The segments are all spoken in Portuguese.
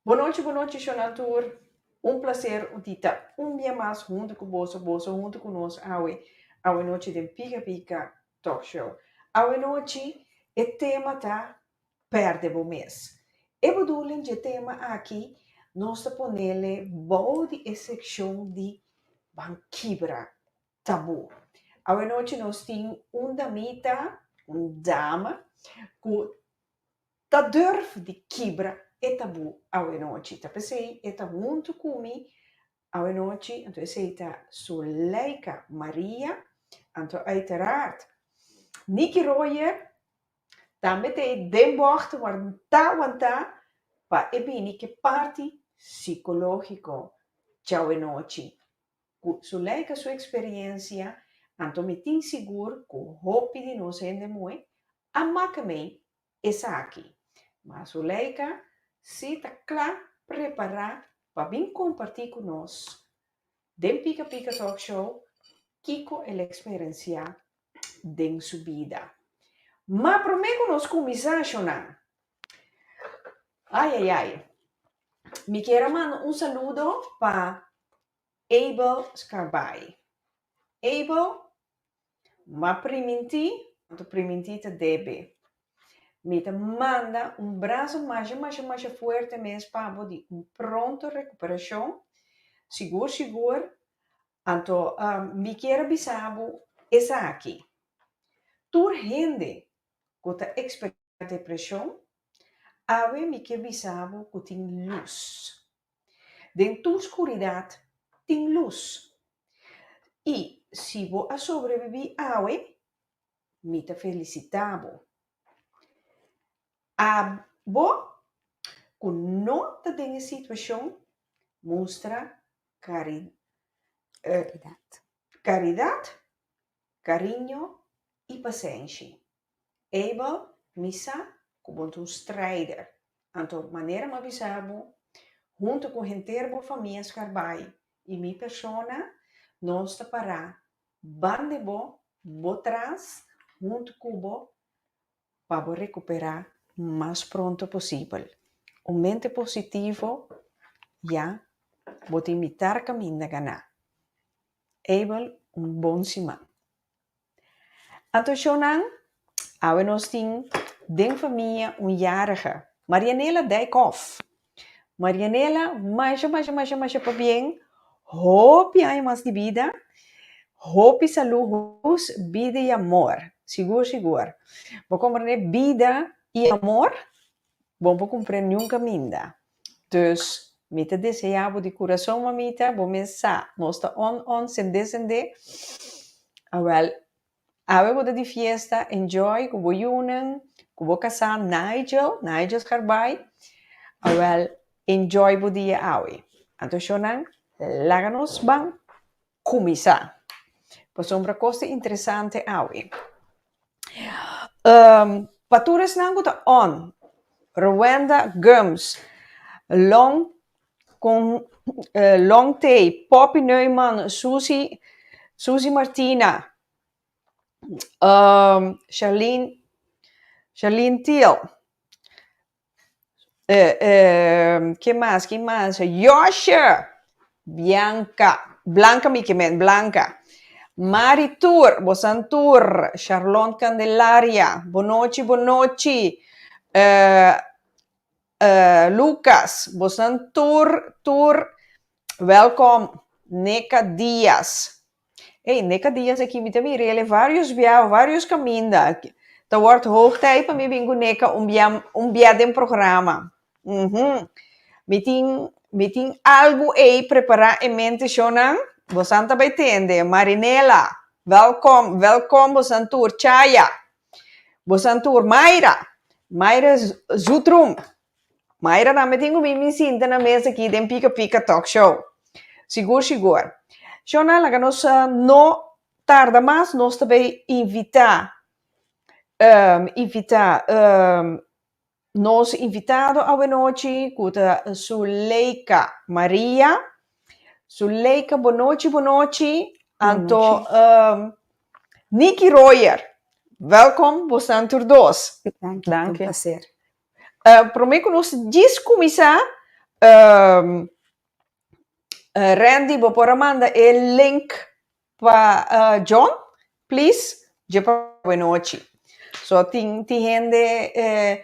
Boa noite, Jonatur. Um prazer, Utita. Um dia mais junto com você junto conosco, a noite de Pica Pica Talk Show. A noite, o tema tá perde o mês. E bedoeling de tema aqui, nós ponele bode e seção de banquibra tabu. A noite nós temos damita, dama, que tá durf de quebra e tabu a noite. Tá pensei, e tá muito comigo a noite, então esse tá Suleika Maria, então uiteraard Nikki Royer, também tem dembocht, maar tá, pa ebini que parte psicológico, tchau e noite. Suleika sua experiência, então me tem seguro, com hope de nós ainda muito, a macamei essa aqui. Mas Suleika, se tá claro, preparar para vir compartilhar conosco den Pica Pica Talk Show, Kiko e l'experiencia den su vida. Ma promego nos começar, Shonan. Ai. Me quero mandar saludo para Abel Scarbai. Abel, ma priminti te debe. Me te manda braço mais forte mesmo para de pronto recuperação. Seguro. Então, me quero avisar essa aqui. Tu gente que experimenta depressão, ave me que avisava que tem luz. Dentro da escuridão tem luz. E se você sobreviver ave, me te felicitava. A bo que não está em situação mostra caridade, carinho e paciência. Abel, missa, como um strijder. Então, maneira me avisava, junto com a família Scarbai e minha persona, nós para bande bo trás, junto com bo, para recuperar o mais pronto possível. Mente positivo, já, vou te imitar caminho de ganhar. Abel, bom semana. Então, Shonan, nós temos den família jarige, Marianela Dijkhoff. Marianela, mais para bem, hope hay mais de vida, hope saúde, vida e amor. Seguro. Vou compreender vida e amor, vou compreender um caminho. Dus, me te desejo de coração, mamita, vou pensar, nós está sem descender, vou de fiesta, enjoy, com o Yunan, com o casal Nigel Scarbai, enjoy o dia awe. Então, Shonan, láganos bang, começar. Pois uma coisa interessante awe. Paturas nango ta on, Rwanda Gums, long Tay, Poppy Neumann, Susie Martina, Charlene Thiel, que mais? Yosha, Blanca, Maritur, Bosantur, Charlotte Candelaria, Bonochi, Lucas, Bosantur, welkom, Neca Dias. Neca Dias aqui me também rele vários caminhos. Então, wordt hoog tijd para mim vir com Neca de programa. Me tem algo aí preparar em mente, Shonan? Você não vai entender. Marinela, welkom, Bosantur, Chaya, Bosantur, Mayra Zutrum. Mayra também tem me sinta na mesa aqui de Pica Pica Talk Show. Seguro. Shonan, que nós não tarda mais, nós também invitar nos invitado a noite, kuta Suleika Maria. Suleika, boa noite. Anto, Nikki Royer, welkom, we staan er dos. Dank je, een prazer. Para mim, nós começar, Randy, vou por mandar o link para John, please. Já para boa noite. So, tem gente,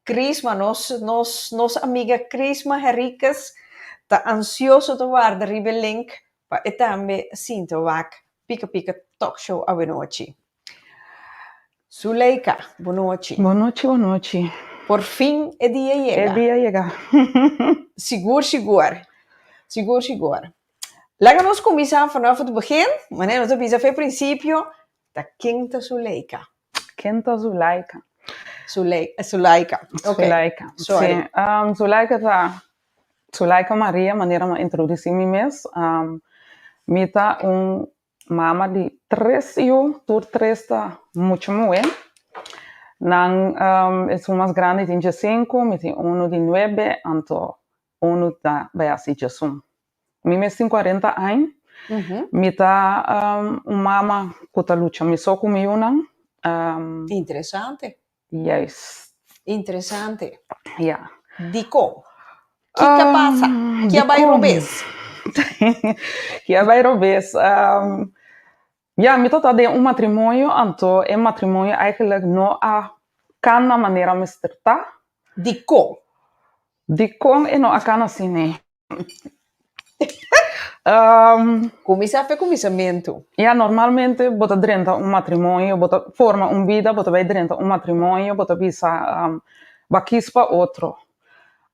Crisma, nossa amiga Crisma Henriquez, está ansioso de guardar o link para também sinto pica talk show a boa noite. Suleika, boa noite. Boa noite. Por fim, é dia chega. Seguro. Laten we começar vanaf het begin, maar nee, dat is het princípio da quinta Suleika. Suleika. Okay. Suleika. Sorry. Suleika Maria, maneira de introduzir me mesmo. Mita mama de 3 anos, por 3 tá muito bem. Nan é o mais grande tem 5, me tem um de 9, então um da vai assim de sum. Me tem 40 anos. Me tá mama que tá luta, me só comigo não. Interessante. Yes. Interessante. Yeah. Dico. Que passa? Que vai robes? Que vai robes? Ja, me tot de matrimônio, então é matrimônio eigenlijk não a cana maneira me tratar. Dico é não a cana assim, né? Começar foi começamento. Ja, normalmente bota dentro matrimônio, bota forma vida, bota vai dentro matrimônio, bota visa bakis para outro.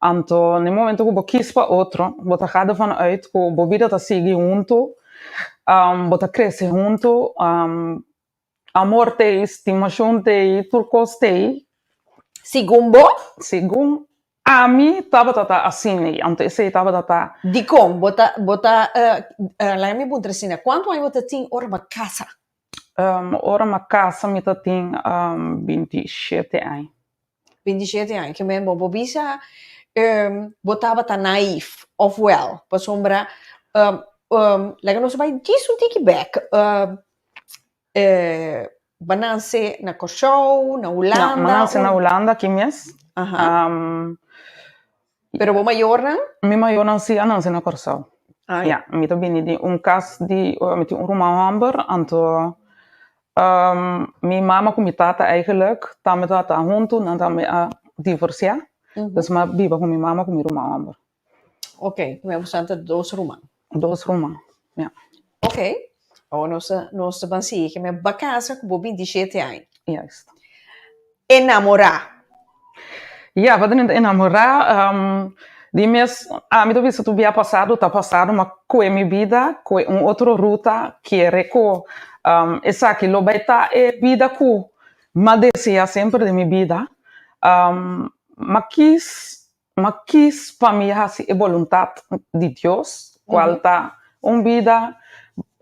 Então, no momento que bakis para outro, bota cada vanuit que a vida tá seguir junto. Bota crescer junto, amor tem, estimação tem, turcos tem. Segundo, a mim tava assim, então esse tava Dico, bota, lá me pergunta assim, quanto aí você tem hora uma casa? Hora uma casa me tem 27 anos. 27 anos, que mesmo, bobisa, botava tá naif, of well, para sombra, like nós vai disso take back, bananse na Kosovo, na Holanda. Bananse na Holanda aqui mesmo. Pero o maior não? Mi maior não se na Kosovo. Ja, me também de caso de met Roman Amber, então minha mama com minha tata eigenlijk, tá met tata junto, não tá me divorciar. Dus maar viva com minha mama com minha Roman Amber. Ok, we staan dos Roman. Dos Roman, ja. Ok. Nossa bansia, que é minha casa com 27 anos. Juist. Enamorar. Ja, wat in enamorar, die mes, me tô vendo tu tá passado, mas com a minha vida, com outra ruta, que é reco, essa que lo vai tá é vida com, mas deseja sempre de minha vida, mas quis para mim assim, é vontade de Deus, qual tá vida,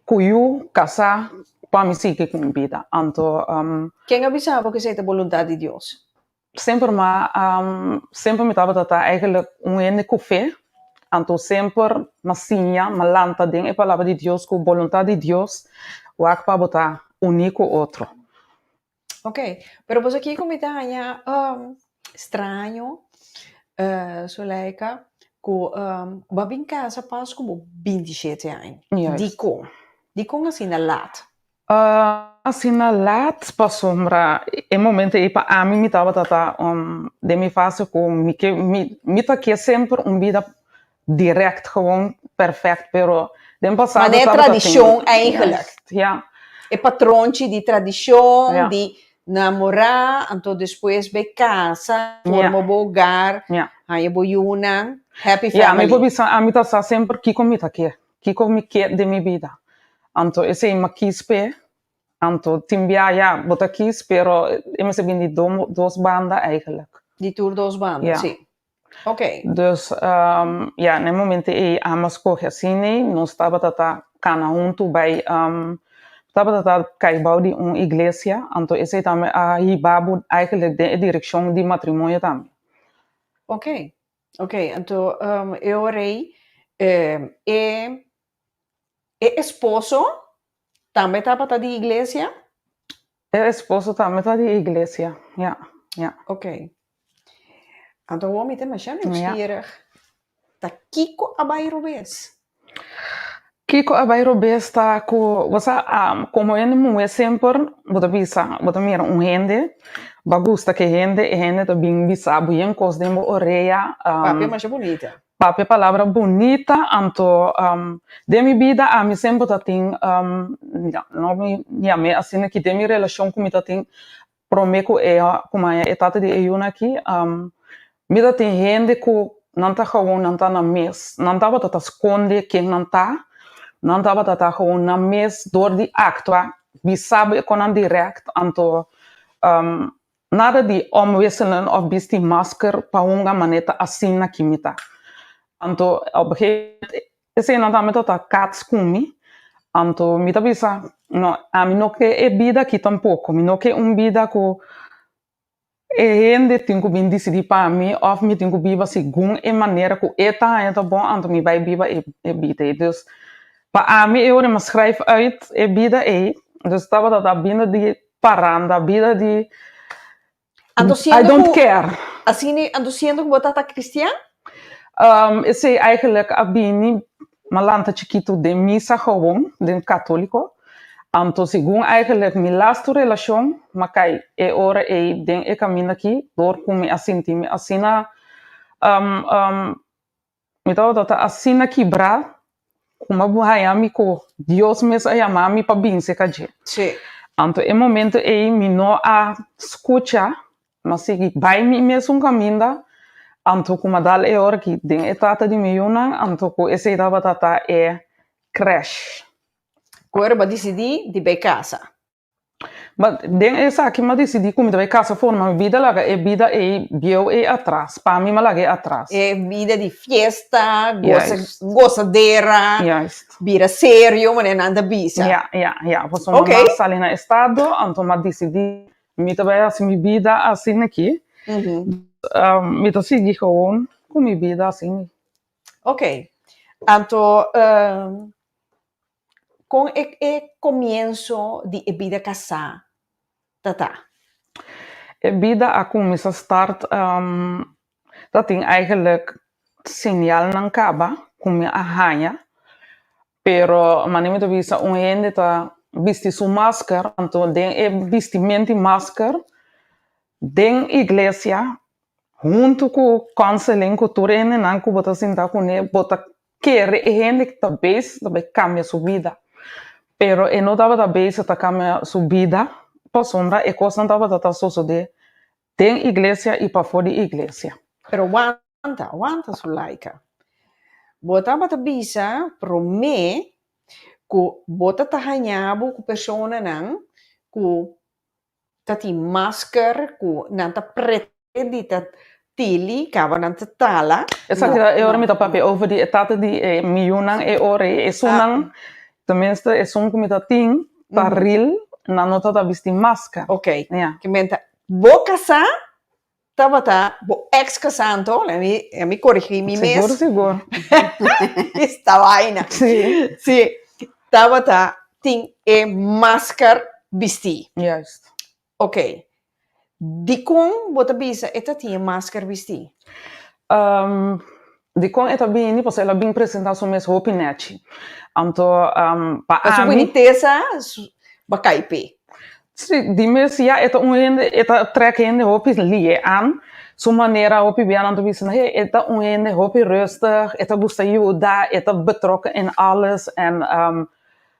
cuiu, casar, para mim seguir com vida. Então, quem avisava que seja a vontade de Deus? Sempre me estava eigenlijk único fé, então sempre masinha, malanta ding, a palavra de Deus, com a vontade de Deus, o que para botar único outro. Ok, pero você aqui como está estranho, Suleika, que vai em casa faz como 27 anos. Dico assim na lata. Assim na lata para sombra, em momento aí para a mim me estava de me fazer com me tá que sempre vida direct gewoon perfect, pero de passado mas é tradição eigenlijk. Ja. É patrôncio de tradição, de namorar, então depois vai casa, forma lugar, aí vai uma happy family. A mim tá sempre que comigo aqui, que comigo de minha vida. Então esse é uma quispe, então timbia bota quis, pero eu me sabia de duas bandas eigenlijk. De tour duas bandas, sim. Ok. Dus no momento aí amas correr assim, nós estava cana junto by estava caibau de igreja, então esse também aí babu eigenlijk de direção de matrimônio também. Ok, então eu orei, e esposo também estava da igreja? E esposo também está de igreja. Ja, ja, Ok. Então o homem também já ja. nieuwsgierig. Da Kiko abairobes. Kiko abairo besta ko wasa como ene mu é sempre bota bisa bota mira gente bagusta que gente tá bem bisa buyen cos demo oreia Papi é mais bonita. papi palavra bonita anto de mi vida a mi sempre tá tem não me assim que de mi relação com mi tá tem promeco é como é tata de eu aqui mi tá tem gente que não tá gewoon não tá na mes não tá bota esconde quem não tá não estava tata gewoon na mes door die actua wie sabe konan direct anto nada de omwisselen of bis die masker paunga maneta assim na kimita anto op een gegeven moment esse não tá metota cats kumi anto mita bisa no a mim no que é vida aqui tampouco mim no que vida ko e gente tem que vir decidir para mim of me tem que viver segundo a maneira que é bom anto me vai viver e vida dus para mim, eu me schrijf uit a vida aí. Dus estava da vida de paranda, vida de I don't care. Assim, ando sendo que você cristiano? Esse eigenlijk a bini malanta chiquito de missa gewoon, de católico. Anto segundo eigenlijk mi last relação, makai e ora e den e caminho aqui, door como assim me assina me tava da assina quebrar uma buhayami ko Dios mes ayamami pa binse kaje. Sim. Anto e momento e mi no a escucha, mas sigi vai mi mesmo caminda, anto kuma dal e ora ki den etata di miuna, anto ko esse dava tata e crash. Agora vai decidir de ir casa. Mas den essa aqui mas decidi como vai casa forma vida laga e vida e bio e atrás, para mim malaga atrás. É vida de festa, Yes. gozadeira, Yes. vira sério, mas não anda bisa. Ja. Pues uma Ok. massa ali na estado, anto mas decidi mi também assim mi vida assim aqui. Me tá seguir gewoon com minha vida assim. Ok. Então, com o começo de vida casar, tá. A vida a começa a start, dat tem eigenlijk sinal não acaba, como a ranha, pero manimento visa gente tá vesti su máscara, então den é vestimento e máscara, den igreja, junto com o counseling, com tudo ene não que bota sentar com ele, bota querer e gente que talvez cambia sua vida. Pero e não dava talvez tá cambia sua vida, para sombra e coisa não dava tá só de tem igreja e para fora de igreja. Pero aguanta su laica. Bota bata bisa pro me ku bota tahanyabu ku persona nang ku tati masker ku nanta predita tili kava nanta tala. Essa que eu ora me tá papi over die etata die miljoenen ore e sunang tenminste e sun como tá ting paril na nota da visti masker. Ok. Ja. Que menta bo casa tabata bo ex casanto, mi corrigi mi mes. Seguro. Esta vaina. Sim. Tabata ting e masker visti. Juist. Ok. Di con bota bisa eta tinha masker visti. Di con eta bini, pois ela bem apresentar so mes hopi net. Anto pa a ami. boniteza bakaipe. Sim, di mes ja eta eta trekkende hopi lie aan. Su maneira hopi bien aan te wisen, hey, eta hopi rustig, eta gusta juda, eta betrokken in alles en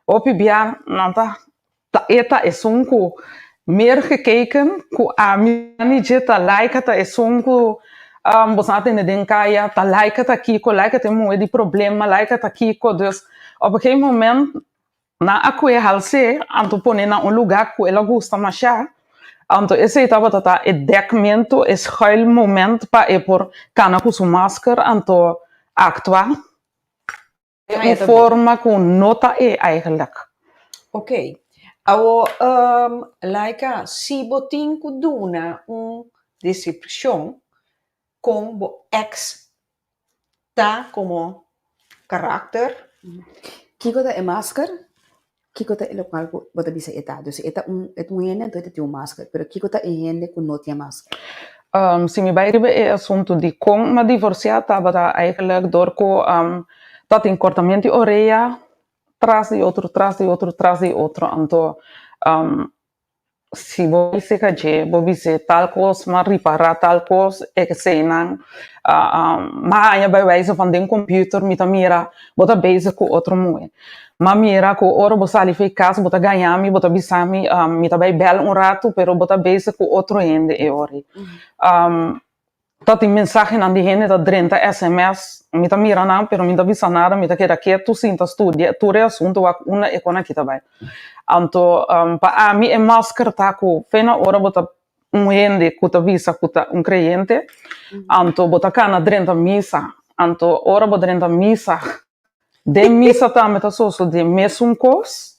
hopi bien, nanta eta is onko meer gekeken, ku ami jeta like ta is onko bosnate ne denkaya, ta like ta kiko, like ta moe die problema, like ta kiko, dus op een gegeven moment na akue halse, anto pone na un lugar ku ela gusta masha, anto esse estava tata e dekmento, e schuil moment pa e por cana ku su masker, anto actua, in forma ku nota e eigenlijk. Ok. Awo, laika, si botin kuduna description, con bo ex ta como karakter. Kiko ta e masker, kiko ta lo qual bota bisa eta. Dus eta un ene to eta tem masker, pero kiko ta e ene con no tem masker. Se me vai é assunto de com uma divorciada, estava eigenlijk door dat incortamento de orelha, traz de outro, traz de outro, traz de outro. Então, se você quer dizer, você tal coisa, mas reparar tal coisa, é que sei não, mas bij wijze van den computer, met mira, bota bezig com outro moe. Maar mira, com ora, você ali fez caso, bota ganhar, bota bisami, met bij bel rato, pero bota bezig com outro ende, e ori. Dat die mensagem aan die gente, dat 30 sms, met mira não, pero met bisa nada, met que daqui tu sinta studia, tu assunto, uma e quando aqui também. Então, para mim é máscara tá com, fena hora bota gente que tá visa que tá creyente, então bota cana 30 missa, então hora bota 30 missa, de missa também tá só de mesmo cos,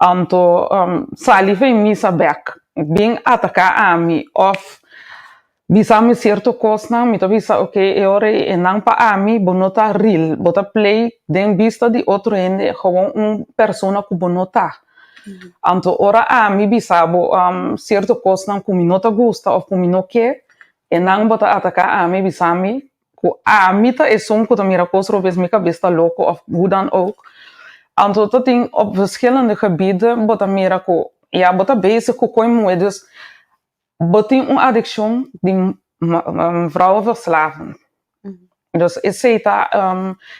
então sali vem missa back, bem atacar a mim off. Bisa mi certo coisa, mi bisa ok, hora e não para mim, bonota real, bota play, den vista de outro ende, gewoon persona que bonota. Então, ora a mim bisa bo certo coisa não como não te gusta ou como não quer, e não bota atacar a mim bisa mi, que a mim tá é som que mira coisa ou vez minha cabeça louco ou hoe dan ook. Então, dat tem op verschillende gebieden, bota mira que ja bota bezig com moedas. Botin addiction die vrouwen verslaven. Dus esse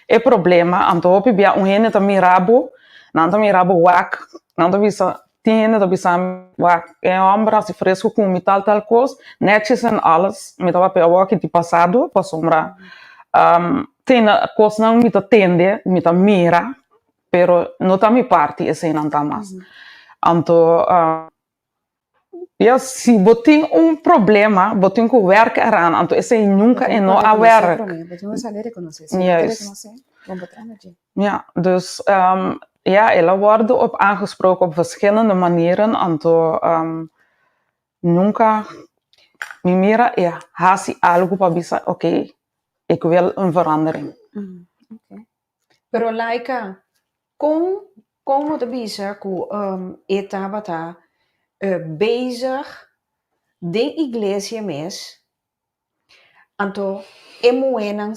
é problema. Então, eu bia gente tá mirabo, não tá mirabo wak, não tá bisa tiene tá bisa wak. É homem se fresco com tal coisa, netjes en alles. Me tava pe wak de passado, pa sombra. Tem coisa não me tá tende, me tá mira, pero não tá me parte esse não tá mais. Então se botin problema, botin que werk eraan, então esse nunca é no a werk. Ja, dus ela wordt op aangesproken op verschillende manieren, então nunca mira hasi algo para bisa, ok, ik wil een verandering. Okay. Pero Laika, como te bisa ku etapa bezig de iglesia mes, então emoenan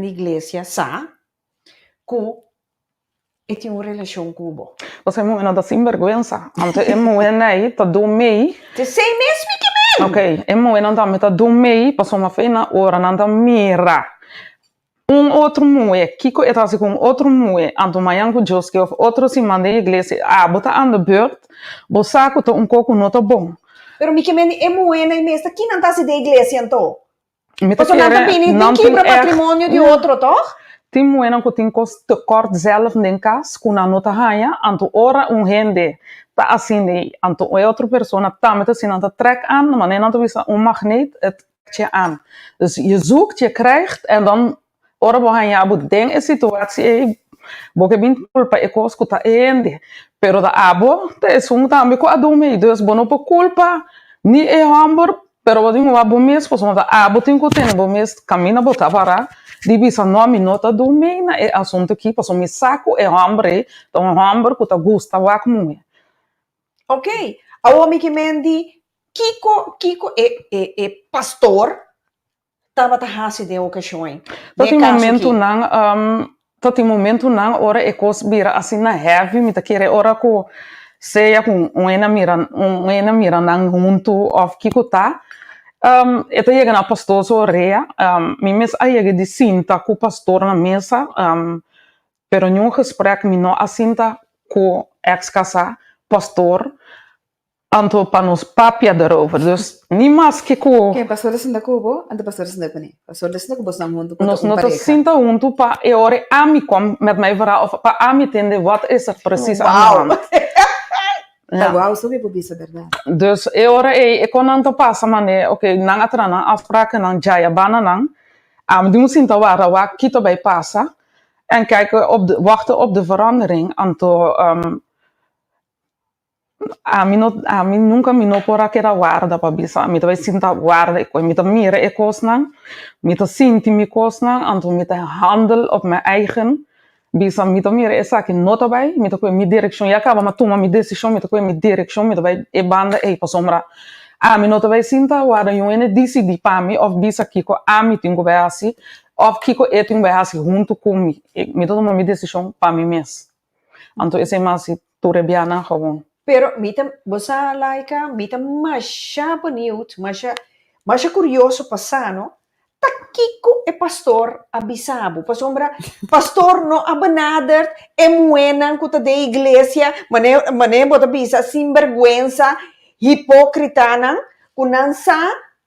de iglesia sa, ku tem uma relação com o Você moena da sinvergüenza, então emoena aí tá do mei. Te sei mesmo que Ok, emoena da meta do mei, passou uma feina hora nanda mira. Outro moe, kiko é assim com outro moe, então amanhã com Deus que outro se manda à igreja, bota aan de beurt, bosaco tá pouco não tá bom. Pero mi que me emoena e mesta, que não tá se de igreja então? Você não tá pedindo que para patrimônio de outro, toch? Tem moena que tem cost tekort zelf in kas, com a nota hanha, então ora gente tá assim de, então outra pessoa tá met assim não tá trek aan, maar não tá visa magneet het je aan. Dus je zoekt, je krijgt en dan ora bohanha bu den e situatie boke bin culpa e cosco ta ende pero da abo te sum ta me ko adume dus bono po culpa ni e hambur pero bodin wa bo mes po da abo tin ko ten bo mes camina bota para di bisa nome nota do me na e assunto aqui passo me saco e hambre então hambur ko ta gusta wa como ok a mi que mendi Kiko é pastor. Tava hasi de ocasião. Tot momento não, ora é coisa vira assim na heavy, me tá querer ora com seja com uma mira nang junto of Kiko tá. Eta chega na pastor soreia, me mes aí de cinta com pastor na mesa, pero nenhum gesprek me não assinta com ex-casa pastor. Anto para nos papia daarover. Dus niet mas que co. Okay, pastor sinda kubo, ante pastor sinda kuni. Pastor sinda kubo sang hundu. Nos nota sinta hundu pa e ore ami kom met mij verhaal of pa ami tende wat is er precies aan de hand. Ja. Wow, so wie bisa verdade. Dus e ore e kon anto passa mane, okay, nang atrana afspraken nang jaya bana nang. Die sinta wa kito bij passa en kijken wachten op de verandering. Anto a mim nunca me não por aquela guarda para bisa. Me vai sentar guarda e me te mira e kosnan, me te sinti me kosnan, anto me te handel op mijn eigen. Bisa me te mira essa que nota vai, me te com mi direção e acaba mas toma mi decisão, me te com mi direção, me te vai e banda e pa sombra. A mi nota vai sentar guarda eu ene decidi para mim of bisa kiko a mi tingo vai assim, of kiko e tingo vai assim junto comigo. Me toma mi decisão para mim mesmo. Anto esse mas se tu rebiana gewoon. Pero mita bosa laika mita masha benieuwd, masha curioso passano. Takiko e pastor abisabo. Pastor no abenaderd e muenan kuta de iglesia, mane bota bisa sinvergüenza, hipócrita kunansa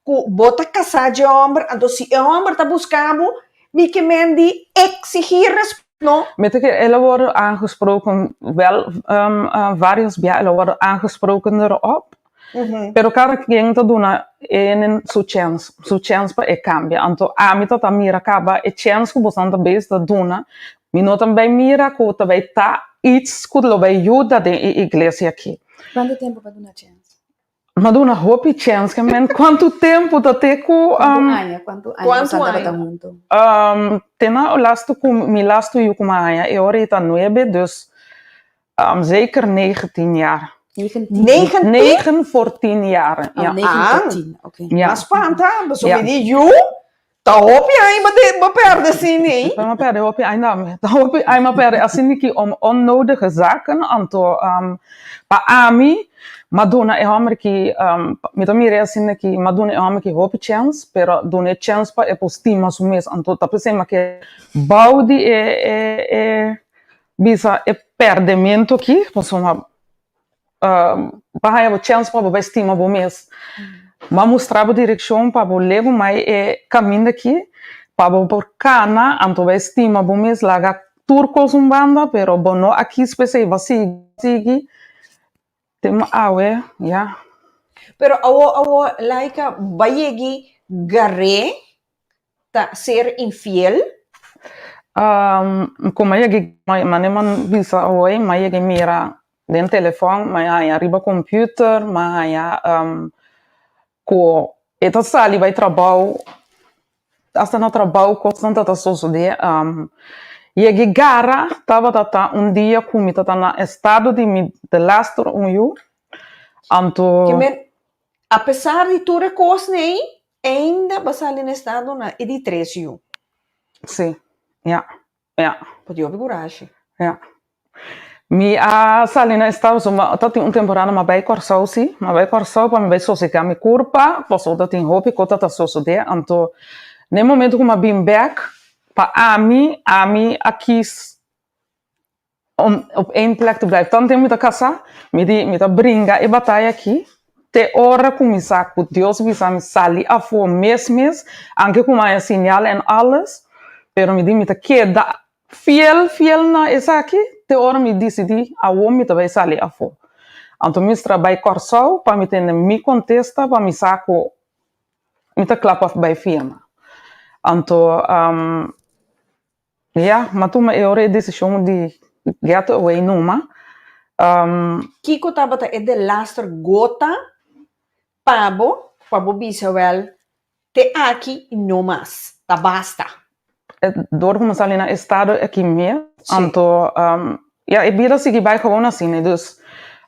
ku bota casa de hombre, ando si e hombre ta buscabo, mi que mendi exigir respeto. No. Met ela worden aangesproken, wel varios ela worden aangesproken erop. Pero cada quien te dona su chance para cambia. Anto a mi tata mira acaba e chance que você anda bem te dona. Mi não também mira que você vai tá iets que lo vai ajuda de igreja aqui. Quanto tempo para dar chance? Ma dona hope chance que men quanto tempo te teco Quanto ano? Tena mi lasto eu com Maia e ora está 9, dus zeker 19 jaar. 9 voor 10 jaar. Ja. 9 tot 10, oké. Ja. Mas panta, so me di you, ta hopi ai ma perde sini. Ma perde hopi ai na, ta hopi ai ma perde asiniki om onnodige zaken anto pa ami Madonna e homer ki mi to mire asiniki Madonna e homer ki hopi chance, pero done chance pa e postima su mes anto ta pensema che baudi e bisa e perdimento ki, insomma bahaya chance para vai estima bo mês. Mas mostrava direção para o levo mais caminho aqui para por cana anto vai estima bo mês laga turcos banda pero bono aqui especial vai seguir tema awe ya. Pero awo laika bayegi gare ta ser infiel. Como yegi maneman bisa awe mayegi mira den telefone, mas aí arriba computer, mas aí com eta sali vai trabalho, hasta no trabalho constante tá só de e gara tava tata dia comi tata na estado de lastro eu anto apesar de tudo coisa nem ainda basali no estado na e de 3 eu sim pode ouvir coragem mi a salina estava só tati temporada ma vai corsau para me vai só se cami curpa posso tati hopi cota tá só de anto no momento que ma bim back pa ami aqui op één plek te blijven. Dan tem casa, me ta bringa e batalha aqui. Te ora começar com Deus visa me sali a for mês, anche com a sinal en alles. Pero me ta queda fiel na essa aqui. Te ora me decidi a me ta vai sali a for. Anto me trabalho corsau para me ter me contesta para me saco me ta clapa by firma. Anto mas tu me ora decisão de get away numa. Kiko tabata e de laster gota pabo bisa wel te aqui e no mais. Tá basta. Door começar ali na estado aqui mesmo. Anto e vida seguir vai gewoon assim, né? Dus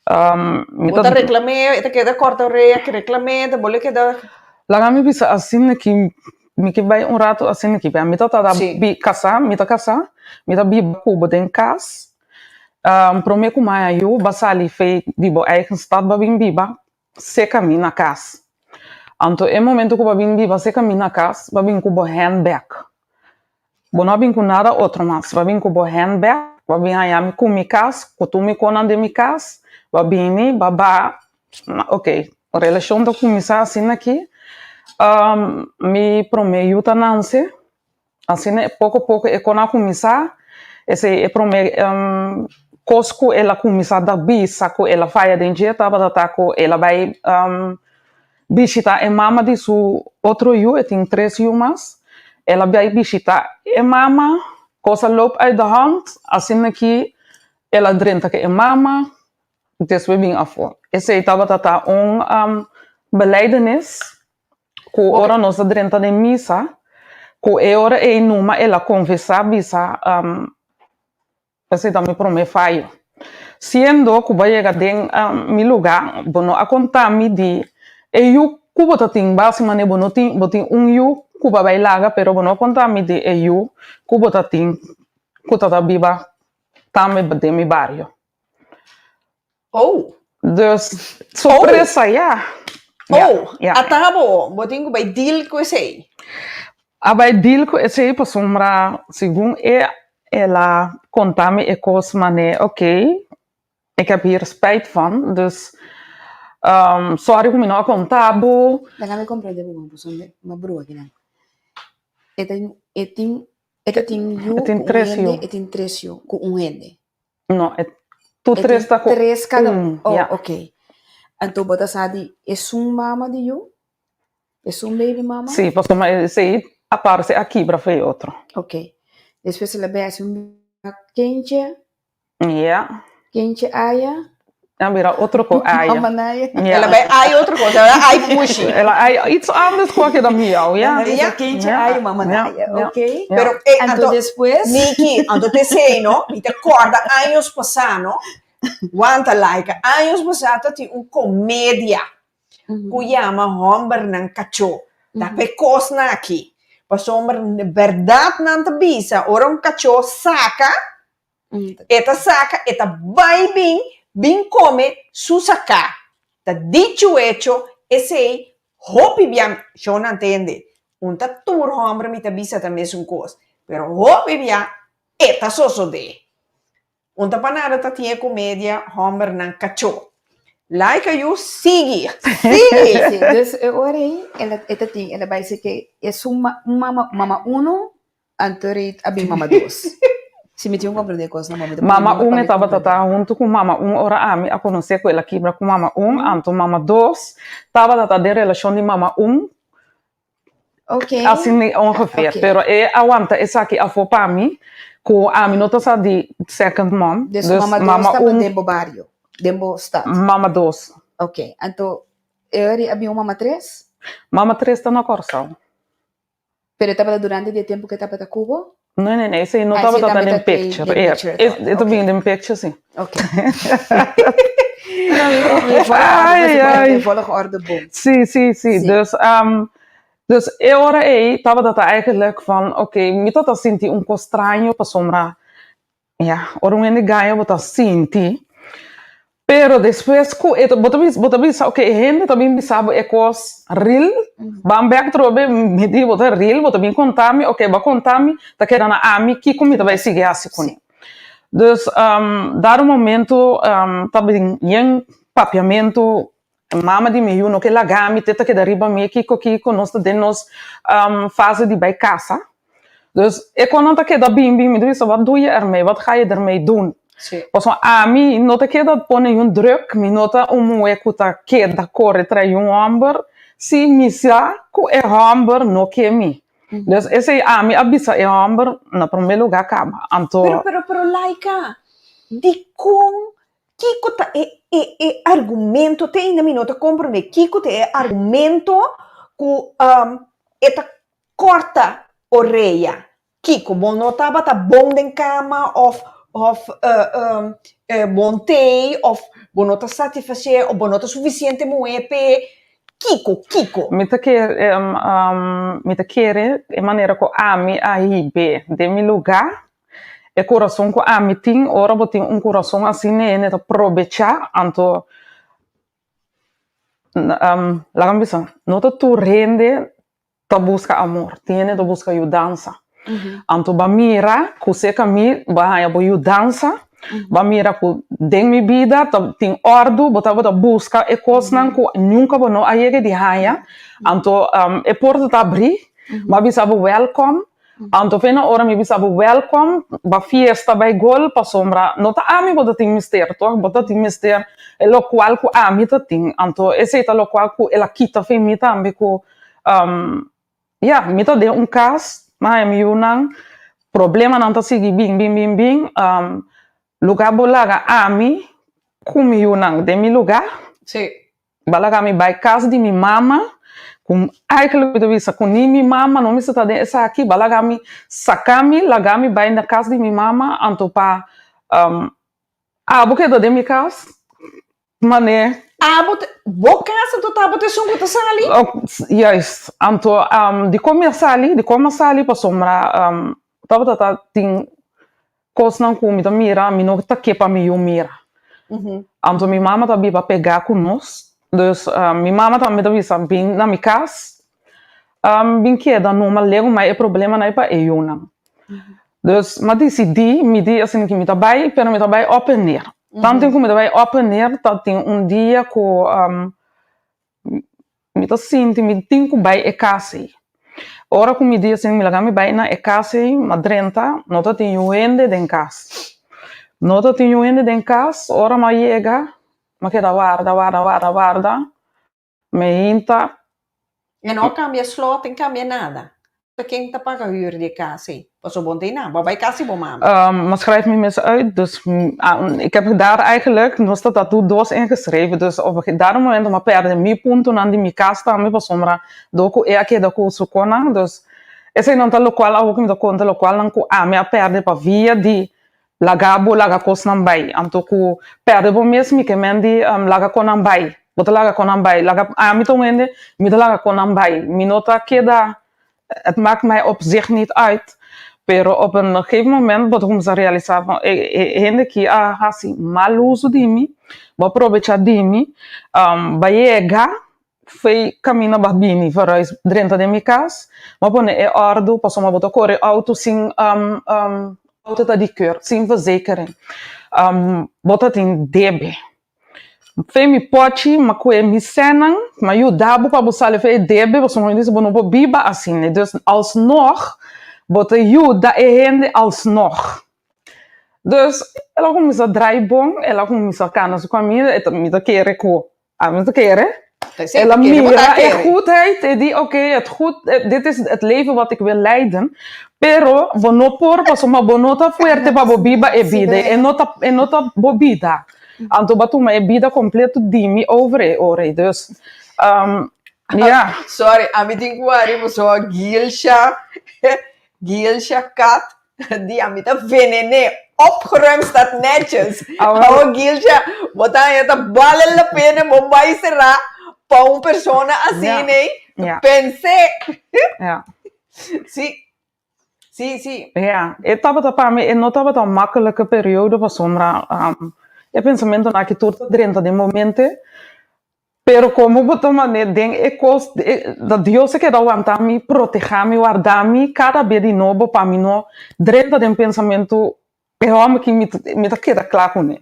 Bota reclame, te queda corta orelha que reclame, te bole queda lá me bisa assim que me que vai rato assim aqui, me tá bi casa, me tá bi cubo den cas. Pro me como eu basali fei dibo eigen stad babin biba se caminho na casa. Anto é momento que babin biba se caminho na casa, babin cubo handbag. Bono babin com nada outro mais, babin cubo handbag, babin aí me com mi casa, costume conan de mi casa, babini baba, ok, a relação tá começar assim aqui. Me prometo tananse, assim pouco e quando começar, esse prometo cosco ela começar da bisa que ela vai de dia tava da taco ela vai visitar a mama de su outro eu tem 3 mas ela vai visitar a mama coisa loop uit de hand assim aqui ela drenta que a mama Dus we bing afo. Esse estava tata beleidenis ko ora nos drenta de misa ko e ora e numa ela conversa bisa esse também pro me faio. Siendo que vai chegar den mi lugar, bono a contar mi di e eu kubo ta ting basi mane bono ting botin eu kuba vai laga pero bono a contar mi di e eu kubo ta ting kuta ta biba tame de mi barrio. Oh. Dus surpresa ja. Atabo, botin ko by deal ko sei. Abai deal ko esse pa sombra segundo ela contame e cos mane oké. Ik heb hier spijt van, dus sorry kung minoko ang tabo. Dagami comprende mo po sonde, mabruwa ginan. Etin tresio ku un hende. No, tu tres ta ko. Tres cada yeah. Okay. Anto bota sadi, es un mama de you? Es un baby mama? Sí, pues como se aparece aqui para foi outro. Okay. Después ela bebe un quente. Yeah. Quente aya. Ja, mira, outro com aya. Amanaya. Ela vai ai outra coisa, ela ai push. Ela ai iets anders qualquer da miau, ja. Ja, quente aya, mamanaya. Okay. Pero Anto después. Niki, anto te sei, no? Mi te acorda anos passano. Quanta like, anos passado ti comédia. Que chama Homber nan Cacho. Da pecosna aqui. Passou verdade não te bisa. Ora cacho saca. Eta saca, eta vai bem come su saca. Tá dicho hecho, esse hopi biam, eu não entende. Ta tur hombre mi te bisa também um coisa. Pero hopi biam, eta soso de. Ta panada ta tinha comédia, hombre nan cacho. Like you, sigue. Sí, dus ora aí, ela vai dizer que é mama uno, anterior a bem mama dois. Se me tinha compreender coisa na mama estava junto com mama ora ami a conhecer com ela quebra com mama anto mama dois estava de relação de mama okay. Assim ongeveer, okay. Pero aguanta essa aqui a for para mim com ami não tá de second mom. Dus mama estava dembo barrio. Dembo stad. Mama 2. Ok. Então, eu havia mama 3? Mama 3 está na Corsal. Pero estava durante o tempo que estava na Cuba? Não, esse não estava dando em picture. Eu estou vendo em picture, sim. Ok. Ai. Volg orde bom. Sim. Dus ora estava dando eigenlijk van, oké, me tot sinti um estranho para sombra. Ja, ora um ganha botar sinti. Pero después, bota bisa, okay, gente também bisabo é cos real, bambek trobe, me di bota real, bota bem contar-me, okay, ba contar-me, tá querendo a mim que comida vai seguir assim com ele. Dus, dar momento, também, papiamento, mama de meio, no que lagami, teta que dariba me, kiko, nós temos fase de bij casa. Dus, ik kon não tá que da bim, me diz, wat doe je ermee, wat ga je ermee doen? Pues a mí no te queda poner un druk, mi nota hueco ta queda corre trae un hombre, si misa ku e hombre no que mi. Dus esse a mí avisa e hombre na primeiro lugar acaba. Anto pero laika di con kiko ta e argumento te ainda minuto comprende kiko te e argumento ku eta corta orelha. Kiko bon notava ta bom den cama of montei, of bonota satisfazer, ou bonota suficiente moepe. Kiko. Me te quer de maneira que ami aí be de mi lugar. E coração que ami tem, ora botin coração assim né te aproveitar, anto lá bisa, não tu rende, tu busca amor, tiene tu busca ajudança. Anto ba mira ku se kami ba ya bo dança ba mira ku den mi vida tem ordo bota busca e cosnan ku nunca bo no ayege di haya anto e porta ta abri ma bisa bo welcome anto fena ora mi bisa bo welcome ba fiesta ba gol pa sombra no ta ami bo tem mister to bo tem mister e lo qual ku ami ta ting anto e se ta lo qual ku ela kita fe mi tambe ku mi ta de un cas mas mi unang problema não tá seguir bing lugar bolaga ami kumi yunang de mi lugar. Sim. Balagami bij casa de minha mama. Com eigenlijk de visa com minha mama não me está de essa aqui. Balagami sakami lagami bij na casa de minha mama. Antopa porque de minha casa. Mané. Boa casa tu tá botando sungo tu sali? Juist. Anto de comer sali para sombra tava tem coisa não come da mira, me não tá que para me mira. Anto minha mama também vai pegar com nós. Dus minha mama também tá visa bem na minha casa. Bem que da normal lego mas é problema não é para eu não. Dus mas decidi me di assim que me tá bem, pero me tá bem open air. Tanto que me tá bem open air, tá tem dia que me tá sinto me tem que bem é casa. Ora que me di assim me lagami bem na é casa, madrenta, não tá tem uende den casa. Não tá tem uende den casa, ora mas chega mas que da guarda, me inta. En não cambia slot, não cambia nada. Para quem tá paga huur de casa? Pas op een naam, waarbij casa bom mama. Maar schrijf me mensen uit, dus ik heb daar eigenlijk, nog staat dat doos ingeschreven, dus op daar moment maar perde mi punto aan die mi casa, mi pasomra, doko que da ko sukona, dus esse não tá local, algo que me dá conta local, não ko me perde para via de laga kos nan bay, anto ko perde bo mesmo que mendi laga konan bay, bota laga konan bay, laga mi to wende, mi da laga konan bay, mi nota que da, het maakt mij op zich niet uit. Pero op een gegeven moment podemos realizar gente que assim mal uso de mim, vou aproveitar de mim, vai chegar, foi caminho babini para dentro de minha casa, vou pôr é ordem, passou uma botar correr auto sem auto tá de cor, sem verzekering, botar tem DB. Foi me pode, mas com me cena, mas eu dava para você foi DB, você não disse, não vou biba assim, né? Dus alsnog bota ajuda e rende alsnog. Dus ela começa a draaien bom, ela começa a canas com a minha, ela me tá querer com a minha querer. Ela mira é goedheid, e die oké, dit is het leven wat ik wil leiden. Pero vou não pôr para uma bonota fuerte para bobiba e vida, e nota bobida. Anto batuma e vida completo de mim over. Dus ja. Sorry, a mim tem que so Gilsha kat, die a mim tá venene, opgeruimd staat netjes. Oude Gilsha, botar je tá vale a pena, Mumbai será para persona assim, né? Pensei. Sim. Ja, eu para mim, não estava tão makkelijke periode para sombra. Eu pensamento na que tudo dentro de momento, pero como botar maneira da Deus que dá aguentar me proteger me guardar me cada vez de novo para mim não dentro de pensamento é algo que me tá queda claro né.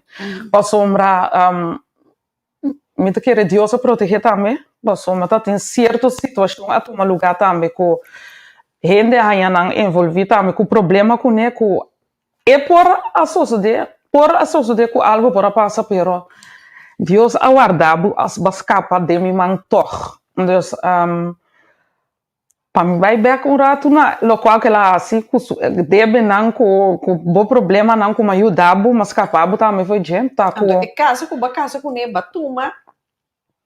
Para sombra me tá querer Deus proteger também, para sombra tá tem certas situações a tomar lugar também com gente aí não envolvida também com problema com né com é por associar com algo para passar pero Deus aguardado as bascapa de mim man toch dus para mim vai back rato na local que ela assim com debe não com bom problema não com ajudabo mas capabo também foi gente tá com casa com ne batuma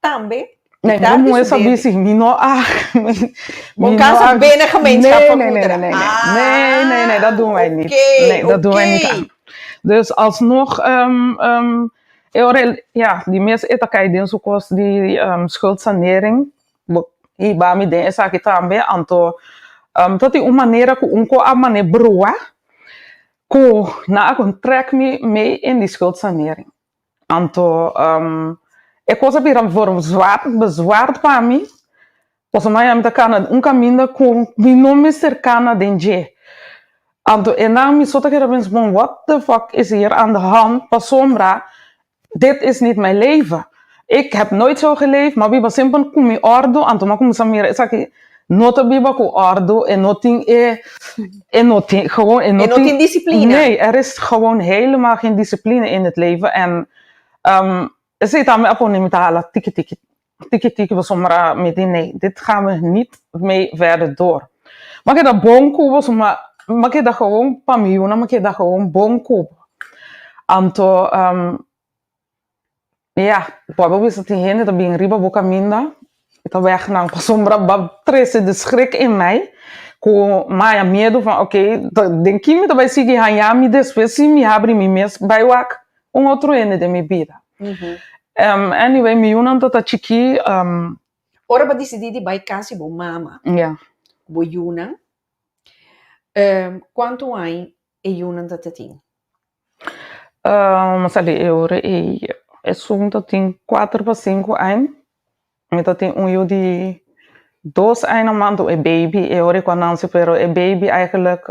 também nee, como é saber se me não bom casa bem na gemeenschap nee, dat doen wij niet nee, dat doen wij niet dus alsnog die mensen etakai den zoekos die schuldsanering e ba me den essa aqui também anto tot die maneira que unco a mane broa ko na contract me mee in die schuldsanering anto é coisa para bezwaard para mim posso mais am takana caminho com mi nome cercana denje anto na mi sota que era bom what the fuck is hier aan de hand pas sombra dit is niet mijn leven. Ik heb nooit zo geleefd, maar biba simpel kom je ordo, en toen kom je samira, zeg ik, nota biba ko ordo, en nothing gewoon, en nothing discipline. Nee, er is gewoon helemaal geen discipline in het leven, en zit aan me aponimita, tiki, we somra met die nee, dit gaan we niet mee verder door. Maar ik dat bonko was, maar ik dat gewoon pamiuna, maar ik dat gewoon bonko. Anto Ja, pode ver se tem gente que bem riba boca minda. Então weg naar sombra bab trece de schrik in mij. Com mais medo van oké, denk que me vai seguir ganhar me depois se me abre me mes vai wak outro ende de minha vida. Anyway, me unam tota chiki Ora ba decididi by kasi bo mama, yeah. bo Yunan. Quanto ai e Yunan dat tem? Mas ali eu é sunto tem 4 para 5 anos. Então tem de 2 anos maand é baby, eu ore quando não pero é baby eigenlijk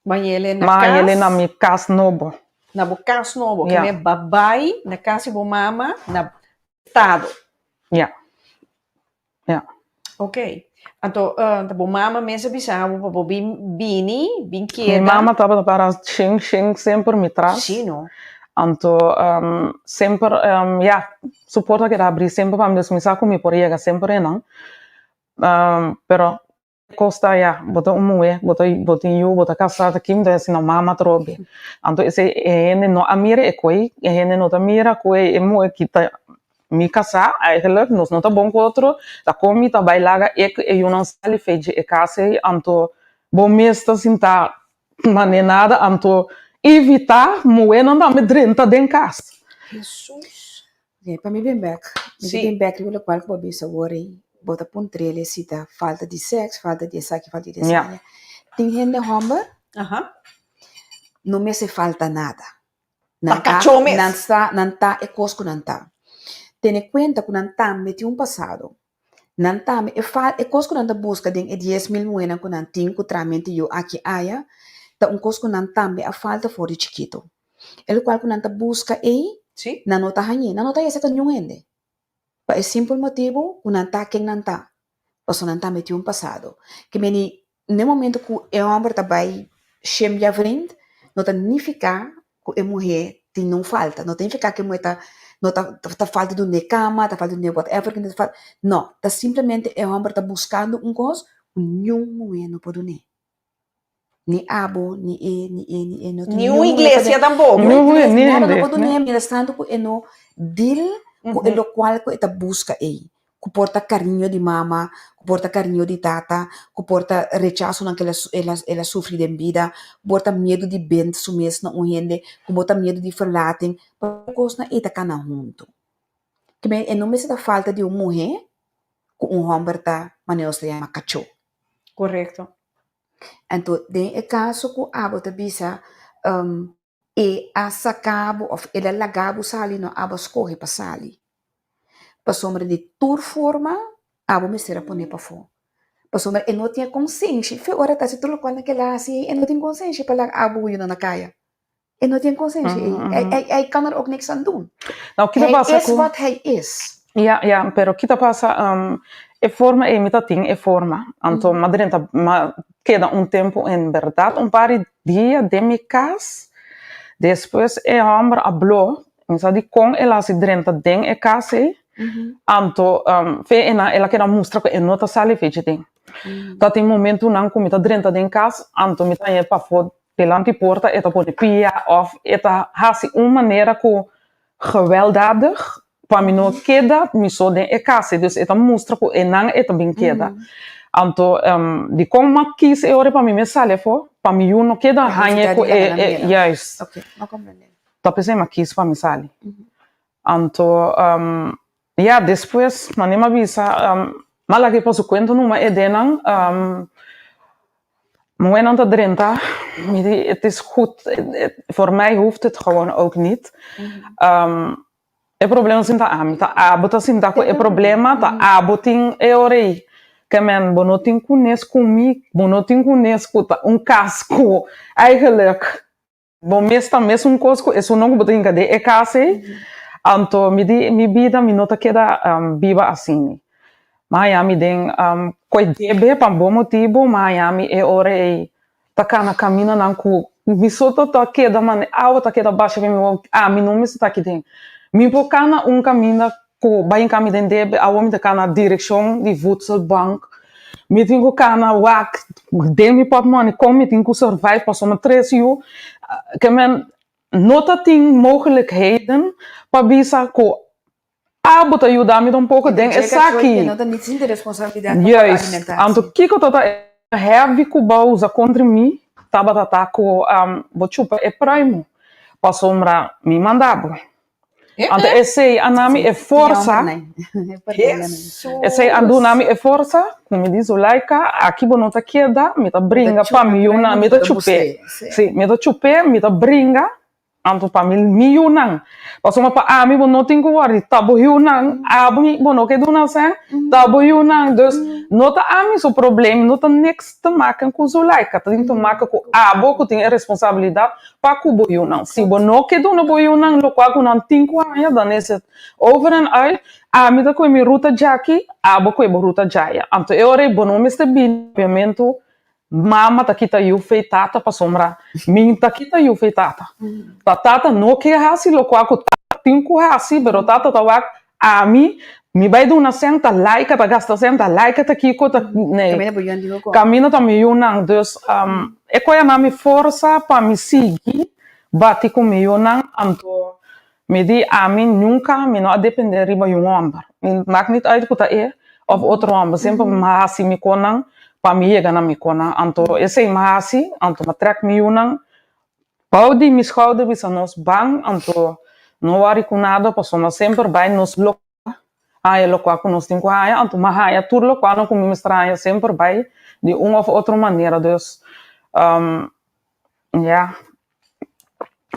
Maar jullie na maar kas? ele na minha casa novo. Na bo kas novo, que Ja. me babai na kasi bo mama na estado. Ja. Ja. Ok. Então, da bo mama mesmo bisavo pa bo bini, Minha queda. mama estava para xing sempre me traz. Sim, não? Então, sempre, ja, suporta que abri sempre para me desmisar comigo, por aí, sempre não. Pero, costa, ja, bota mulher, bota eu, bota casada aqui, então, assim, não, mama trobe. Então, esse é não amira é coi, é não amira coi, é mulher que tá me casar, eigenlijk, nós não tá bom com outro, tá comi, tá bailaga, eu não sei feijão, é casa, então, bom mesmo, assim, tá manenada, então, evitar moer não dá me drenta dentro de casa. Jesus. Para mim, bem back. Sim. Bem back, eu qual que eu bisa worry. Bota pontrele, cita falta de sexo, falta de saque, falta de Yeah. saia. Tem gente homem, não me se falta nada. Tacachomes. Não tá, é cosco não tá. Tem conta que não tá, meti passado. Não tá, é cosco não tá busca, tem 10 mil moedas que não tem, que tramente eu aqui aia, tá cosco não tá, a falta for de chiquito. Ele qual que não tá busca aí, Sim. não nota hanyi, não nota essa canhão ende. Para esse simples motivo, o não tá quem não tá. Ou não tá meti passado. Que meni, no momento que é homem tá vai chem já frente, não tá nem ficar que a mulher tem não falta, não tem ficar que a mulher tá falta de uma cama, tá falta de whatever que não falta. Não, tá simplesmente é homem tá buscando coisa, nenhum mulher não pode nem. Ni abo, ni não tem Nenhuma igreja tampouco. Nada não pode nem, mientras tanto que no deal que o qual que tá busca aí. Que porta carinho de mama, que porta carinho de tata, que porta rechazo naquela ela sofre de vida, que porta medo de bent sumes na gente, que porta medo de verlating, porque coisa na eta cana junto. Que me não me se dá falta de uma mulher, que homem tá maneiro se chama cacho. Correto. Então, tem o caso que a abo te bisa e a sacabo of ela lagabo sali no abo escorre para sali. Para sombra de tur forma, abo me será poner para fora. Para sombra e não tinha consciência. Foi hora tá se tudo quando naquela assim, e não tem consciência para lá abo yun na kaya. E não tem consciência. Hij kan er ook niks aan doen. Nou, Hij is wat hij is. Ja, pero kita passa e forma e mitating e forma. Então, madrinha queda tempo em verdade, par dia de minha casa. Depois é homem hablou, mas de com ela se drenta den e casa. Então, ela quer mostrar que não tá sale feito tem. Tá tem momento não como tá drenta den casa, então me tá para fora delante porta, eta pode pia of eta hasi maneira que gewelddadig para mim não queda, me só de casa, dus eta mostra que é não eta bem queda. Então, de como quis eu para mim me sale for, para mim não queda hanhe que é yes. Okay, não compreendo. Tá pensando quis para mim sale. Então, depois, mas nem me avisa, mas que posso contar numa edenan, maar aan te drinken, het is goed. Voor mij hoeft het gewoon ook niet. Het probleem is dat abo sin dat het probleem dat abo ting eorei. Que men bonoting kunes kumi, bonoting kunes kuta casco. Eigenlijk, bom mesmo casco, é não boting que de casa. Então mi vida mi nota queda viva assim. Miami den debe para bom motivo Miami é hora e tá na caminho não com me solta tá queda man a tá queda baixa me mi não me está aqui den me bocana caminho com vai em caminho den debe a homem tá na direção de voedselbank me tenho cana wak dem me portmoney como me tenho survive para soma 3 que men nota ting mogelijkheden para bisa ko bota ajudar me um pouco den é aqui. Não tem nem responsabilidade para alimentação. Anto kiko tota heavy ku ba usa contra mim, taba tata ko bochupa é primo. Passou mra me mandava. Anto esse anami é força. Esse anami é força, como diz o laica, aqui bonota queda, me tá bringa para mim una, me tá chupe. Sim, me tá chupe, me tá bringa. Anto pa mi yunang. Paso ma pa ami bono tingo wari tabo yunang. Abi bono ke duna sen tabo yunang. Dus nota ami so probleem, nota niks te maken com zo laika. Tem te maken com abo que tem responsabilidade pa ku bo yunang. Si bono ke duna bo yunang lo kwa ku nan tingo aya dan is het over en uit. Ami da ko mi ruta jaki, abo ko bo ruta jaya. Anto e ore bono meste bin pimento. Mama tá kita yu fei tata pa sombra min tá kita yu fei tata tata no que hasi lo kwa ko tinku hasi pero tata ta wak ami mi vai do na senta laika ta gasta senta laika ta kiko ta ne camina ta mi yunang dus e ko ya nami força pa mi sigi bati com mi yunang anto me di ami nunca me no a depender riba yung ambar maakt niet uit ko ta of outro ambar sempre mahasi mi konang pa mi chega na mi kona anto esse mahasi anto matrek mi yunang pau di mi schouder bisa nos bang anto no wari com nada passo mas sempre vai nos loca ai loca com nos tinko ai anto mahaya tur loca no com mi estranha sempre vai de uma ou outra maneira dus ja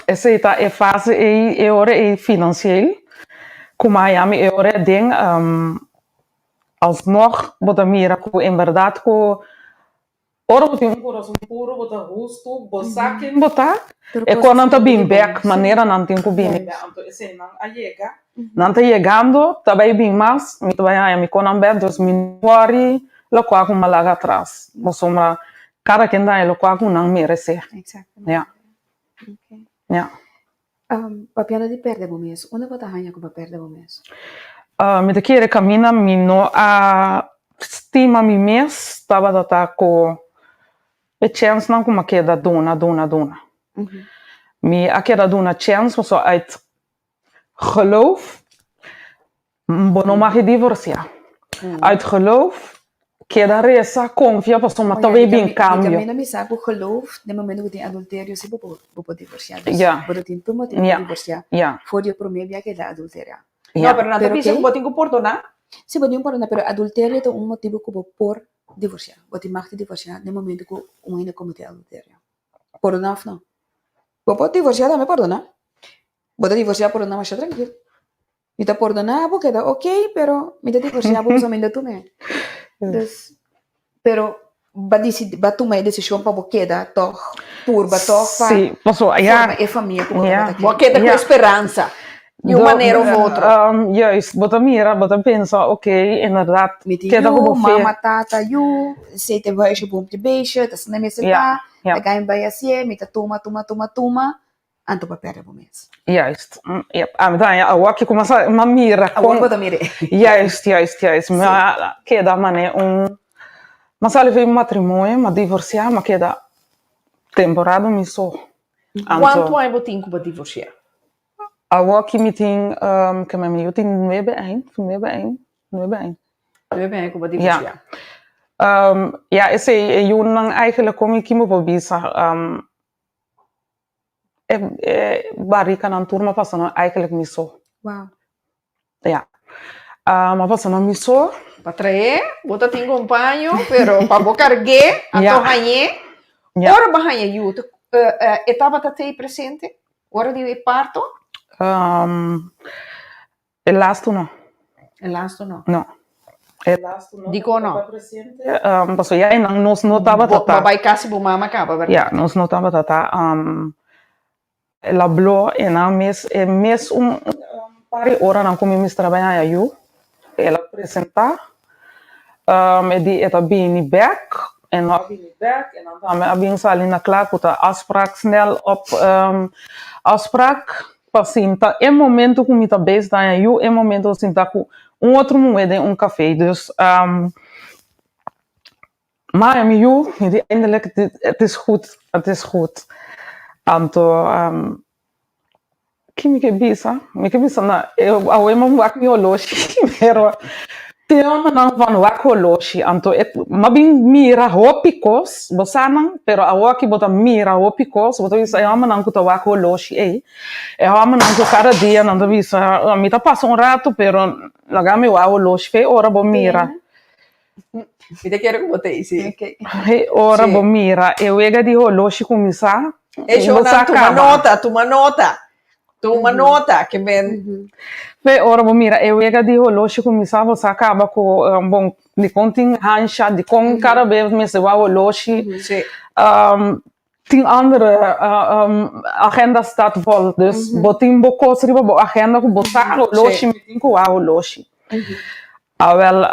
esse tá é fase e hora é financeiro como Miami é hora ding alsnog bota mira ko in verdade ko ora bota um coração puro bota rosto bosa quem bota é quando não tá bem back maneira não tem que bem então esse não a chega não tá chegando tá bem bem mais me tá vai me conan bem dos minuari lo qua com malaga atrás bosoma cada quem dá lo qua com não merece exatamente ja papiano di perde o mês onde bota hanya com perde o mês me querer camina me no a estima mi mês tava data ko e chance não como que da dona me a que da dona chance was uit geloof bono mag divorciar uit geloof que da resa confia pas uma talvez bem cambio também me sabe o geloof no momento que tem adultério se vou divorciar vou tem tu motivo divorciar foi o primeiro que da adultério no, pero nada bisa ko boting ko perdonar. Sí, boting perdonar, pero adulterio é um motivo que por divorciar. Boting mag te divorciar no momento que ainda comete adulterio. Perdonar não. Pode divorciar também perdonar. Pode divorciar perdonar mais tranquilo. Me tá perdonar porque tá ok, pero me tá divorciar porque somente tu me. Dus, pero ba tu me decisão para você da toch por ba toch sim, passou ja é família como porque tá com esperança. De uma maneira ou outra. Juist, bota mira, bota pensa, ok, inderdaad. Que da como mama, tata, you, se te vai je bom beestje, dat is nem meer daar. Dan ga je bij je met de toma, en toen beperken we mensen. Juist, dan ja, ook je começa a mira. Bota mira. Juist. Maar que da mané mas ali veio matrimônio, mas divorciar, mas que da temporada me só. Quanto tempo tem que divorciar? Agora que me tem, que me tem 9 anos. 9 anos que divorciar. Ja, esse é dan eigenlijk kom ik me voor bezig. Barrica na turma passando eigenlijk me só. Wow. Ja. Mas passando me só. Para trazer, bota tem companheiro, pero para bocar gay, a torranhe. Ora bahaya youth. Etapa tá presente? Ora de parto? El lasto no. El lasto no? No. El lasto no. Dico no? Paso ya nos notaba tata. Vai kasi bu mama acaba, verdade? Ja, nos notaba tata. Ela habló en mes par de horas não comemos trabalhar aí. Ela apresenta. Die eta bini back. En dan ben ik back. En dan ben ik al in de klaar. Ik afspraak snel op afspraak. Pacinta, é momento que me tá bem, tá? Eu é momento assim tá com outro moeda, café, dus maar eindelijk het is goed, Anto que me bisa na eu ao mo wak mi oloshi pero tema não van wak oloshi anto mabing mira hopikos bosanang pero awaki bota mira hopikos boto isso é uma não que wak oloshi é uma não que cada dia não bisa a mim tá passa rato pero laga mi wa oloshi fe ora bo mira Mi te quero que botei sim. Okay. Hey, ora bo mira eu ega di oloshi começar E Jonan, tu nota que ben. Beh, ora mira, eu ega di holoshi começava a acaba com bom de contin hansha de com cada vez mais se vai holoshi. Sim. Tem andere agenda staat vol, dus botin boko sriba bo agenda ku botar holoshi metin ku a holoshi. Wel,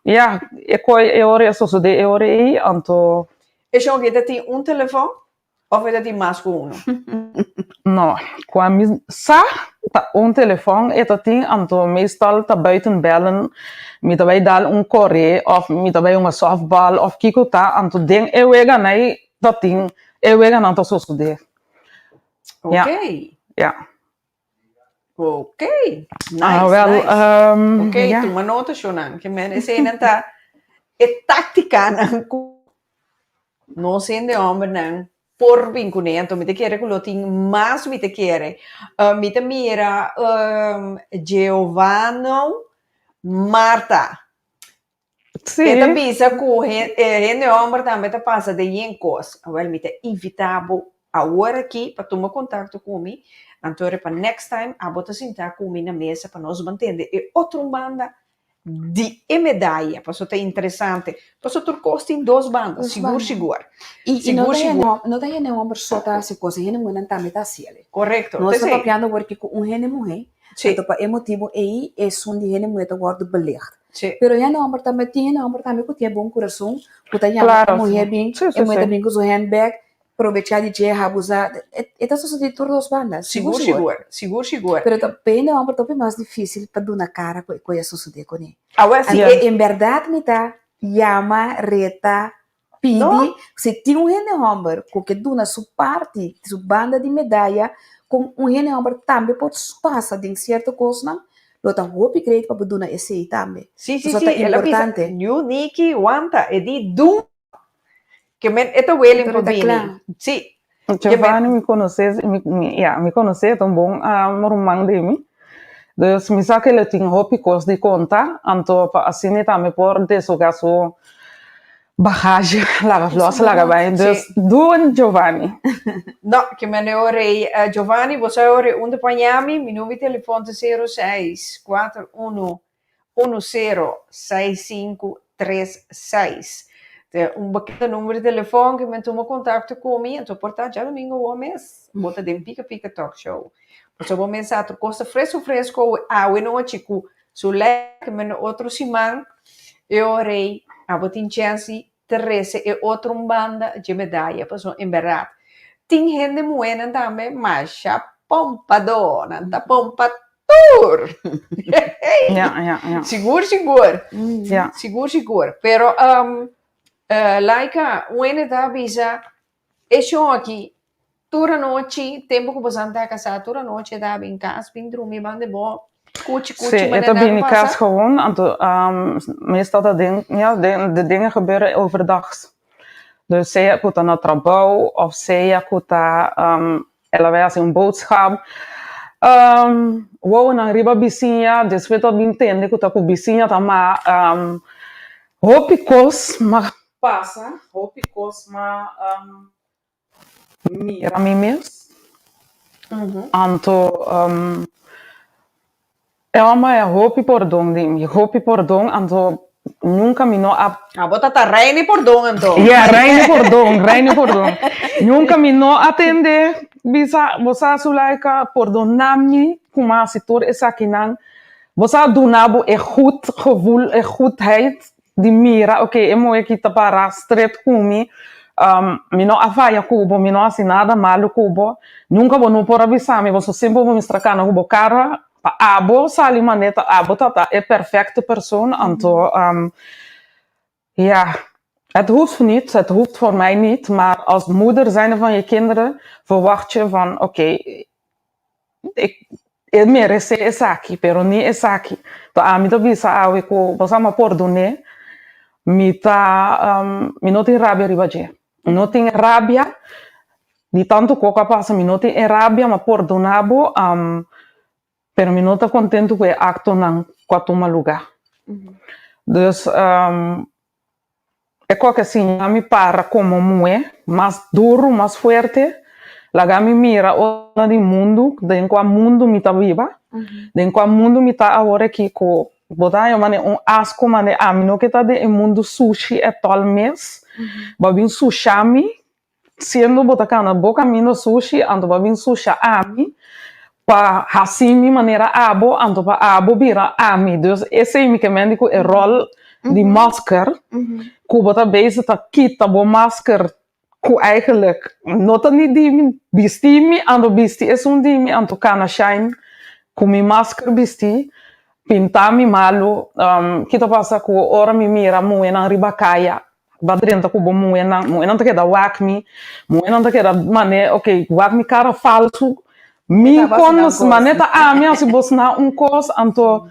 ja, eu ore so de eu ore anto. E Jonan, que tem telefone? Of é dat mais que No, quando tá telefone e tem anto meestal tá buiten bellen, me daarbij dal correio of me daarbij softball of kiko tá anto ding eu ega nai dat ding eu ega não tá so de. Ok. Ja. Ok. Nice. Wel, nice. Ok, ja. tu nota Jonan, que men is een tá e tática nan no sen de hombre nan por vinculento, mi te quiere que lo ting más mi te quiere. Mi te mira Giovanni Marta. Sim. E te bisa ku hen de hombre também te passa de yenkos. Wel mi te invitabo agora aqui para tomar contato comigo. Antore para next time a bota sentar comigo na mesa para nós manter e outra banda de medalha, para ser interessante, para ser costa em duas bandas, seguro. E não tem nenhuma pessoa que se coisa, ele não está metacile. Correto. Nós estamos falando porque com gente mulher, sim. Então para motivo aí é som de gente mulher agora belegd. Sim. Pero já não também que tem bom coração, que tem Claro. mulher bem, é mulher bem com o handbag, aproveitar de dia abusar, então só de todas as bandas. Seguro. Pero também não é mais difícil para dar na cara com isso suceder com ele. Em verdade, me tá chama, reta, pede, se tem gente homem que dá sua parte, sua banda de medalha, com gente homem também pode passar de certa coisa, não? Lo tá roupa creio para dar esse também. Sim. É importante. Unique, wanta, é de dum. Que men eto wele in pabini. Sì. Giovanni me conhece tão bom a morumang de mim. Dus me sabe que ele tem hopicos de conta, anto assim também por desogar sua bagagem, laga bem. Dus doen Giovanni. No, que men ore Giovanni, você ore onde panhami, mi numero telefone 06 41 10 6536. Bakita número de telefone que me toma contato comigo, então portanto já domingo o mês, bota de pica talk show. Você vai pensar tu costa fresco a noite com sule que me outro semana eu orei a botin chance 13 e outra banda de medalha, passou em verdade. Tem gente moena também, mas já pompadona, da pompa tour. Ja. Seguro. Ja. Seguro. Pero Laika, when it avisa, é show aqui, toda noite, tempo que você está casado, toda noite está em casa, bem dormir, bem de boa, cuti, Sim, eu ben in kaas gewoon, meestal de dingen gebeuren overdags. Dus zij komt dan naar trabajo, of zij komt ela vai assim boodschap. Wow, na riba bisinha, después dat entende que tá com bisinha também, hopicos, mas passa, hopicos, mas mira a mim mesmo. Anto, é hopi perdão, anto nunca me não bota tá reine perdão então. Reine perdão. Nunca me não atende, você sulaika perdonar-me, como se tu é aqui não. Você donabo goed gevoel, goedheid, die mira, oké, emo aqui tá para straight comigo. Me não avaia cubo, me não assim nada malo cubo. Nunca vou não por avisar-me, você sempre vou me estracar na cubo cara. Abo sali maneta, abo tata é perfecte persoon, anto ja, het hoeft voor mij niet, maar als moeder zijn van je kinderen verwacht je van oké, ele merece esse aqui, pero nem esse aqui. Então, a mim também sabe que você me perdone, me não tem rabia ribaje. Não tem rabia, de tanto coca passa, me não tem rabia, me perdonabo, pero me não está contente com o acto não toma lugar. Dus, é coisa assim, a me para como mulher, mais duro, mais forte, lá me mira o mundo, dentro do mundo me tá viva, dentro do mundo me tá agora aqui com botar eu mane asco mane a mim não que tá de mundo sushi é tal mês, babin sushami, sendo botar na boca mino sushi, ando babin sushi ami, pa hasimi maneira abo, ando pa abo bira ami, dus esse é me que mendico é rol de masker, que botar base tá kita bo masker que eigenlijk nota niet die bisti mi ando bisti es un di mi ando kana shine com mi masker bisti pinta mi malo kita passa ko ora mi mira moe na ribakaya badrenta ko bo moe na te da wak mi moe na te da mane okay wak mi cara falso mi konos maneta mi asi bosna un cos anto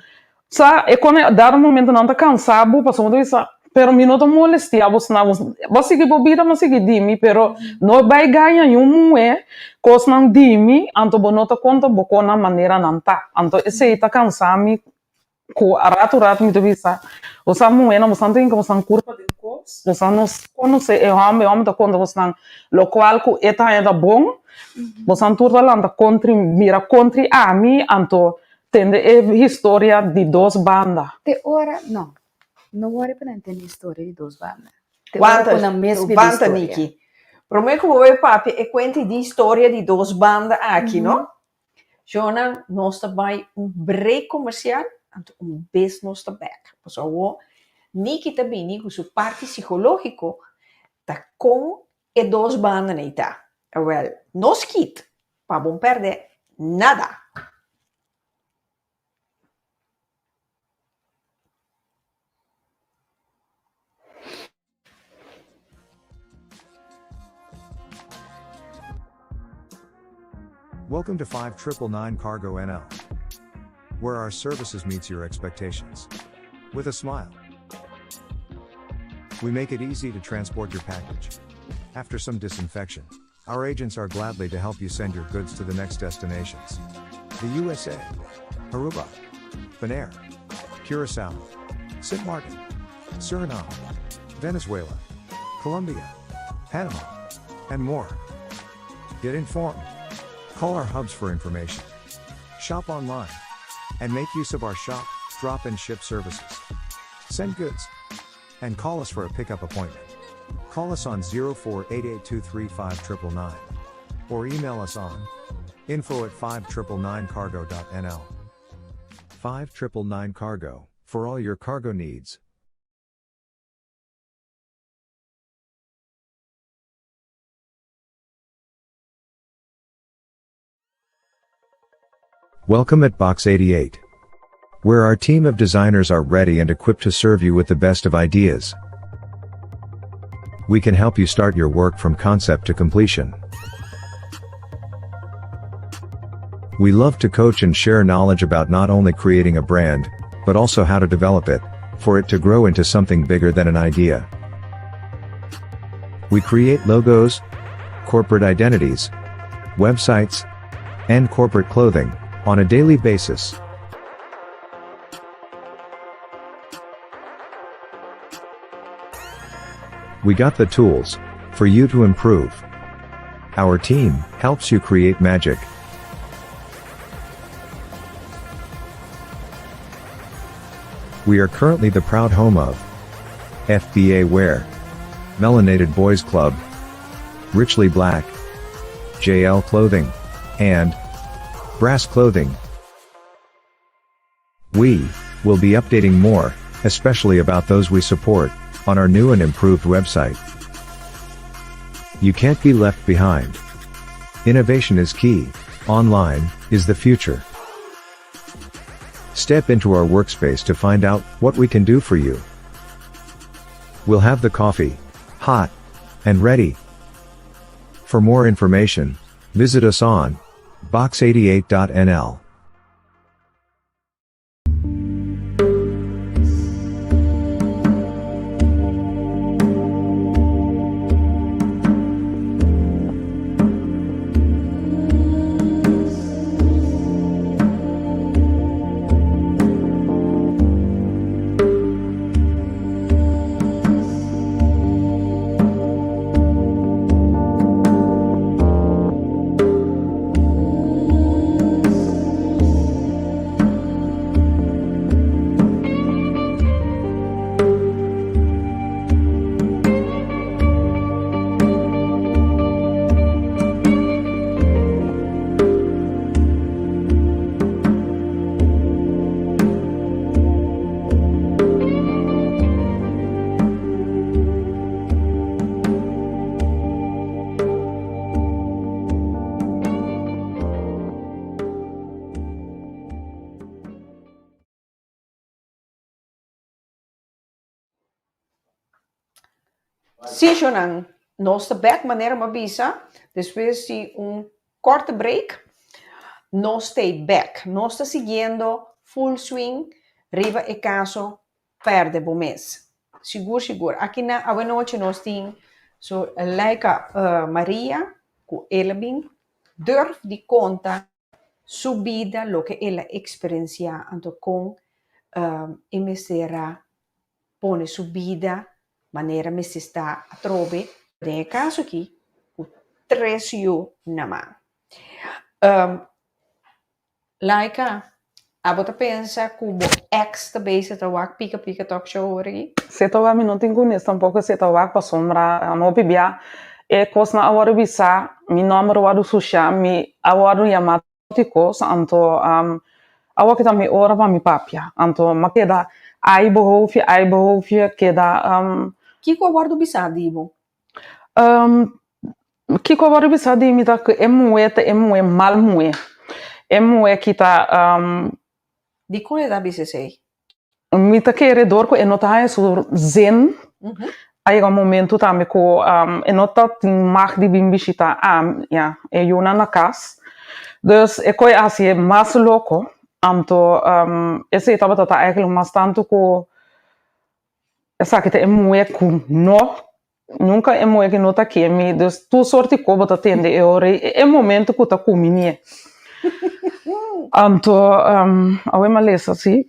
sa e con dar un momento não tá cansado passou do isso pero mi não molestia você que bobira mas que dimi pero não vai ganhar moe cos não dimi anto bonota conta bocona maneira não tá anto esse tá cansami ko rato mi to bisa o sa moe não você tem como san curva de cos você não conhece é homem tá conta você não local ko eta é da bom você turva lá da country mira country a mi anto tende é história de duas bandas Te ora, não. Não ora para entender a história de duas bandas. Te ora Quantas? para a mesma Quanta, história. Niki? Prometo que o papi é conta de história de duas bandas aqui, não? Jona, nós também break comercial, então beijo nós também. Pessoal, Niki também, Niki, sua parte psicológico, tá com e duas bandas nem tá. Well, nós kit, para não perder nada. Welcome to 5999 Cargo NL, where our services meets your expectations. With a smile. We make it easy to transport your package. After some disinfection, our agents are gladly to help you send your goods to the next destinations. The USA, Aruba, Bonaire, Curacao, St. Martin, Suriname, Venezuela, Colombia, Panama, and more. Get informed. Call our hubs for information. Shop online. And make use of our shop, drop and ship services. Send goods. And call us for a pickup appointment. Call us on 0488235999. Or email us on info@5999cargo.nl. 5999 Cargo, for all your cargo needs. Welcome at Box 88, where our team of designers are ready and equipped to serve you with the best of ideas. We can help you start your work from concept to completion. We love to coach and share knowledge about not only creating a brand, but also how to develop it, for it to grow into something bigger than an idea. We create logos, corporate identities, websites, and corporate clothing on a daily basis. We got the tools for you to improve. Our team helps you create magic. We are currently the proud home of FBA Wear, Melanated Boys Club, Richly Black, JL Clothing, and Brass Clothing. We will be updating more, especially about those we support, on our new and improved website. You can't be left behind. Innovation is key. Online is the future. Step into our workspace to find out what we can do for you. We'll have the coffee hot and ready. For more information, visit us on Box88.nl. Sim, Jonan, nós estamos back maneira uma bisa, depois de corte break, nós estamos back, nós estamos seguindo full swing, riba e caso, perde o mês. Seguro. Aqui na noite nós temos, Maria, com ela bem, durf de conta, subida, lo que ela experiencia, então com, emissera, pone subida, maneira me se está a trove, tem caso aqui, o 3 yu na mão. Laika, a bota pensa como ex também se tá wak pica talk show aqui. Se tá wak não tem conhece tampouco se tá wak para sombra não bibia e coisa na agora bisa mi número wadu susha mi agora chamar ticos anto agora que tá mi ora para mi papia anto ma queda ai bohofia queda Que eu guardo bisa dibo? Que eu agora bisa di mi tá que é mal moe é moe que tá de qual é da BCC? Mi tá querer dor que não tá sur zen aí um momento também que não tá tem mais de bem visita é eu na casa dus é coi assim mais louco então esse estava tá eigenlijk mais tanto que essa que é moe com não nunca é moe que não tá aqui mi dus tu sorte que bota tende é momento que tá cominie então a we malesa assim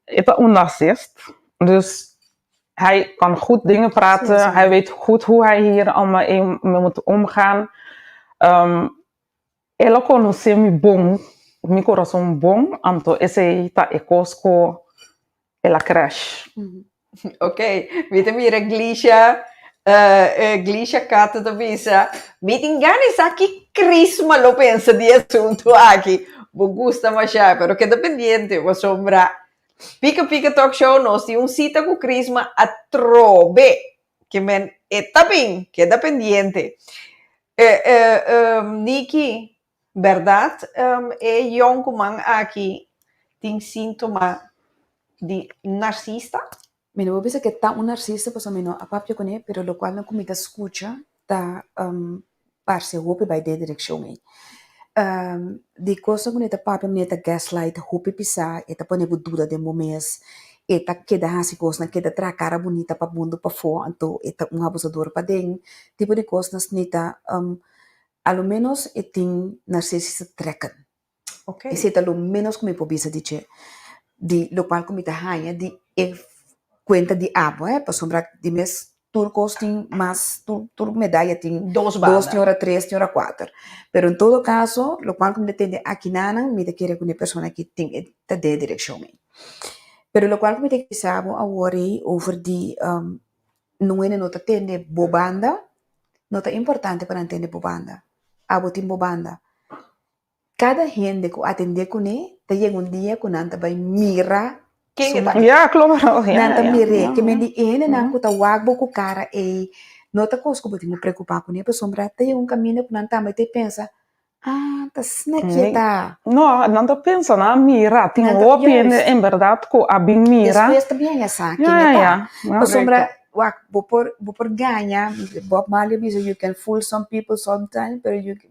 het is narcist. Dus hij kan goed dingen praten. Hij weet goed hoe hij hier allemaal mee moet omgaan. Ela conhece mi bom, mi coração bom, então esse tá ecosco ela crash. Ok, vita mira Glisha cata da visa. Mi engane sa que crisma lo pensa de assunto aqui. Bo gusta machar, pero que dependiente, o sombra. Pica talk show, nós temos cita com Crisma a trove, que men está bem, que é pendiente. Niki, verdade, é jongo man aqui tem sintoma de narcisista? Me não pensa que tá narcisista, pues menos a papia com ele, pero lo cual não comida escucha, tá parse hope by de direção aí. De coisa que neta papia neta gaslight hope pisar, eta pone dúvida de momentos, eta queda assim coisa, queda tra cara bonita para mundo para fora, então eta abusador para dentro, tipo de coisas neta ao menos tem narcisista trekken. Okay. Esse é o menos que me pobisa dizer, de lo qual comida rainha de conta de abo, para sombra de mes turcos tem mais tur medalha tem dos, tem hora 3, tem hora 4. Pero em todo caso, lo qual como tem aqui nana, me querer com a pessoa que tem tá de direção. Pero lo qual como te sabe agora over de não é nota tende bobanda, nota importante para entender bobanda. Abo tem bobanda. Cada gente que atende com ele, tem dia que nanta vai mirar. Quem é? Claro. Nanta mire, que me di ene na kuta wagbo ku cara e nota coisa que eu me preocupar com ele, para sombra tem caminho que nanta mas te pensa, tá snaqueta. Não tá pensando na mira, tem opinião em verdade que a bem mira. Isso também é essa, que para sombra vou por ganhar, Bob Marley diz you can fool some people sometimes,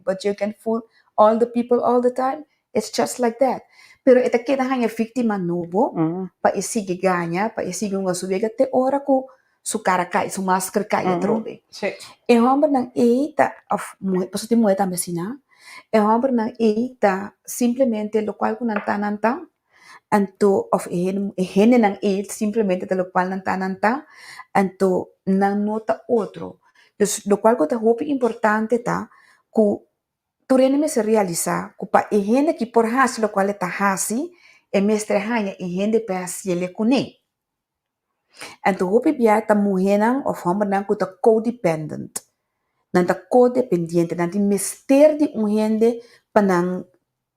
but you can fool all the people all the time. It's just like that. Pero ita kita hanya víctima novo, pa isige ganha, pa isige nga subega te ora ko sukara kai, su masker kai trobe. Sì. E hombre nang eita of paso ti moeta mesina. E hombre nang eita simplemente lo qual kun nanta anto of hene nang eit simplemente te lo qual nanta anto nang nota outro. Dus lo qual ko ta hopi importante ta ku turene me se realizar ku pa hene ki por hasi lo qual ta hasi e mestre hanya hene pa siele kune. En te hoop ik bij dat moehenang of hombrenang ku ta codependent. Dan ta codependiente, dan die mister di unhende panang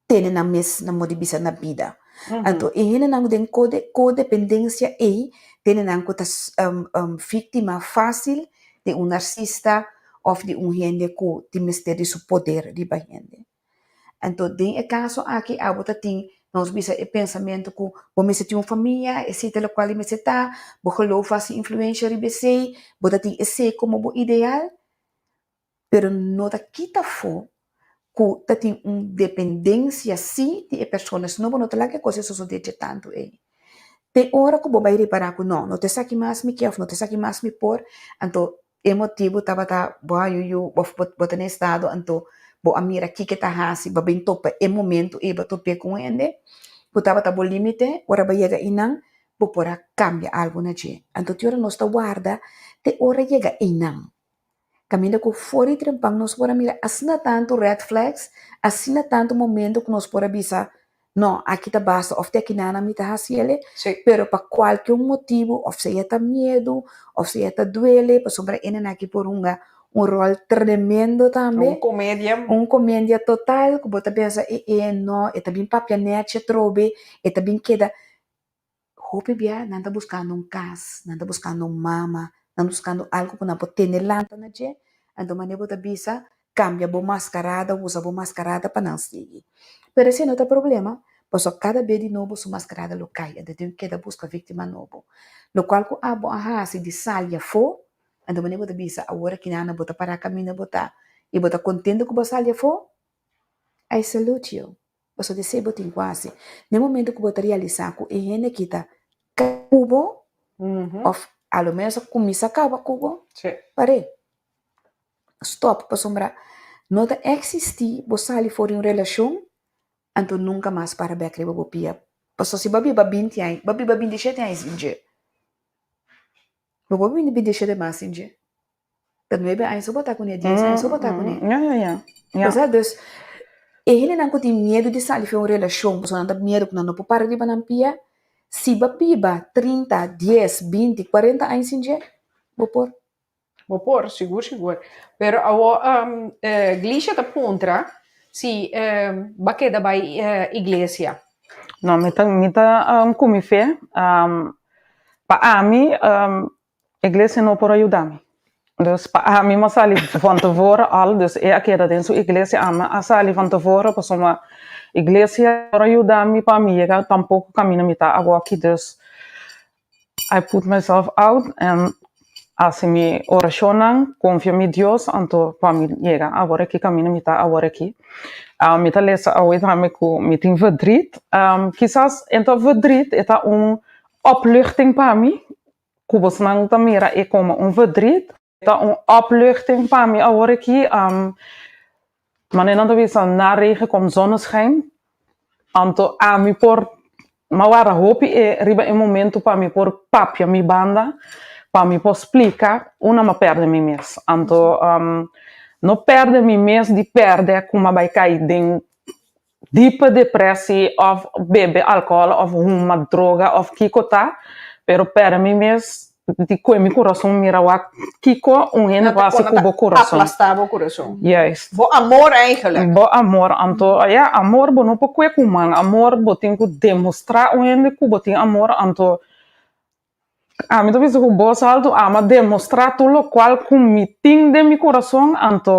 tene na mis na modibisa na vida. En to ehene nang den codependencia tene nang ku ta víctima fácil de un narcisista of de unhende ku di mister di su poder di bahende. En to den caso aqui abota ting nós bisa e pensamento que o me sente uma família, esse telo qual me senta, bo geloof as influencer ibc, bo dat esse como bo ideal, pero no da kita fo que dat dependência sim de pessoas não bo lá que coisa so de tanto te ora que bo vai reparar que não te saque mais me que não te saque mais me por, então emotivo tava bo ayu bo ten estado então bo amira kike ta hasi ba bem topa momento ba tope com ende botava ta bo limite ora ba llega inang bo pora cambia algo na je anto ti ora nos ta guarda te ora llega inang caminha com fora e trempang nos pora mira assina tanto red flags assina tanto momento que nos pora bisa no aqui tá basta of te kinana mi ta hasiele pero pa qualquer motivo of se tá medo of se tá duele pa sombra enen aqui por un rol tremendo também. Comédia total, que você pensa, não, é também papianete, trobe, é também queda. Hope bia, não está buscando caso, não está buscando mama, não está buscando algo que não pode ter lanta na je. Então, maneira você bisa, cambia bo mascarada, usa bo mascarada para não seguir. Pero esse não é problema, pois cada vez de novo sua mascarada lo cai, então queda busca vítima novo. Lo qual que se de salha for, então, maneira você bisa, agora que nana bota para caminho bota e bota contento com você ali for, I salute you. Você disse botin quase. No momento que você realizar que a gente kita cubo, of a lo menos começa acaba cubo, pare. Stop, para sombra. Não tá existir, você ali for em relação, então nunca mais para beber bobia. Passou se babi 20 anos, babi 27 anos inje. Babi 27 mais inje. Dan 9 anos eu botar com ele, 10 anos eu botar com ele. Ja. Dus ele não tem medo de sair em uma relação, você não tem medo que não pode parar de banapia. Se babiba 30, 10, 20, 40 anos inje, vou pôr. Seguro. Pero iglesia da puntra, si baqueda by iglesia. No, mita come fé, para mim, iglesia não pode ajudar-me. Dus para mim, mas ali van tevoren al, dus aqui dat in zo'n iglesia as ali van tevoren, pas uma iglesia para ajudar-me para mim, eu tampouco caminho me tá agora aqui, dus I put myself out and assim me oracionam, confio em Deus, então para mim chega agora aqui caminho me tá agora aqui. Me tá lesa ao também com me tem verdriet, quizás então verdriet é opluchting para mim, que você não tá mira é como verdriet. Tá opluchting para mim agora aqui, mas não talvez na regen com zonneschijn, então me por mas agora hope é riba em momento para mim por papia mi banda, para mim por explicar, uma me perde mim mesmo, então não perde mim mesmo de perder como vai cair em diepe depressie of bebe álcool of uma droga of kikota, pero perde mim mesmo de mi coração mira wa kiko rene quase com o coração. Aplastava o coração. Yes. Bo amor eigenlijk. Bo amor, anto amor bo não pode com man, amor bo tem que demonstrar rene que bo tem amor, anto me tô pensando que bo salto ama demonstrar tudo o qual com mi ting de mi coração, anto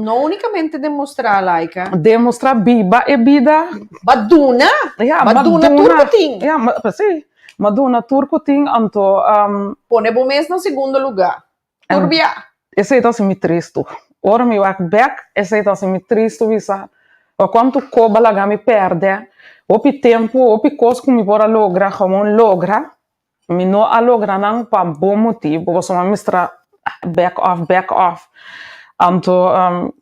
não unicamente demonstrar like, demonstrar biba e vida. Baduna. Baduna tudo ting. Mas sim. Madonna turco ting anto pone bom mês no segundo lugar. Turbia. Esse é assim me triste. Ora me walk back, esse é assim me triste visa. O quanto coba lá me perde, opi tempo, opi coisa que me bora logra, como logra, me não a logra não para bom motivo, você vai mostrar back off. Então,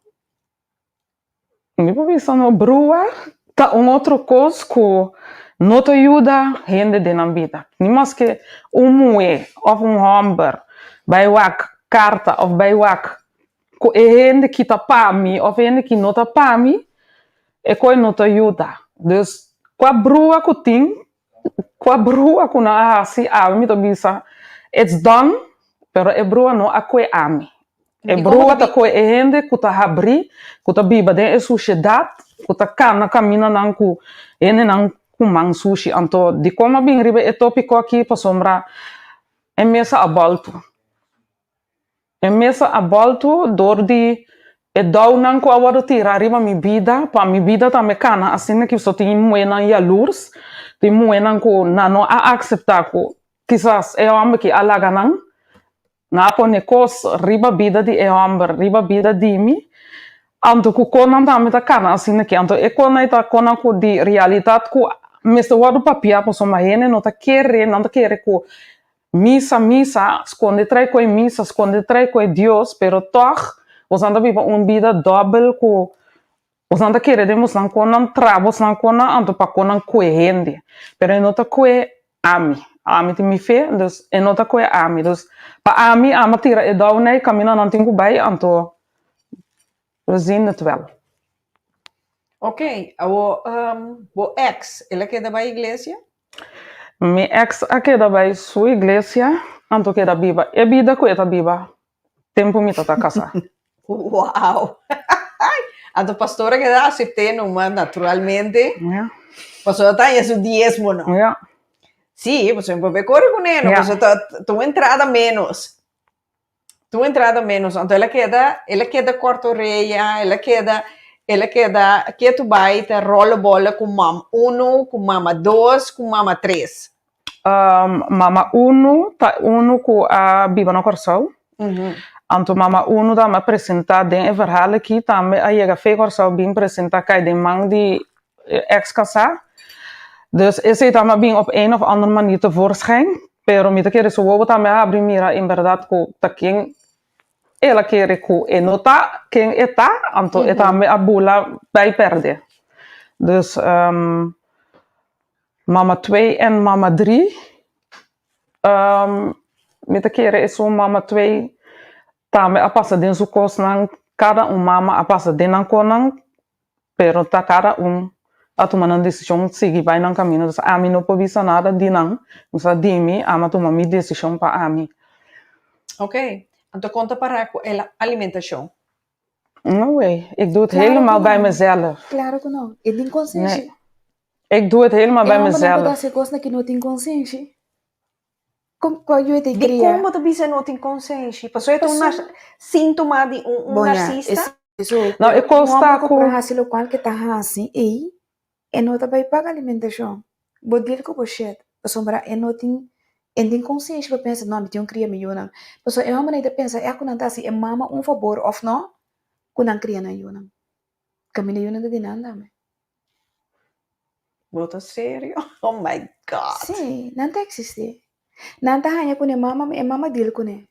me pode no brua, tá outro coisa que não te ajuda gente de na vida. Nem mais que moe, ou hamburger, bij wak carta, of bij wak, gente que tá para mim, ou gente que não tá para mim, e coi não te ajuda. Dus, com a brua que tem, com a brua que não há assim, me to bisa, it's done, pero e brua não a coi ami. E brua ta coi e gente que tá abri, que tá biba de sociedade, que tá cana camina não ku, ene não ku mang sushi, anto di como bem ribe e tópico aqui para sombra, é mesa abalto. É mesa abalto, dor de e dau nan ko awaro tira arriba mi vida, pa mi vida ta me cana, assim que só tem moena e alurs, tem moena ko na no a acceptar ko, quizás é homem que alaga nan, na pone cos riba vida de é homem, riba vida de mi, anto ko konan ta me ta cana, assim que anto e kona ita kona ko di realidade ko, mesto wadu papia po so mahene no ta querer ko misa, esconde trai coi misa, esconde trai coi Deus, pero toch você anda viva vida double com você anda queremos não conan trabos não conan anto para conan coerente pero não tá coe ami te me fé dus não tá coe ami dus para ami ama tira e dau nei camina não tenho bai anto we zien het wel. Ok, o ex, ele queda para a igreja? Mi ex a queda para sua igreja anto queda viva e vida coeta viva tempo me tá casa. Uau! A pastora que dá aceitando uma naturalmente. Yeah. Pastora está em seu diezmo, não? Yeah. Sim, você pode correr com ele, Yeah. você tu entrada menos. Tu entrada menos. Então ela queda corta orelha, ela queda que tu vai te rola bola com mama 1, com mama 2, com mama 3. Mama 1 com a Biba no Corsau. Anto mama 1 da me apresentar den verhaal aqui também aí a feio só bem apresentar cai de mang de ex-casa. Dus esse também bem op een of andere manier tevoorschijn. Pero me quer isso vou também abrir mira em verdade que tá quem ela quer que e nota quem está anto e também a bula vai perder. Dus mama 2 en mama 3 me quer isso mama 2 também a passa dentro do cos nang cada mama a passa dentro nang konang pero tá cada a tomar uma decisão seguir vai nang caminho dus a mim não pode ser nada de nang mas a de mim a tomar minha decisão para a mim. Ok, então conta para ela alimentação. No way, ik doe het helemaal bij mezelf. Claro que não. Eu tenho consciência. Nee, ik doe het helemaal bij mezelf. Você gosta que não tem consciência? Como eu te De queria? como tu bisa não tem consciência? Passou é um síntoma de narcisista? Não, eu consta com o qual que tá assim e não tá vai pagar alimentação. Bodil ko pochete. Sombra não tem consciência para pensar não, tem cria milhão. Pessoal, eu amo nem pensa, é que não tá assim, é mama favor of não, que não cria na yuna. Caminho yuna de nada, me. Bota sério? Oh my God. Sim, não tá existir. Não tá hanya com mama, é mama dele com ele.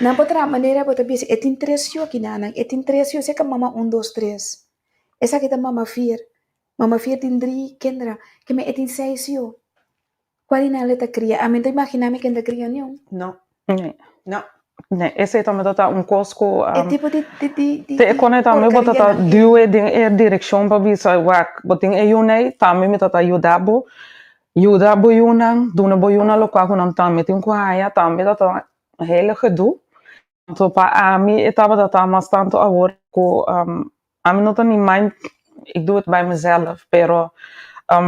Não pode ter maneira para bisa, é tem 3 aqui nanang, é tem 3 sei que mama 1, 2, 3. Essa aqui tá mama 4. Mama 4 tem 3 kendra, que me é tem 6 yo. Qual é a letra cria? A mente imagina-me que não cria nenhum. Não. Nee. Não. Nee, esse também tá costo. É tipo de Te conecta me bota tá duwe din direction para bisa wak, boting e yunei também me tá ayudabo. Ayudabo yunang, duna bo yuna lo kwa kunang também tem ko haya também tá hele gedoe. Então para mim estava tá mais tanto agora ko a mim não tá nem mind, ik doe het bij mezelf, pero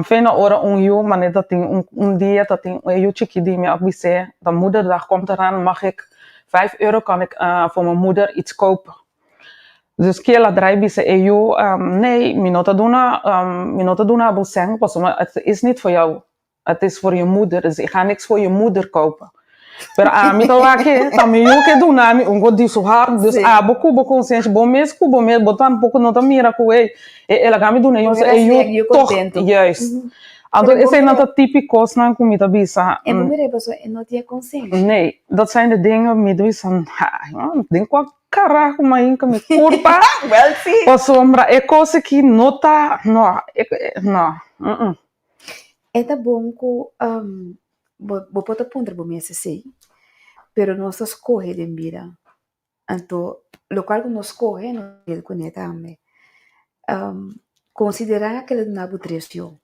fena ora uur, maar dat een dia dat een uurtje die me abise, de moederdag komt eraan, mag ik €5 kan ik voor mijn moeder iets kopen. Dus kela drijbise nee, minota duna abuseng, pas maar het is niet voor jou, het is voor je moeder, dus ik ga niks voor je moeder kopen. Pero a mim tá lá que também eu que do nome um go disso hard dus boku consciente bom mês botar um pouco não tá mira com ela gami do nem eu toch juist então esse é nada típico na comida bisa En primeira pessoa não tinha consciência. nee dat zijn de dingen me doe van denk qual caraca mas inca me culpa Well, sim. posso lembrar é coisa que não tá não É tá bom que vou botar ponto para mim assim, pero nós escolhe de vida. Então, o qual que nós escolhe não é com ele também. Considerar que ele não é butrezio.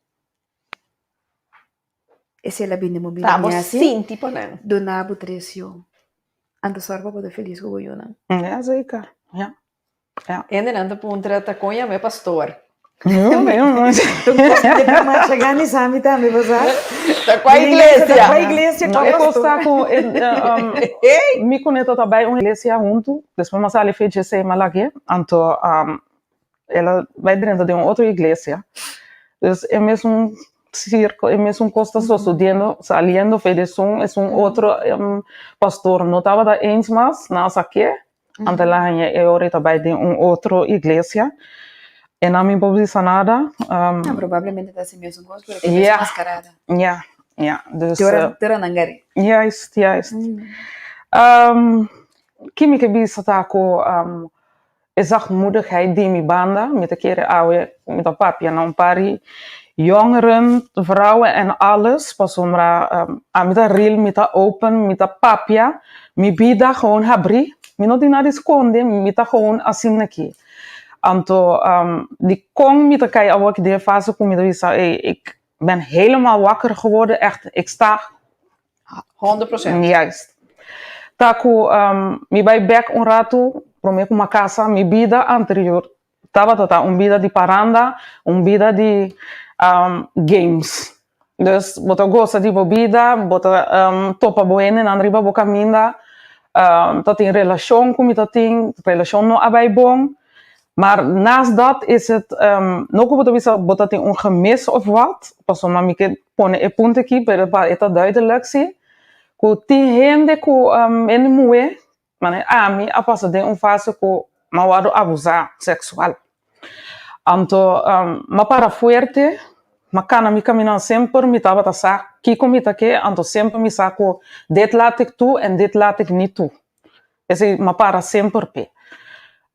Esse é o bem de momento. Tá, sim, tipo não. Do não é butrezio. Então, só para poder feliz com eu não. é zeker ja En de andere punt tá com meu pastor. não Depois mais chegar nisso a mim também, você? Tá com a igreja. Tá com a igreja. não eu gosto com me conecto também uma igreja junto depois mais ali fez esse malaki então ela vai dentro de uma outra igreja então é mesmo circo é mesmo costa só estudando saliendo fez outro pastor não estava da eens mas não aqui então lá é hora também de uma outra igreja e não me pode nada provavelmente está assim mesmo gosto porque é mascarada dus Tora nangari juist kimi que bisa tá com zachtmoedigheid die me banda met de keren oude met de papje nou pari jongeren vrouwen en alles pas omra met de real met de open met de papje me bida gewoon habri me no dinari esconde met de gewoon assim aqui anto die kon met de kai ook de fase kom je bisa ik ben helemaal wakker geworden echt ik sta 100%. Juist. Taku mi vai back un rato promei com uma casa mi vida anterior tava vida de paranda vida de games dus bota gosta de bebida bota topa boene na riba boca minda dat in relação com dat in relação no abai bom maar naast dat is het nog bota tem gemis of wat pas om mi que pone e punto aqui para eta duidelijk zie ku ti hende ku en moe mane ami apasa de fase ku mawado abusar sexual anto ma para fuerte ma kana mi camina sempre mi tava sa kiko mi take anto sempre mi saco dit laat ik toe en dit laat ik niet toe esse ma para sempre pe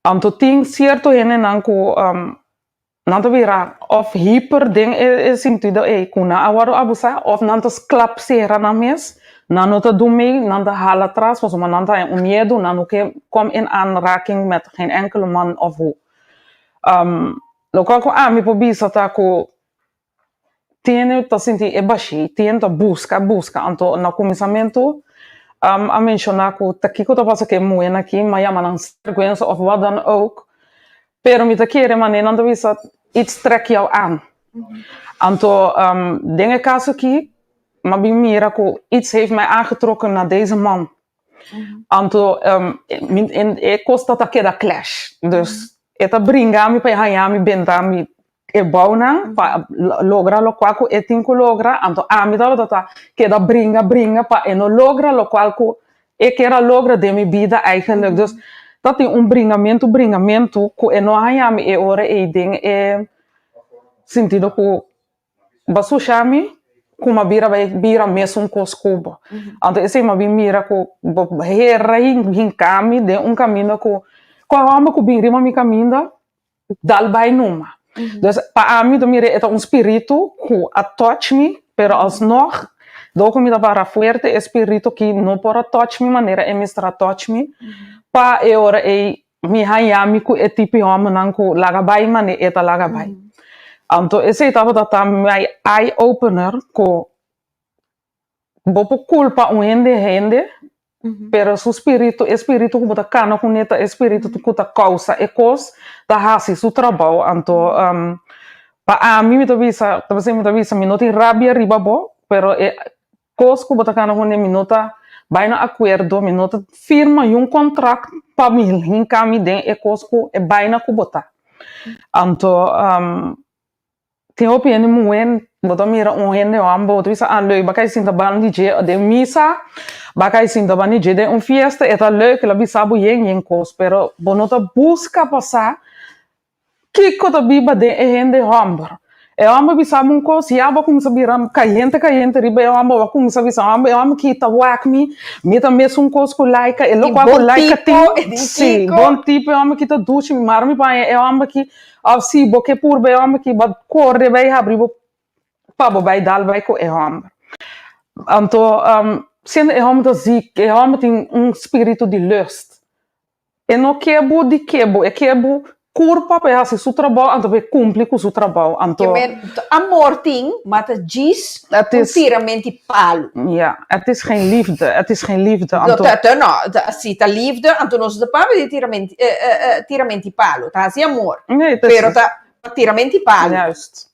anto ting cierto hene nanku nanto vira of hyper ding sentido kuna awado abusar of nanto klap sera na mes nano te doen mee, nando hala atrás, was maar nando een miedo, nando que kom in aanraking met geen enkele man of hoe. Local ko mi pobisa ta ko tiene ta senti e bashi, tiene ta busca, anto na começamento a mencionar ko takiko ta passa que moe aqui, mas ja man frequência of wat dan ook. Pero mi ta kere mané nando visa iets trek jou aan. Anto dingen kaso ki maar bij mira ko iets heeft mij aangetrokken naar deze man. Anto in kosta ta queda clash. Dus eta bringa mi pa hayami bentami e bauna pa logra lo qual ko etinko logra anto ami ta queda bringa pa e no logra lo qual ko e quera logra de mi vida eigenlijk. Dus dat is een bringamento ko e no hayami e ora e ding e sentido ko basu chami kuma bira mesmo coscuba. Então esse ma mira ko herra hinkami de un caminho ko ama ko rima mi caminho dal bai numa. Dus pa ami do mire eta un spirito ko a touch me, pero alsnog do comida para fuerte espírito que não para touch me maneira é mistra touch me pa e ora e mi hayami ko e tipo homem nan ko laga bai mane eta laga bai. Então, esse estava também eye opener ko bopo culpa hende, pero su espírito como ta cana com neta espírito tu ta causa e cos ta hasi su trabalho. Então, pa mim me tavisa me nota rabia riba bo, pero cos como ta cana com ne me nota vai na acordo, me nota firma um contrato pa me hinkami den e cos ko e vai na kubota. Então, tem opinião muito Boto mira gente homem, boto isso leuk, bakai sinta ban DJ de misa, bakai sinta ban DJ de fiesta, eta leuk, la bisabu yen kos, pero bonota busca passar, que kota biba de gente homem. Homem bisabu kos, ya ba kung sabiram, kayente riba homem, ba kung sabisa homem kita wak mi ta mes kos ko laika, elo kwa ko laika ti, sim, bom tipo homem kita duche, mar mi pa homem ki, of si boke pur be homem ki, ba corre be habribo Pabo bij dal bij ko homem. Anto sendo homem to ziek, homem tem espírito de lust. E não quebo de quebo, é quebo curpa para assim seu trabalho, anto be cumpre com seu trabalho. Anto amor tem, mata diz, tiramente palo. Ja, het is geen liefde, het is geen liefde. Anto assim, tá liefde, anto nós de pavo de tiramente palo, tá assim amor. Nee, pero tá tiramente palo. Juist.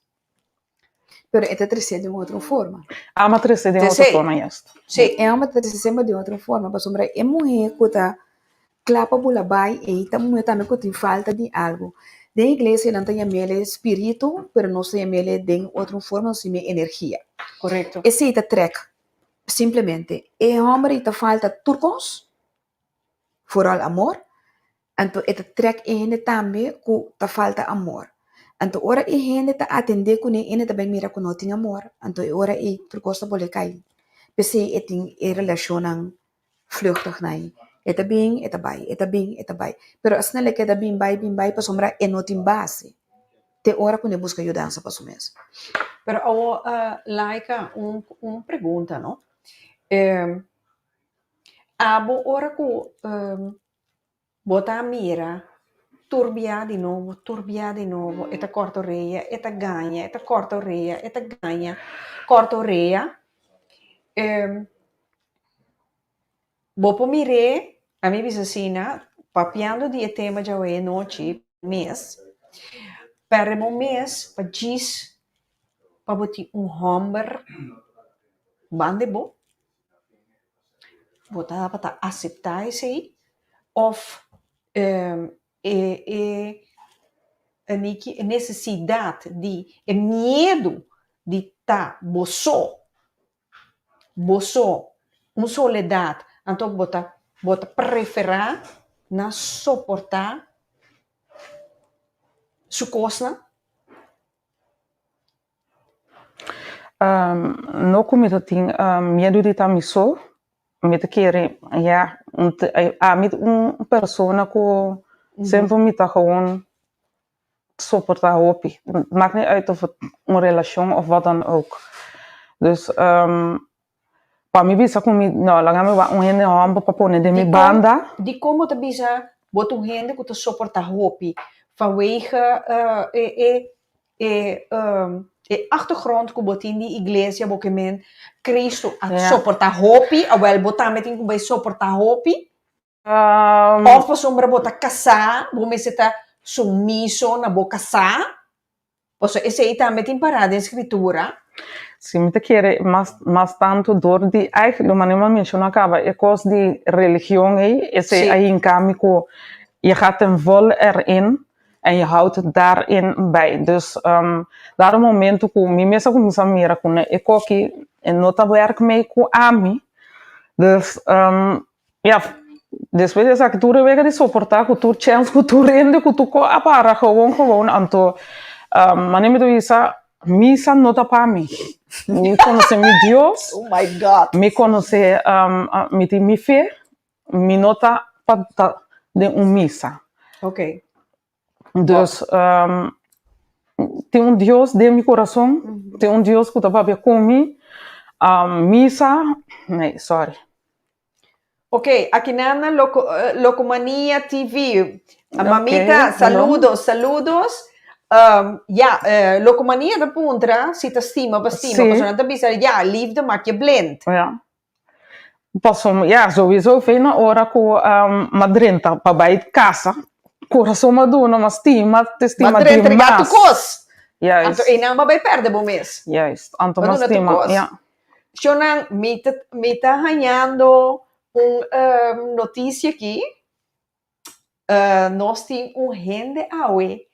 Pero esta tristeza de outra forma. Ama tristeza de outra forma, juist. Sim. É uma tristeza de outra forma, para sombra é mulher que tá clapa bula bai e tá mulher também que tem falta de algo. Da igreja não tem mele espírito, pero não se mele de outra forma, se me energia. Correto. Esse é trek. Simplesmente, é homem que falta turcos, vooral amor, então é trek é também que tá falta amor. Então, ora e gente tá atender com ele, ele também mira com não tem amor. Então, ora e proposta boleh cair. Pensei, tem relação vluchtig naí. Eta bem, eta bai, eta bem, eta bai. Pero as nele que eta bem bai, para sombra e não tem base. Te ora quando busca ajuda para o mês. Pero Laika, pergunta, não? Abo ora que botar a mira turbiar de novo, eta corta orelha, eta ganha, eta corta orelha, eta ganha, corta orelha. Bopo mire, a minha bisacina, papiando de tema já é noite, mês, para um mês, para diz, para botar homem, bandebo, botar para aceitar isso aí, of a necessidade de, medo de estar boçou, soledade, então bota preferar, na suportar, sua coisa. No comida tem medo de estar miso, me te querer, ja, met persona que sempre me tá gewoon suportar hoop. Maakt niet uit of het een relatie of wat dan ook. Dus para mim bisa com não, lá me vai gente homem para pôr de minha banda. De como te bisa botar gente que te suportar hoop, vanwege achtergrond que botar in die igreja boke men Cristo a suportar hoop, awel botar met in bij suportar hoop. Of para sombra botar casar, vou me seta sumiso na boca casar. Posso esse aí também tem parada em escritura. Sim, me te querer mas tanto dor de eigenlijk maar niemand mentionou acaba é coisa de religião aí, esse aí em caminho je gaat ten volle erin en je houdt het daarin bij. Dus daar een moment que me mesmo começa a mirar com é que não tá werk mee com ami. Dus ja, depois dessa que tu revega de suportar, que tu chance, que tu rende, que tu apara gewoon anto manem tu isa misa não tá para mim. Me conhece meu Deus. Oh my God. Me conhece me fé, me nota para de misa. Ok. Dus tem Deus de meu coração, tem Deus que tá para comigo. Misa, nee, sorry. Ok, aqui na Locomania TV. Mamita, saludos. Locomania de Puntra, zit stima, persona te bisa, liefde maak je blind. Ja. Sowieso veel hora com madrinta para bij casa. Coração maduna, mas stima madrinta de gato cos. Juist. Anto ina ma bij perde bom mês. Juist. Anto mas stima, ja. Shonan, me tá ganhando notícia aqui. Nós temos gente aue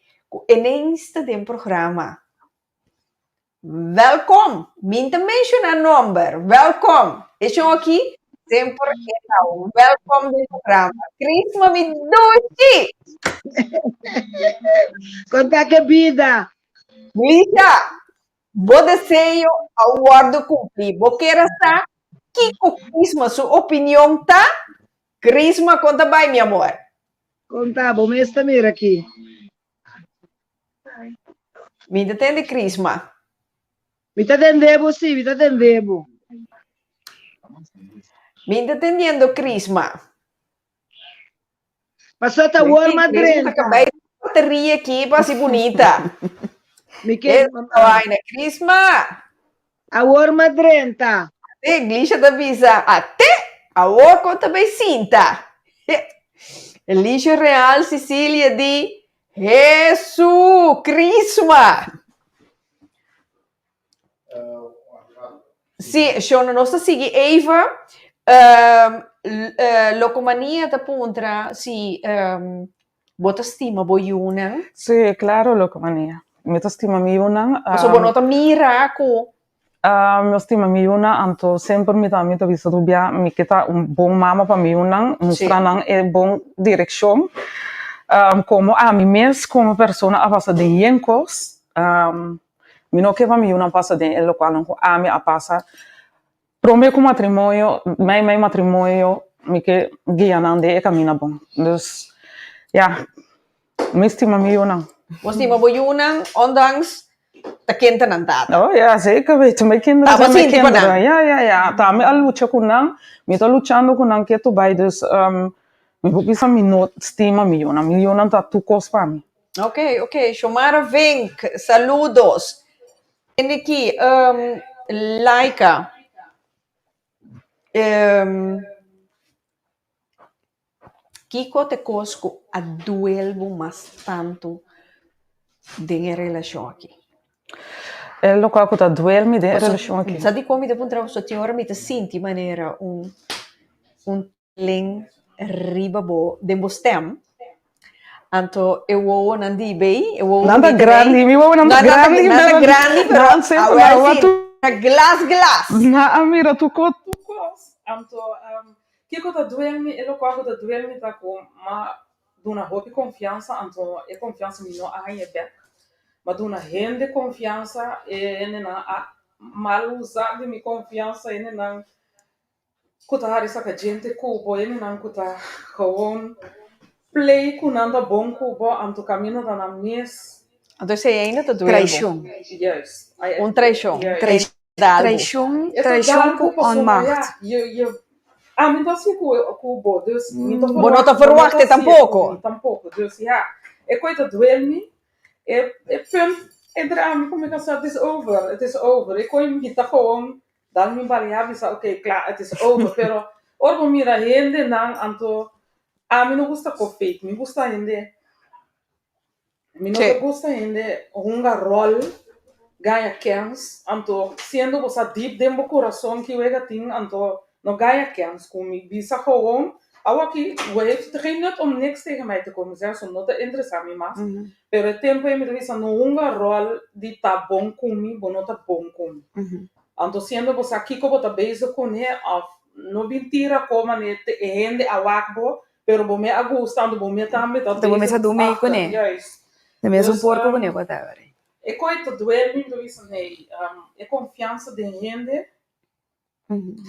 que nem está de programa. welkom. Minta mention a number. Welkom. Is je aqui? Sempre então. Welkom no programa. Crisma me doce. Conta que vida. Lígia, vou desejo ao guardo cumprir. Vou querer saber que o Crisma, sua opinião tá? Crisma, conta bem, meu amor. Conta, bom mês também aqui. Me entende, Crisma? Me tá atendendo, sim, me tá atendendo. Me entendendo, Crisma? Passou a warma Crisma, 30. acabei de bateria aqui para ser bonita. Me quer Vai, né, Crisma? a warma 30. A igreja da visa até a outra também sinta. Elígia Real Sicília de Jesus Crisma. Sim, Shona, nós seguimos Eva. Locomania da Puntra, si bota stima boiuna. Sí, claro, Locomania. Me estima mi una. So bonota miraco. Me estima mi una, anto sempre mi da vista dubia mi kita bom mama pa mi una, mostrando bom direção. Como a mim mesmo, como persona, a passa de yenkos. Mi no que pa mi una passa de el qual a mi a passa. Pro meu matrimônio, meu matrimônio, me que guia não de caminho bom. Dus, ja, me estima mi una. Mo stima boiuna, ondanks ta kenta ng tata. Oh, ja, zeker weten. Mijn kinderen Ah, zijn wat mijn zie je kinderen. vandaan? Ja. Tá, me al lucha com não. Me tô luchando com não que tu vai. Dus, me vou pensar me não estima milhona. Milhona tá tu costa para mim. Ok. Shomara Vink, saludos. En aqui, Laika. Kiko te cosco a duelbo mas tanto de relação aqui. É o que tá duel me de relação aqui. Sabe como me puntra so ti ora mi te sinti maneira un ling riba bo de bostem. Anto eu vou nandi bei, eu vou Nada grande, me vou nada grande, nada grande, pero não sempre glass. Na mira tu cos. Anto Kiko tá duel me, ele qual tá duel me tá com ma dona roupa confiança, anto é confiança me não a é bem. Mas dona rende confiança e na mal usado me confiança e na kuta hari saka gente kubo e na kuta gewoon play kunanda bom kubo anto caminho da na mes. Então você ainda tá duelbo. Traição. Yes. Traição. Traição com onmacht. Me dá assim kubo, dus Bonota verwachte tampouco. Tampouco, dus ja. E coita duel-me. Punt, drama, como é que het is over. Ik kon je niet gewoon, dan mijn variabele zei, oké, klaar, het is over. Pero, orbo mira hende nang anto, mi no gusta ko fake, mi gusta hende, hunga rol, ganha kens, anto, siendo você deep dentro do coração que eu ting, anto, no ganha kens, como bisa gewoon, Awaki, heeft geen nut om niks tegen mij te komen zeggen, zo nota interessant mas. Pero het tempo me dice no unga rol di tá bom comi, bonota bom comi. Anto siendo você aqui como tá bezig com he of no mentira como ne te hende awakbo, pero bom me agustando bom me também tá. Então começa a dormir com ele. É mesmo porco com ele, whatever. E coito doer me dice nei, e confiança de hende.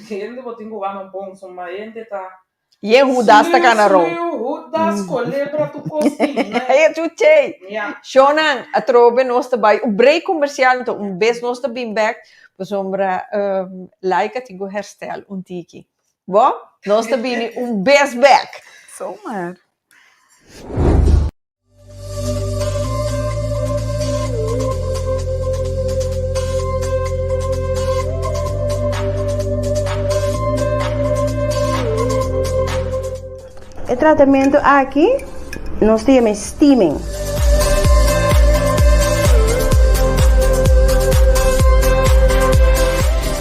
Hende botingo vano bom, so ma hende tá. E hudas ta kanaro. Hudas colebra tu cozinha. É chuchei. Shonan, a trobe nos tabay. O break comercial então bes nos tabim back, sombra like tigo herstel tiki. Bo? Nos tabini bes back. Zomaar. O tratamento aqui, nós temos steaming.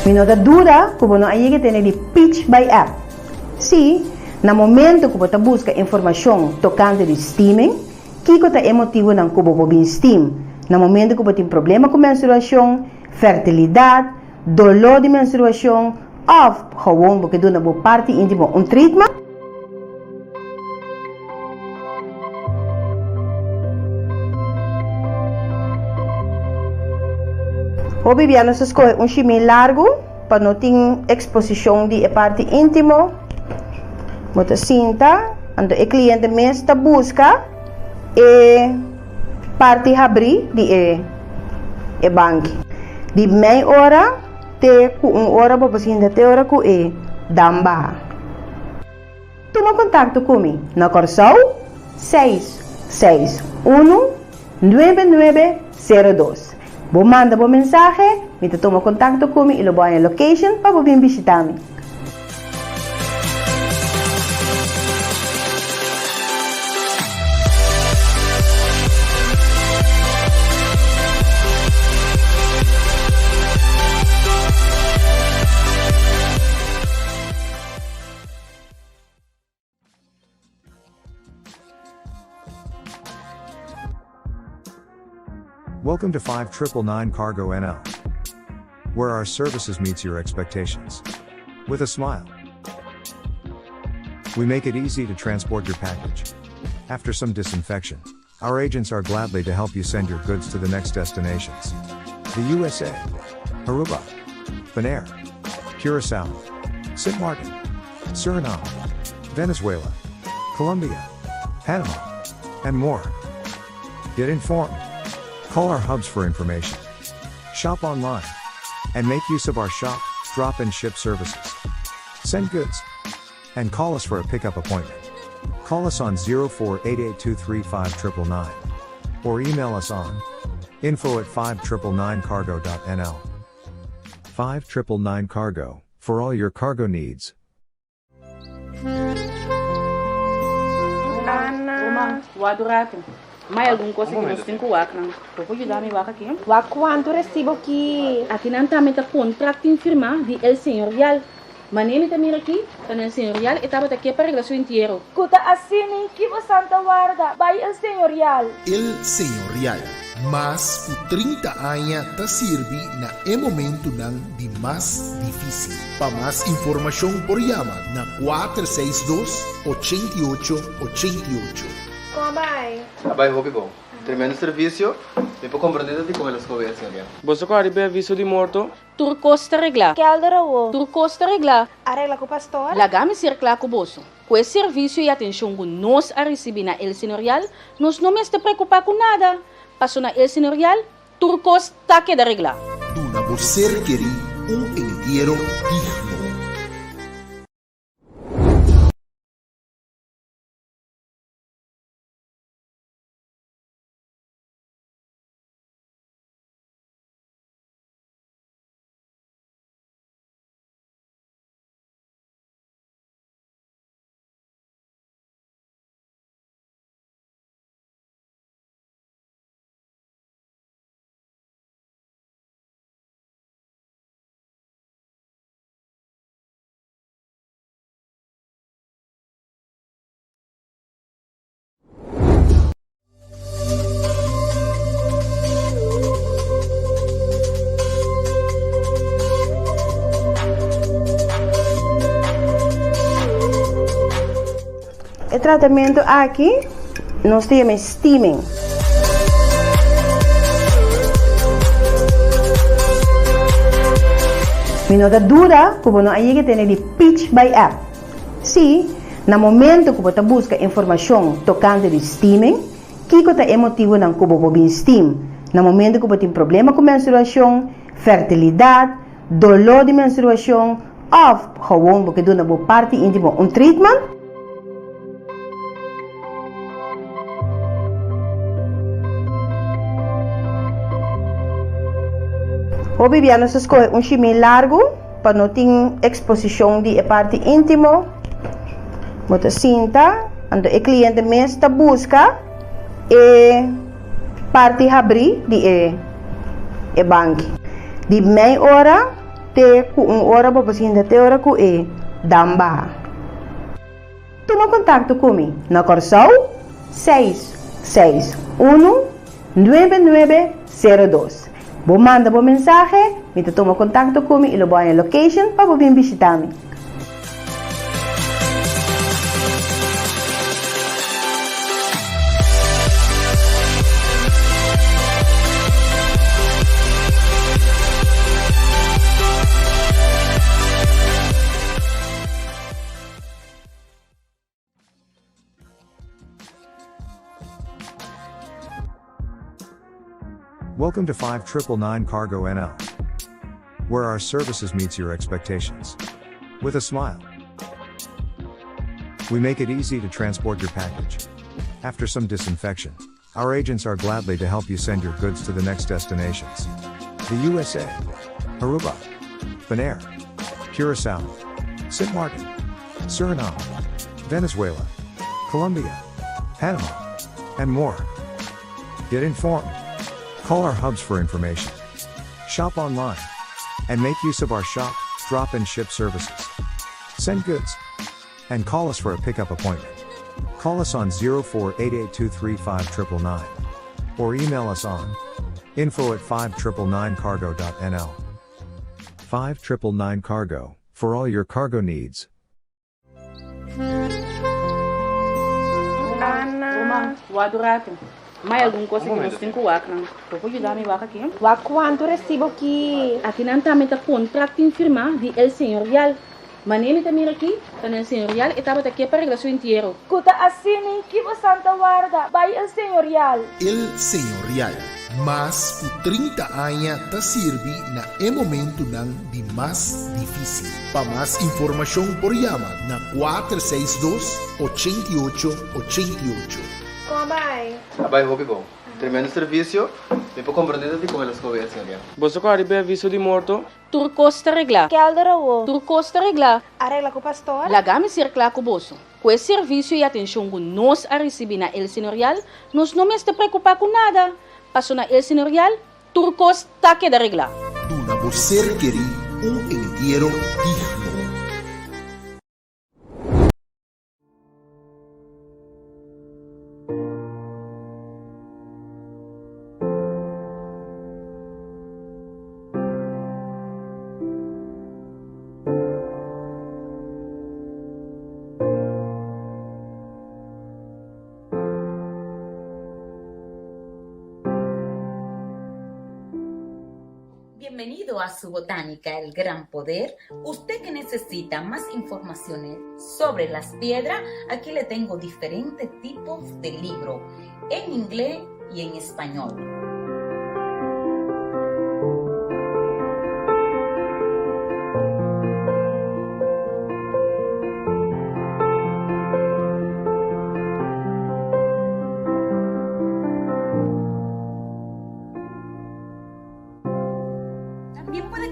Minuta dura, como não aí que tem de pitch by app. Sim, no momento que você busca informação tocante de steaming, que está emotivo não como bobin steam. No momento que você tem problema com menstruação, fertilidade, dolor de menstruação of gewoon porque doen op parte intimo een treatment. O bibiano se escolhe um chimie largo para não ter exposição de parte íntimo. Você sinta, quando o cliente mesmo busca e parte abrir de banco. De meia hora até uma hora para você até hora com e damba. Toma contato comigo na Corsol 661 9902. Vou mandar uma mensagem, me toma contato comigo e vou a location para você visitar-me. Welcome to 5999 Cargo NL, where our services meets your expectations. With a smile. We make it easy to transport your package. After some disinfection, our agents are gladly to help you send your goods to the next destinations. The USA, Aruba, Bonaire, Curacao, St. Martin, Suriname, Venezuela, Colombia, Panama, and more. Get informed. Call our hubs for information. Shop online. And make use of our shop, drop and ship services. Send goods. And call us for a pickup appointment. Call us on 0488235999. Or email us on info@5999cargo.nl. 5999 Cargo, for all your cargo needs. Uma, rato. Mas alguma coisa que nós temos que fazer, não? Pode ajudar me aqui? Quanto recibo aqui? Aqui não está a contrato firma de El Señorial. Mas nem também aqui, está no El Señorial e estava aqui para arreglar seu inteiro. Kuta assim que você Santa Guarda, vai El Señorial. El Señorial, mas por 30 anos ta sirve na momento nang di mais difícil. Para mais informação por llama na 462-8888. Como vai? Abai, hope bom. Tremendo serviço. Depois compreendido de como eles conversam. Você quer receber aviso de morto? Turcos te arreglar. Que alderawo? Turcos te arreglar. Arregla com o pastor? Lagame circular com o bolso. Com esse serviço e atenção que nós a receber na El Señorial, nós não me está preocupar com nada. Passou na El Señorial, Turcos está que de arreglar. Duna você requerir inteiro digno. O tratamento aqui, nós temos steaming. Minuta dura, como não aí que tem de Pitch by App. Sim, no momento que você busca informação tocante de steaming, que você é motivo não que você steam. No momento que você tem problema com menstruação, fertilidade, dolor de menstruação, ou gewoon porque doen op parte intimo een treatment. O bibiano se escolhe um chimie largo para não ter exposição de parte íntimo. Você sinta, quando o cliente mesmo busca e parte abrir de banco. De meia hora até uma hora para você até hora com e damba. Toma contato comigo na Corsol 661 9902. Vos manda vos mensaje, me te tomo contacto conmigo y lo voy a location para poder visitarme. Welcome to 5999 Cargo NL, where our services meets your expectations. With a smile. We make it easy to transport your package. After some disinfection, our agents are gladly to help you send your goods to the next destinations. The USA, Aruba, Bonaire, Curacao, St. Martin, Suriname, Venezuela, Colombia, Panama, and more. Get informed. Call our hubs for information. Shop online. And make use of our shop, drop and ship services. Send goods. And call us for a pickup appointment. Call us on 0488235999. Or email us on info@5999cargo.nl. 5999 Cargo, for all your cargo needs. Romang, wadurato. May algum coisa que nós temos que wak nang. Pode ajudar me wak aqui? Wak quanto recibo aqui? Aqui não tá meta contrato em firma de El Senhorial. Maneira também aqui, tá no Senhorial e tava aqui para arreglar seu inteiro. Kuta asini que você santa guarda, by El Senhorial. El Senhorial, mas o 30 anos ta sirvi na e momento nang di mas difícil. Para mais informação por llama na 462-8888. Como vai? Vai, Ruby, bom. Tremendo serviço. Me può comprendere di come lo scovi, signora. Você quer receber aviso de morto? Tur costa regla. Que alderawo? Tur costa regla. Arregla com o pastor? Lagame circular com o bolso. Com esse serviço e atenção que nós a receber na El Senhorial, nós não me está preocupar com nada. Passou na El Senhorial, tur costa que da regla. Duna você querer entierro digno. Bienvenido a su botánica El Gran Poder. Usted que necesita más informaciones sobre las piedras, aquí le tengo diferentes tipos de libros en inglés y en español.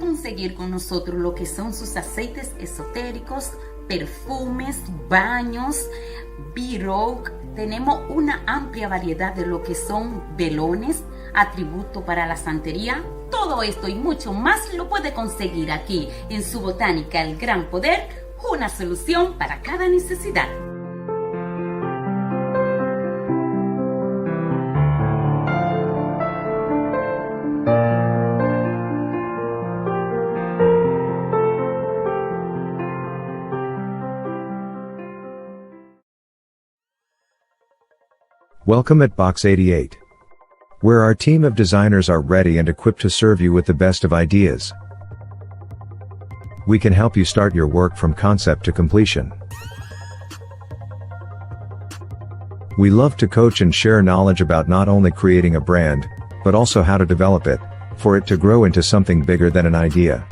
Conseguir con nosotros lo que son sus aceites esotéricos, perfumes, baños, B-Rogue. Tenemos una amplia variedad de lo que son velones, atributo para la santería. Todo esto y mucho más lo puede conseguir aquí en su botánica El Gran Poder, una solución para cada necesidad. Welcome at Box 88, where our team of designers are ready and equipped to serve you with the best of ideas. We can help you start your work from concept to completion. We love to coach and share knowledge about not only creating a brand, but also how to develop it, for it to grow into something bigger than an idea.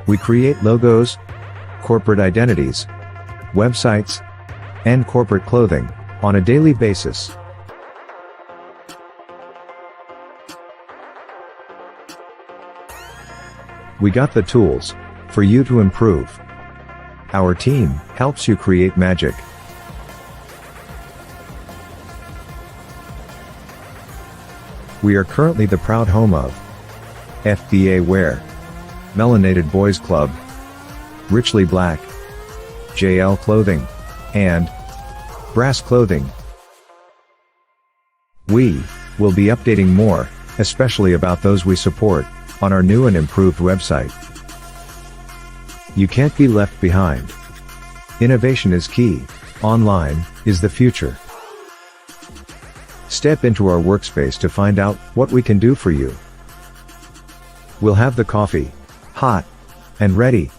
We create logos, corporate identities, websites, and corporate clothing on a daily basis. We got the tools for you to improve. Our team helps you create magic. We are currently the proud home of FBA Wear, Melanated Boys Club, Richly Black, JL Clothing, and Brass Clothing. We will be updating more especially about those we support, on our new and improved website. You can't be left behind. Innovation is key. Online is the future. Step into our workspace to find out what we can do for you. We'll have the coffee hot and ready.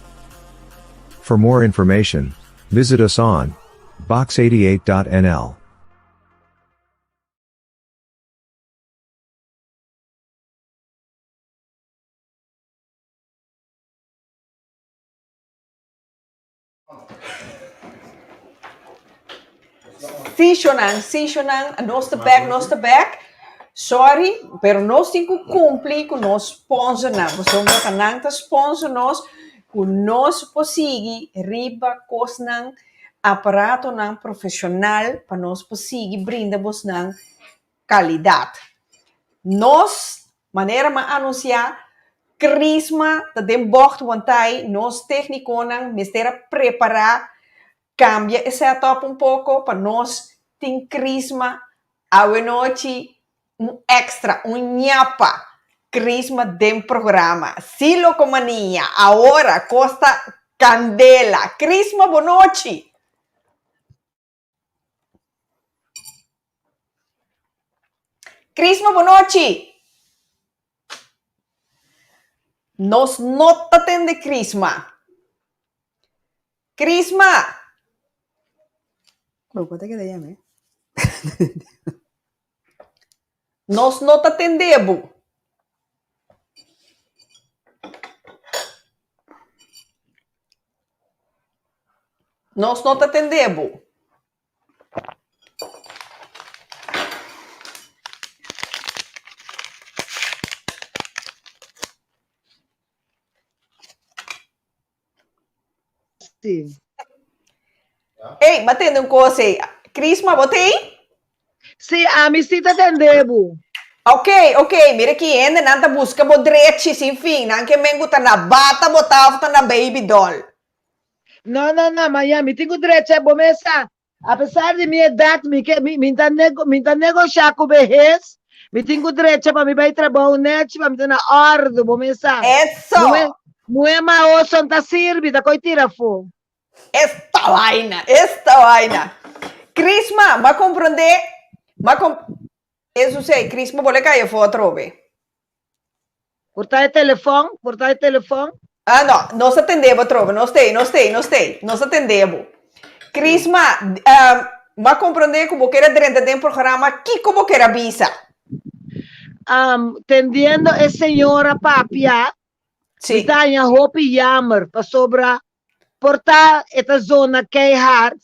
For more information, visit us on box88.nl. Seasonan, nos te back. Sorry, pero nós temos que cumprir com nosso sponsor. Nós somos cananta sponsor nós, com nós conseguir riba cosnan aparato nan profissional para nós conseguir brindar vos nan qualidade. Nós, maneira de anunciar, Crisma, da den bocht wantai, nós técnico nan, mistera preparar, cambia esse setup pouco para nós ter Crisma, a noite extra, nhapa, Crisma del programa. Silocomania, agora costa candela. Crisma, boa noite. Crisma, boa noite. Nos nota tende Crisma. Crisma. Quanto é que daí, né? Nós não te atendemos. Nós não te atendemos. Sim. Ei, batendo coisa. Crisma, botei? Sim, a me está atendendo. Ok, mira aqui, ainda não tá busca bo direito, enfim, não que me gusta na bata, botava na baby doll. Não, Miami, tenho direito a começar. Apesar de minha idade, me tá negociar com o BRS, me tenho direito para me vai trabalhar net, para me dar na ordem, começar. Isso! Não é mais o tá sirve, tá coi tira fogo. Esta vaina. Crisma, vai compreender? Isso sei, Crisma, vou cair foto, Robe. Portar o telefone? Ah, não, nós atendemos, Robe, nós atendemos. Crisma, vai compreender como que era dentro do programa, que como que era visa? Tendendo a senhora Papia, sim. Está em roupa jammer, para sobrar, portar esta zona que é hard,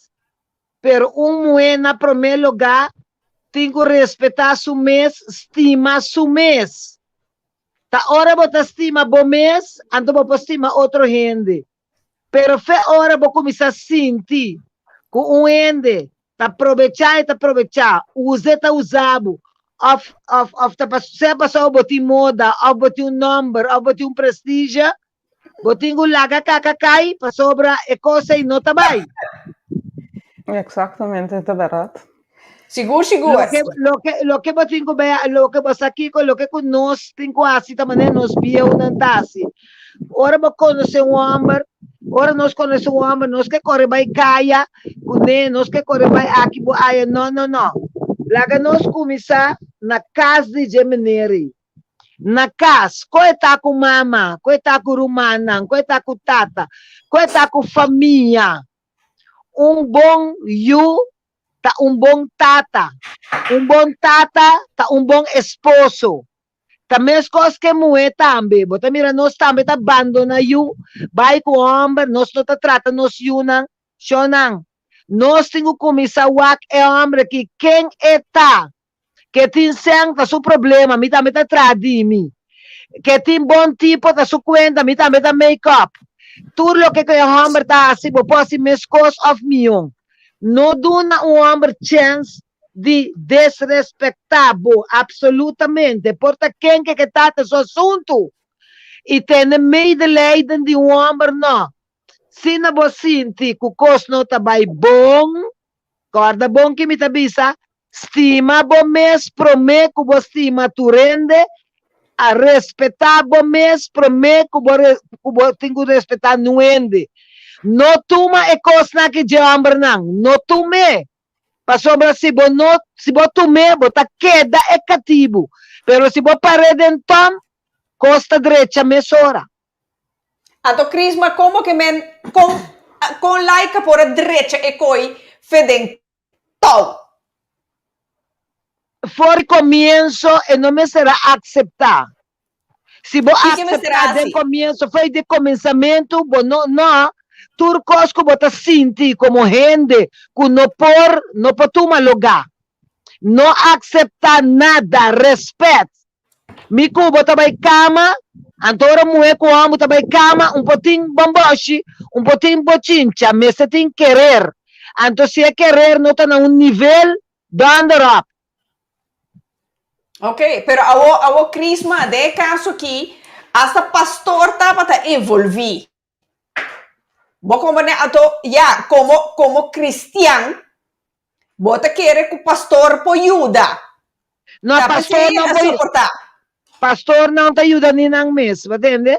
pero moeda, primeiro lugar, tem que respeitar su mês, estima su mês. Ta hora bota estima bom mês, ando bota estima outro gente. Pero fe hora vou começar a sentir com gente, ta aproveitar, use ta usado, of ta passou boti moda, of boti number, of boti prestígio, boti laga cacacai, para sobra e coisa e não tabai. Exatamente, é verdade. Seguro. Lo que vos tengo lo que vos aqui com lo que nós tenho assim também nos via não assim. Ora vos conhece homem, ora nós conhece homem, nós que corre vai caia, nós que corre vai aqui aí não. Laga nós começar na casa de Gemineri. Na casa, coi tá com mama, coi tá com rumana, coi tá com tata, coi tá com família. Bom tá bom tata, tá bom esposo. Também as coisas que moe também, bota mira, nós também tá abandona vai com homem, nós não tá trata nós shonan. Nós temos que começar homem que quem tá, que tem sangue tá seu problema, me também tá tradimi, que tem bom tipo tá sua conta, me também tá make-up. Tudo o que o homem tá assim, vou pôr assim, minhas coisas of mion. Não dá homem chance de desrespeitar, absolutamente, porque quem que está nesse assunto e tem medelijden de homem, não. Se não você sentir que o costo não está bom, corda bom que me tabisa, estima bom mês, promete que você estima tu rende a respeitar bom mês, prometo que eu tenho que respeitar nuende. Não toma e coisa que de amber não tome. Pasobra se bo tome, bota queda é cativo. Pero se bo parede então, costa direita mesora. Ato Crisma, como que men com laica por a direita e coi feden tal. For comienzo e não me será aceitar. Se bo aceitar de comienzo, foi de começamento, bo não, turcos que bota sinti como gente que não por tomar lugar. Não aceitar nada, respeito. Mi cubo tabay cama, antora muhe ko amo tabay cama, poting bamboshi, poting bochincha, me se tin querer. Anto se querer não tá num nível down up. Ok, pero awo Crisma, de caso aqui, hasta pastor tava tá envolvido. Bo como né ato, como cristiano, bota querer que o pastor po ajuda. Não, pastor não pode suportar. Pastor não te ajuda nem nang mes, entende?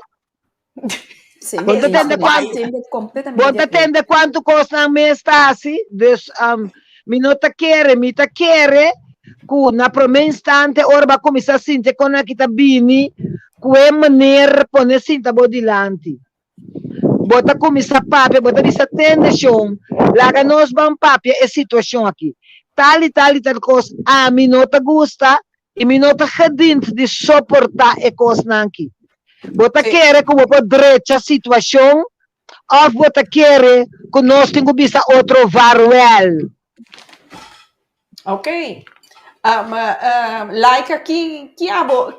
Sim, você entende quanto custa um mês tá assim? Mi não te quer, mi te quer, que na primeiro instante, ora vai começar a sentir quando aqui tá bini, que é maneira pôr cinta bodilante. Bota começar papia, bota vista atenção, larga nós vamos papia é situação aqui. Tal coisa, mi não te gusta, e mi não te gedient de suportar a coisa aqui. Bota quer que eu vou direita a situação, ou bota quer que nós temos que vista outro varuel. Ok. Like aqui, que abo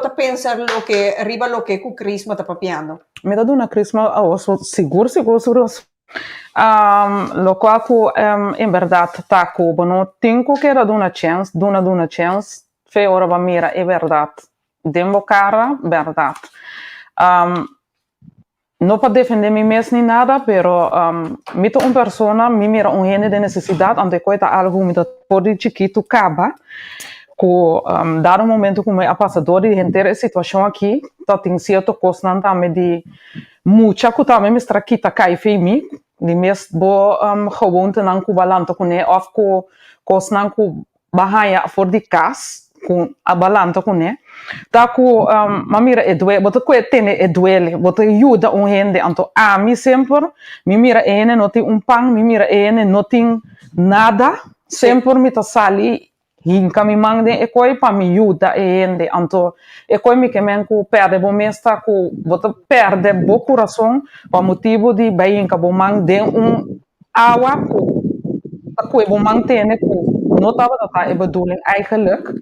tá pensando lo que arriba lo que o Crisma tá papiando. Me dá uma Crisma, seguro. Lo qual em verdade tá como não tenho que dar uma chance, fe ora va mira é verdade. Demo cara, verdade. Não para defender mim mesmo nem nada, pero me tô persona, me mira gente de necessidade, onde coita algo me pode chiquito caba, que dado momento como é passador de inteira situação aqui, tá tem certo coisa também de muita que também me está aqui tá cai fei de mesmo gewoon te não cubalanta com né, of co coisa não cu bahaya for de cas com a balanta com né. Tá com mamira é doer, bota que tem é doer, bota ajuda gente, então mi sempre, me mira ene não tem pão, me mira ene não tem nada, sempre me tá sali hinca me mande e coi para me ajuda gente, então e coi me que men ku perde bom mesta ku bota perde bo coração, por motivo de bem hinca bom mang de água ku bom mang tene ku não tava é bedoeling eigenlijk.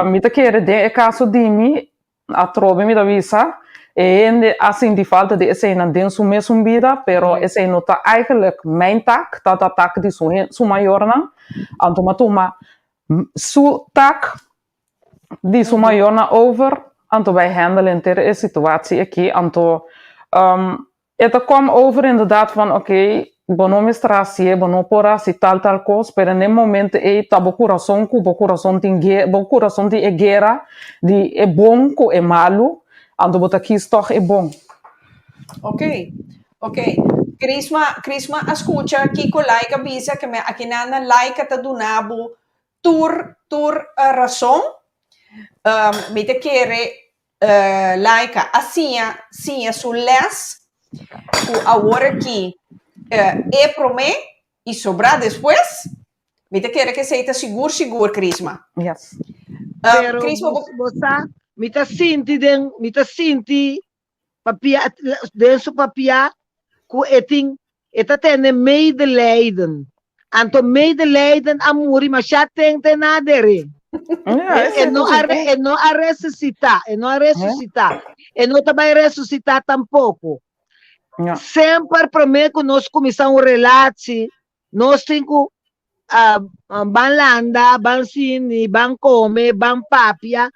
Me te querer de é caso de mim a trove me da visa e assim de falta de esse não tem sua mesma vida, pero esse não tá eigenlijk mijn taak, tá taak de sua maior não, então matuma sua taak de sua maior na over, então vai handle inteira a situatie aqui, então это kom over inderdaad van oké, bono me strasie, bono pora si tal coisa, pero nel momento tá bo coração tem guerra, de é bom com é malo, ando bota aqui toch é bom. Ok. Crisma, escucha aqui com like avisa que me aqui na like tá donabo tur razão, me te querer like assim su les, o agora aqui é promê e sobrar depois, me te querer que seja seguro, Crisma. Yes. Pero Crisma, você me tá senti papia dentro papia que eta tene medelijden. Anto medelijden amori, mas já tem nada e não a ressuscitar, e não também ressuscitar tampouco. Sempre prometo que nós começamos a relação, nós temos balanda, bancini, bancome, bampapia.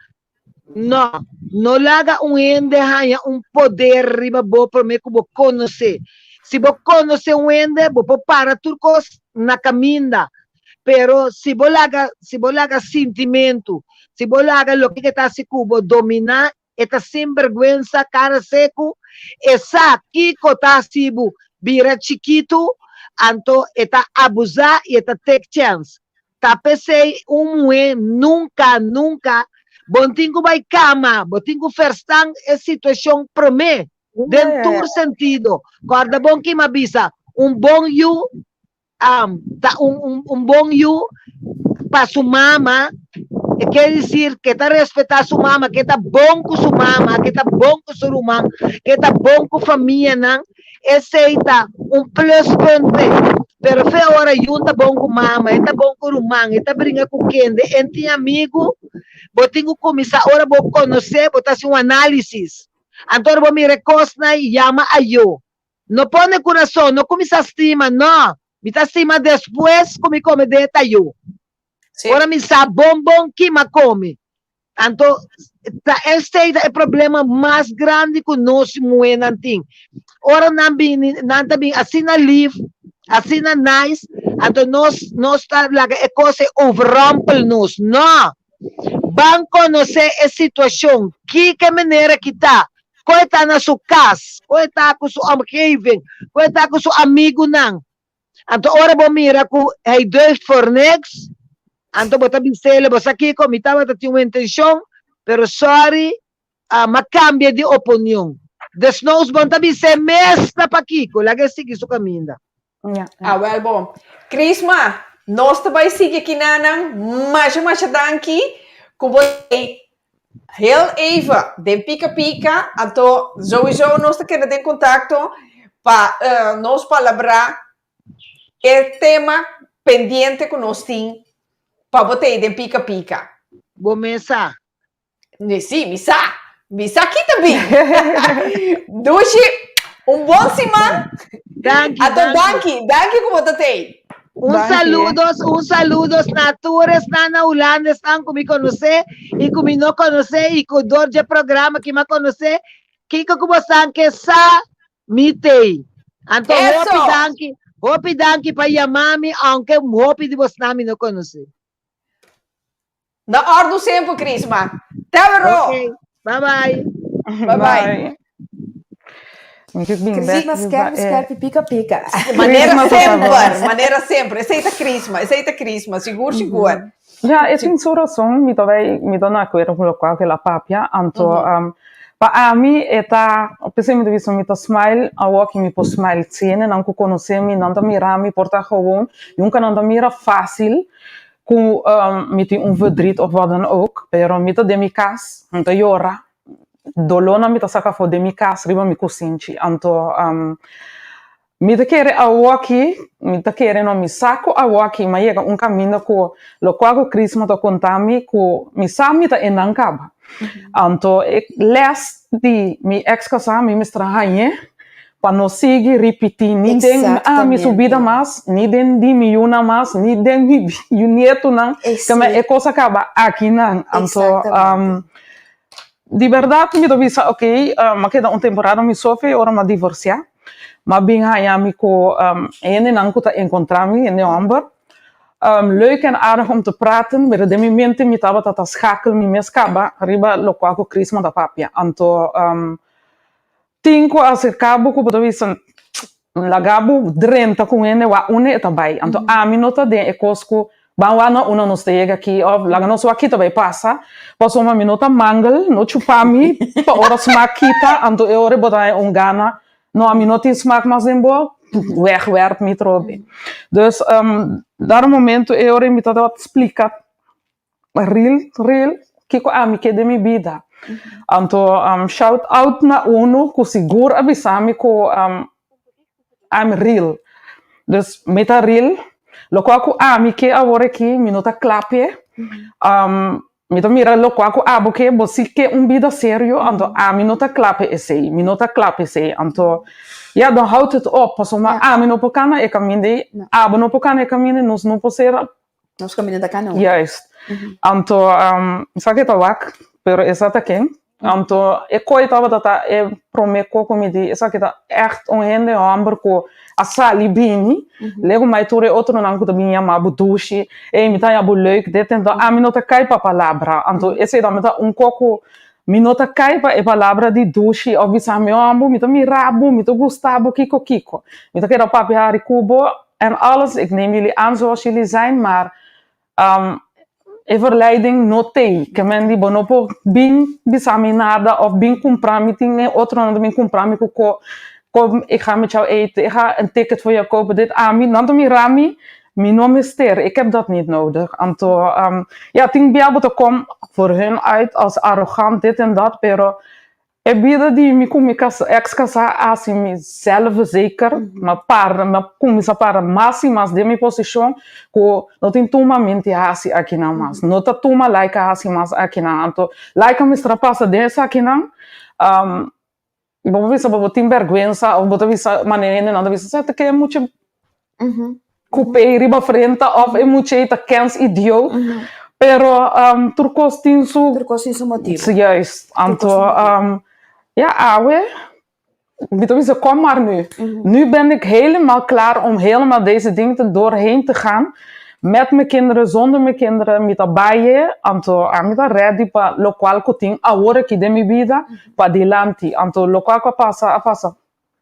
Não larga ende hanya poder riba bo prometo que vou conhecer. Se vou conhecer ende, vou para turcos na caminha. pero se bolaga sentimento, se bolaga lo que está se cubo dominar, esta sinvergüenza, cara seco, esa Kiko tá sibu, vira chiquito, anto eta abusar e eta take chance. Tá pensei nunca, bontingo vai cama, bontingo verstaan a situação para mim, dentro do sentido. Corda bom que me avisa, bom you, bom you para sua mama, quer dizer que está respeitar sua mama, que está bom com sua mama, que está bom com sua irmã, que está bom com a família, não? Esse aí tá plus ponto. Pero fe agora junta bom com mama, está bom com o irmão, está brinca com quem, tem amigo, vou ter que começar, agora vou conhecer, vou fazer análise. Então vou me recostar e chama a eu. Não põe coração, não começa a estima, não. Me está estima depois, come deta eu. Agora me sabe bom que me come. Então, este é o problema mais grande que nós moemos. Ora, não também assim na livre, assim na nice, então nós está lá é coisa overrampel nos, não. Vão conhecer a situação, que maneira que está, qual está na sua casa, qual está com seu omgeving, qual está com seu amigo não. Então, ora vou mirar com hij deugt voor niks. Então, vou também dizer, vou aqui com me tava tinha uma intenção, pero sorry, mas cambia de opinião. Desnós vão também ser mestra para Kiko, lá que sigue seu caminho. Well, bom. Crisma, nós também seguimos aqui na mais danke. Como heel even, de pica-pica, então, sowieso nós queremos ter contato para nós palabrar o tema pendiente que nós temos para botar de pica-pica. Vou começar. Sim, missa aqui também. Dushi, bom semana. Danke como tu tem. Saludos naturais na Holanda estão comigo conhecer e comigo não conhecer e com dor de programa que me conhecer que como estão que sa mitei. Então hope danke para chamar-me aunque hope de você não conhecer. Na ordem sempre, Crisma. Até Bye. Bye. Crisma skerpe pica-pica. Maneira sempre. Aceita Crisma. Seguro. Ja, é tem solução, me dá na coisa com aquela papia, então, para mim, pensei me diviso me smile, a walk me po smile cena, não conhecer me, não da mirar me porta gewoon, nunca não da mira fácil, com me tem verdriet of wat dan ook, pero me de mi cas, então llora. Dolona mi ta saka fo de mi casa riba mi kusinchi anto mi ta kere a waki mi ta kere no mi sako a waki ma yega un cammino ko lo quago crisma to contami ko mi sami ta enankaba anto les di mi ex casa mi strahaye pa no sigi ripeti ni den mi subida mas ni den di mi una mas ni den mi unieto nan kama e cosa acaba aqui nan anto de verdade, me dovisa, ok, mas queda temporada me sofre, ora me divorciar, mas bem aí me co, não kuta encontrar-me em novembro, leuk en aardig om te praten, maar de momenten me tava tata schakel me mescaba, riba lo quaco crisma da papia, anto tinko as cabo ko dovisa lagabo drenta com ene wa une tabai, anto a minota de ecosco Bawano uno nos chega aqui, ó, lá no aqui também passa, passou uma minuta mangal, no chupami, pa horas makita, anto eu rebotar gana, no a minuta smaak mas embo, wegwerp me trobe. Dus daar momento eu me tá te explicar real, que a mi que de mi vida. Anto shout out na uno, ku seguro avisami ko I'm real. Dus meta real. Lo quaco mi che lavora aqui, minuta clapie. Mi to mira lo quaco porque você que vida sério, anto minuta clapie sei, anto ja dan houdt het op. Pas om mi no pocana e cammine, no pocana e cammine, nos no posera. Nos cammine da cano. Juist. Anto sa che tawak, pero esata ken. Anto, ik kooi dat promeco come di, esa kita echt onhende amber ko asali bini. Lego mai tore otro nan kuta binya ma budushi, mita ya bu leuk dit en dat. Minota kaipa palabra. Anto, ese da mita un coco minota kaipa e palabra di dushi, o bisa meu ambo, mita mi rabu, mita gustabo, kiko. Mita kera papi hari kubo en alles. Ik neem jullie aan zoals jullie zijn, maar verleiding notei, que men di bonopo bin bisaminada of bin compramiting ne otro non bin compramico kom ik ga met jou eten, ik ga een ticket voor jou kopen, dit ami, nanto mi rami, mi no mister, ik heb dat niet nodig. Anto, ja, ting biabo te kom voor hun uit als arrogant dit en dat, pero e bieden die mi kom ex-casa asi mi zelfverzekerd, maar kom sa para máximas de mi position, ko no tin tuma minti asi aqui na mas, no ta tuma like asi mas aqui na anto, like mi strapasa dessa aqui na, vamos ver se vou ter vergonha ou vou ter maneira não, visa se que é muito cupei riba frente of é muito eita kens idiot, pero turcos tin su motivo. Juist, anto ja, ouwe, we kom maar nu. Nu ben ik helemaal klaar om helemaal deze dingen doorheen te gaan. Met mijn kinderen, zonder mijn kinderen, met abaye, anto, amita ready pa lo qual kuting awore ki de mi vida, pa dilanti, anto lo qual passa.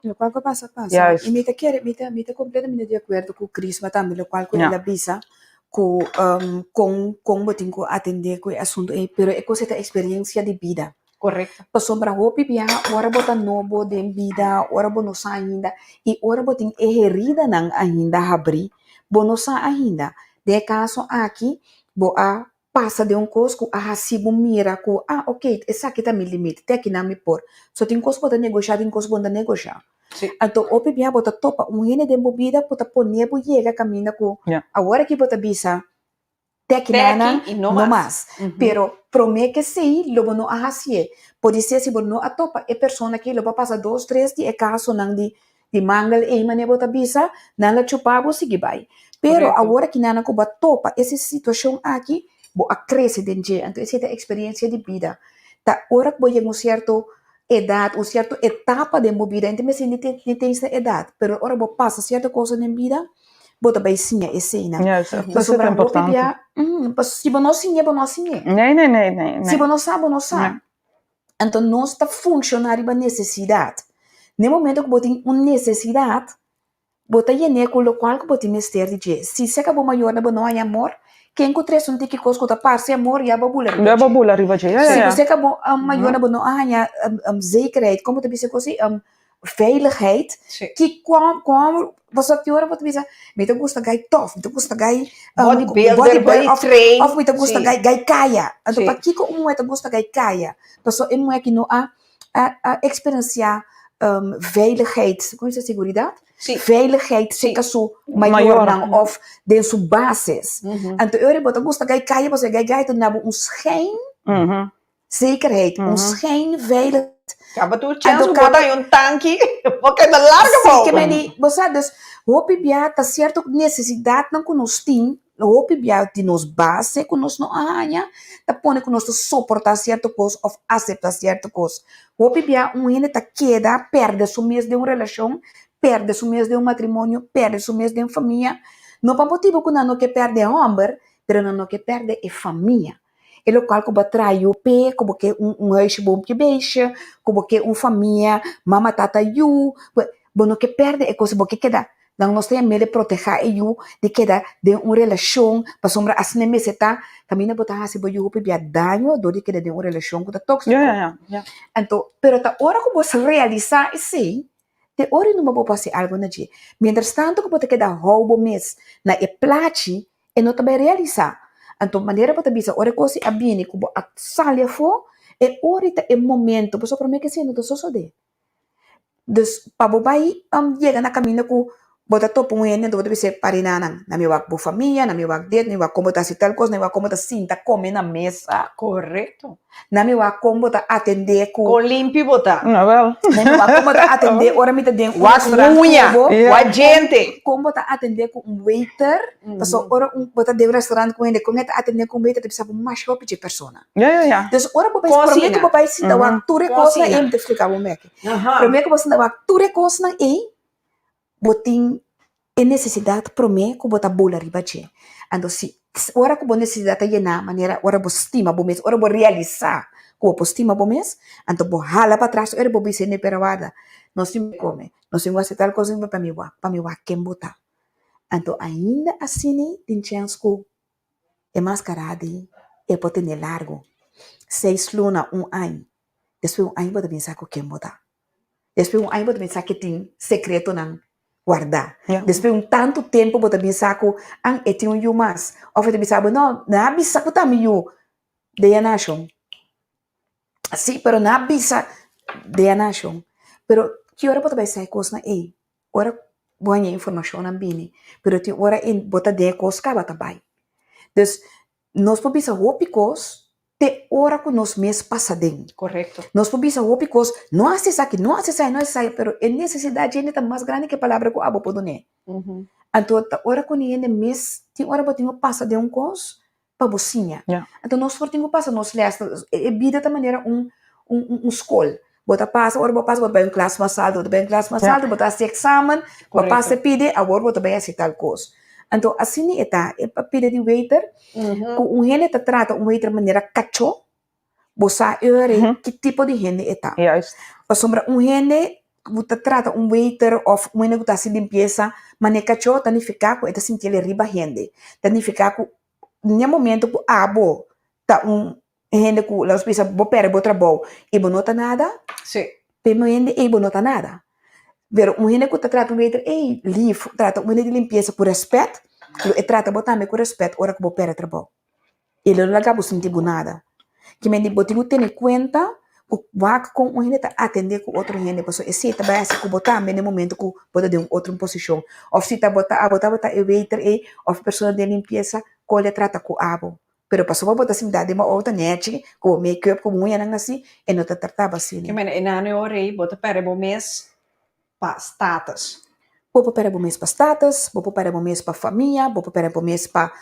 Lo qual passa. Yes. E mita completamente de acordo com o Cris, mas também lo qual com ela bisa, com botin ko atender com o assunto, pero é coisa da experiência de vida. Correcto. Sombra hopi bia, ora bota nobo de vida, ora bonosa ainda, e ora botin herida nang ainda abri, bonosa ainda. De caso aqui, boa passa de cosco a recibo mira com, ok, essa aqui tá me limite, até aqui não me por. Só tem coisa para negociar, tem coisa para negociar. Então, hopi bia bota topa, rene de bebida, bota poner, chega caminha com, agora que bota bisa, Tekinana no mais. Pero promete que sim, lobo não arrasie. Pode ser se não atopa é pessoa que lobo passa 2, 3 dias, é caso não de mangal e mane bota bisa, não la chupabo sigue vai. Pero agora que nana ko topa essa situação aqui, bo acresce dentro, então essa é a experiência de vida. Ta ora que boye certo idade, ou certa etapa de vida, então me não tem essa idade, pero ora bo passa certa coisa na vida, bota bem sim a cena. Isso é importante. Se você não sinha, você não sinha. Não. Se você não sabe, você não sabe. Então, nós está funcionando para necessidade. No momento que você tem uma necessidade, você tem com o qual que você tem mistério de se você acabou maior, não há amor, quem encontra um tique coisa que parte amor e a babula. Se você acabou maior, não há zekerheid, como te disse assim, veiligheid, que como você te ora você diz, me te gusta gai tof, me te gusta gai bodybuilder, body train, of me te gusta gai kaya. Então para que como me te gusta gai kaya? Então é muito que não há experienciar veiligheid, como é seguridade? Veiligheid fica so maior não of den su basis. Então eu te gusta gai kaya, você gai então na schijn zekerheid, schijn veiligheid. Acaba tu chance botar em tanque, porque é larga mão. Sim, que você diz, hopi bia tá certo necessidade não que nós tem, hopi bia de nos base, que nós não arranha, tá pone que nós suportar certa coisa ou aceitar certa coisa. Hopi bia ene tá queda, perde su mês de uma relação, perde su mês de um matrimônio, perde su mês de uma família. Não para motivo que não que perde homem, pero não que perde é família. É local que batrai o pé, como que huis bom que beixa, como que família, mama tata you, bueno que perde é coisa que queda. Então nós temos medo de proteger you, de queda de uma relação, para sombra assim meseta, caminha botar assim para you para dano, do de queda de uma relação que tá tóxica. Então, pero tá hora que você realizar assim, te hora não vai passar algo na dia. Mientras tanto que você queda roubo mês na e plate, e não também realizar. Então, maneira para bisa, ora coisa a bine, como a salha for, e orita é momento, pessoal para mim que sim, não tô só de. Dus, para bobai, chega na caminho com bota topo um ene, bota você parinanang, na minha wak família, na minha wak det, na minha wak como tá se tal coisa, na minha wak como tá sinta come na mesa, Correto. na minha wak como tá atender com Com limpo botar. Não, well. na minha wak como tá atender, ora me tá dentro Was unha, wa gente. como tá atender com waiter, passou ora bota de restaurante com ele, como tá atender com waiter, precisa mais rápido de pessoa. Yeah. Dus ora papai, prometo que papai se dá wak ture coisa na em te explicar o meque. Prometo que você dá wak ture coisa na em botin é necessidade promê que bota bola riba che. Então se ora que boa necessidade é na maneira ora bo estima bo mês, ora bo realizar que bo estima bo mês, então bo hala para trás, ora bo bise ne perawada. Nós sim come, nós sim gosta tal coisa para mim wa quem botar. Então ainda assim tem chance que é mascarade é pode ter largo. 6 luna ano. Depois ano pode pensar que quem botar. Depois ano pode pensar que tem secreto não guardar. Depois tanto tempo pode pensar que ang etinho you mas. Ou pode pensar não, na bisa que também you de a nation. Sim, pero na bisa de a nation. Pero que hora pode pensar coisa na ei. Ora boa informação na bini. Pero tem hora em bota de coisa que bata bai. Dus nós podemos pensar hopicos te hora que nós mês passadem. Correto. Nós podemos pensar hopicos não acessa aqui, não acessa, pero a necessidade ainda mais grande que a palavra que abo pode né. Então hora que nem mês tem hora para ter passa de cos para bocinha. Então nós for tem passa nós lesta é vida da maneira escola. Bota passa, ora passa bota bem classe mais alto, bem classe mais alto, bota esse exame, bota passa pede, agora bota bem esse tal coisa. Então, assim está, é para pedir de waiter, gente te trata waiter de maneira cacho, você que tipo de gente está. Para sombra, gente que trata waiter ou gente que está se limpeza, maneira cacho, tanificar que está sentindo riba gente. Tanificar que, no momento que abo, tá gente que, las pessoas, bo pere, bo trabalho, e bo nota nada, pelo gente, e bo nota nada. Pero gente que trata waiter, trata gente de limpeza com respeito, e trata botar com respeito, ora que vou perder trabalho. Ele não acaba sentir nada. Que me diz, botar ter em conta, o vaca com gente atender com outro gente, pessoa, e se também assim que botar, no momento que botar de outra posição, ou se tá botar o waiter e ou pessoa de limpeza, que ele trata com abo. Pero pasó botar assim dá de uma outra net, com make-up, com unha nang assim, e não te tratava assim. Que me enano ore, bota para o mês para status. Vou para o mês para status, vou para o mês para família, vou para o mês para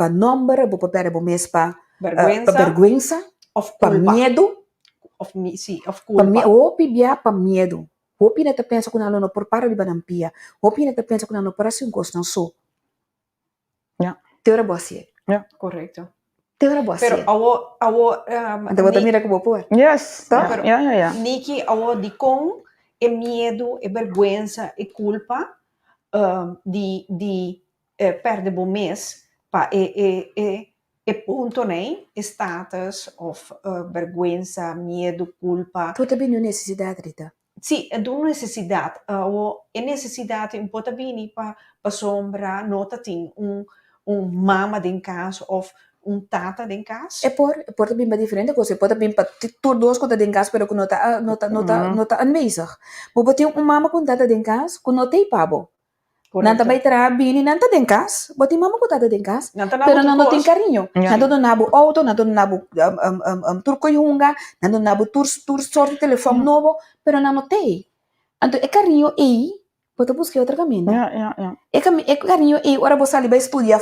número, vou para o mês para vergüenza, para medo, of culpa. Ou pibia para medo. Ou pina te pensa que não por para de banampia, ou pina te pensa que não para assim gosto não sou. Teora boa ser. Correto. Teora boa ser. Pero awo então você mira que vou pôr. Yes. Niki awo di com é medo, é vergüenza, é culpa de perder o mês para ponto nem status of vergüenza, medo, culpa. Tu também não necessidade, Rita. Sim, é uma necessidade. É necessidade um pouco bem para sombra, nota tem mama de casa ou tata de casa. É por também bem diferente, você pode bem para tu duas contas de casa, pero que não tá anwezig. Vou ter mama com tata de casa, que não tem pabo. Não também terá bem, não tá de casa. Vou ter mama com tata de casa, pero não tem carinho. Não não nabo auto, não nabo turco yunga, não nabo tur sorte telefone novo, pero não tem. Então é carinho aí. Pode buscar outro caminho. É carinho aí. Ora você ali vai estudar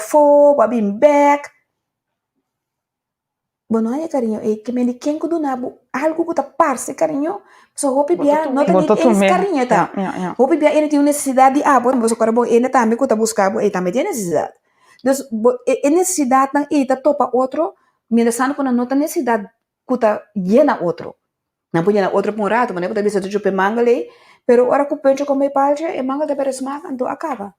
vai vir back. Bueno, é carinho, é que me quem que do nabo algo que tá parse carinho, só hope bia, não tem esse carinho tá. Hope bia ele tem necessidade de abo, você agora bom, ele também que tá buscando, ele também tem necessidade. Então, é necessidade não é tá topa outro, me deixando com não tem necessidade que tá llena outro. Não pode llena outro por rato, mas não bisa tu chupe mangale, pero ora que penso como palche, e manga de peres mais, então acaba.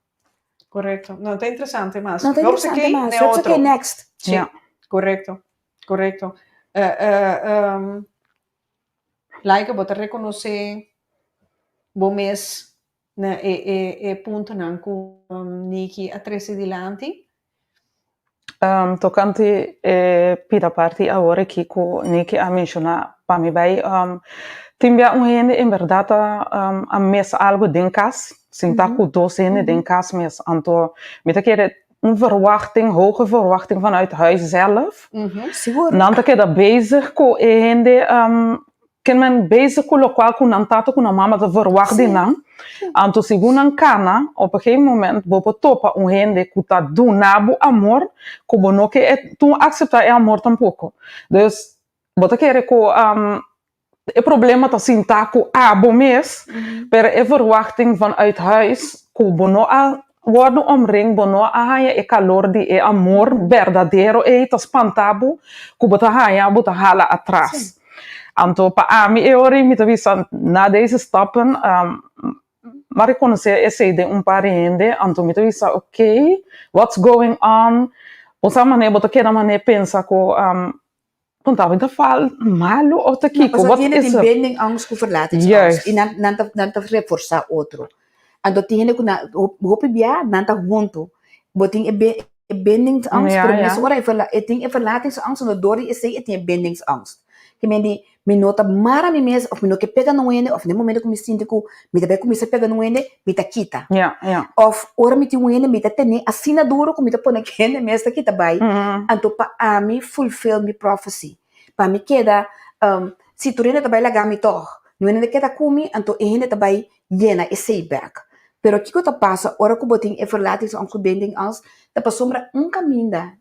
Correto. Não tá interessante, mas não tá interessante, mas vamos aqui next. Sim. Correto. Correcto. Like botar reconhecer bom mês na ponto não com Niki a 13 dilante. Tocante pira parte agora que com Niki a mencionar para mim vai Timbia gente in verdade a mes algo denkas, sinta ku docene denkas mes anto met keer een verwachting, hoge verwachting vanuit huis zelf. Seguro. Dan te keer bezig ko gente ken men bezig ko lokaal ko nan tato ko na mama te verwachten nan. Anto sigunan kana op een gegeven moment bopo topa gente ku ta do nabu amor ko bono ke tu accepta amor tampoco. Dus bota keer ko het problema dat zien taku abomes, per een verwachting vanuit huis, ko bono a worden omring, bono a haya e calor di e amor verdadeiro e tas pantabu, ko bota haya bota hala atrás. Anto pa ami e ori mi visa na deze stappen, maar ik kon zeggen de un pariente, anto mi visa okay, what's going on? Osa mane bota kera mane pensa ko want dat in geval malo of te kijken. Wat is er? Binding, angst, verlatingsangst. En dan te reforçar outro. En dat tiene que na hoop bia dan te junto. Boting e bindingsangst. Pero mis ora e ting e verlatingsangst en dori e sei e ting bindingsangst. Que men di me nota mara mi mes of me no que pega no ene of no momento que me sinto que me deve começar pega no ene me ta quita. Of ora me ti ene me ta tene assina duro como me ta pone que ene mes ta quita bai. Anto pa ami fulfill mi prophecy. Pa mi queda si tu rene ta bai laga mi toch. No ene queda kumi anto ene ta bai llena e sei back. Pero que ta passa ora que boting e verlatingsangst binding als ta pasombra caminho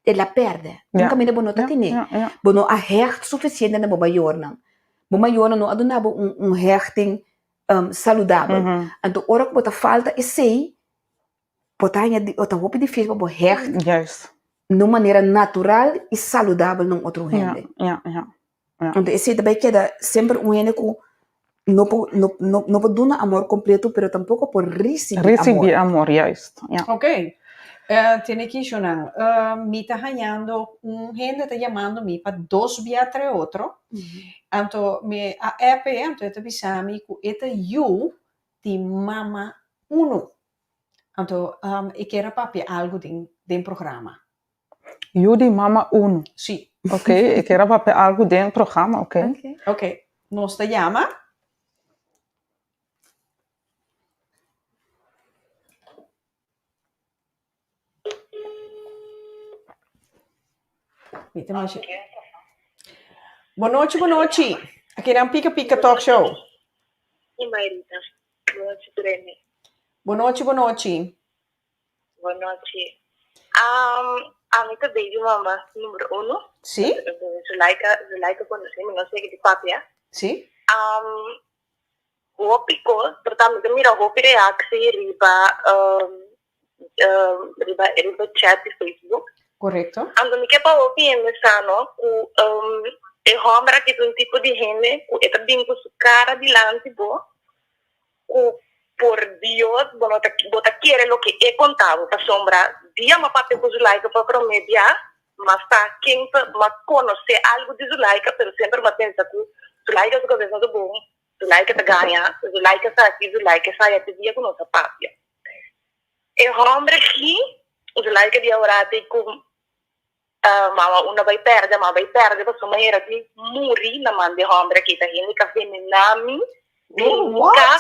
ela perde. Nunca me bono tatine. Bono a hecht suficiente na boba jornan. Boba jornan no aduna bo hechting saudável. Então ora que bota falta e sei botanha de outra roupa difícil bo hecht. Juist. De maneira natural e saudável num outro gente. Então esse também queda sempre gente que não pode dar amor completo, pero tampouco por receber amor. Juist. Ok. Tiene que ir mi está ganhando, gente está llamando mi para 2 via 3 otro. Anto me a app anto eta bisami ku eta you di mama 1. Anto ik era papi algo din programa. You di mama 1. Sì. Ok, ik era papi algo din programa, ok. Ok. Nos te llama. Boa noite. Aqui é um Pica Pica Talk Show. E Marita, boa noite, Brene. Boa noite. Boa noite. A minha baby mama, número 1. Sim. Zuleika conhecemos, não sei que papi é. Sim. O pico, portanto, mira o reação riba chat de Facebook. Correto. Ando me quepa o pensando que é homem que um tipo de gente que é bem com sua cara dilante bo por Deus bota querer o que é contado para sombra dia uma parte com Zuleika para promediar mas tá quem mas conhecer algo de Zuleika pero sempre uma pensa que Zuleika é coisa do bom Zuleika tá ganha Zuleika sai aqui Zuleika sai até dia com nossa pátria é homem que Zuleika dia orar com mama una vai perde per sua maneira de morrer na mão de homem que tá rindo café nami nunca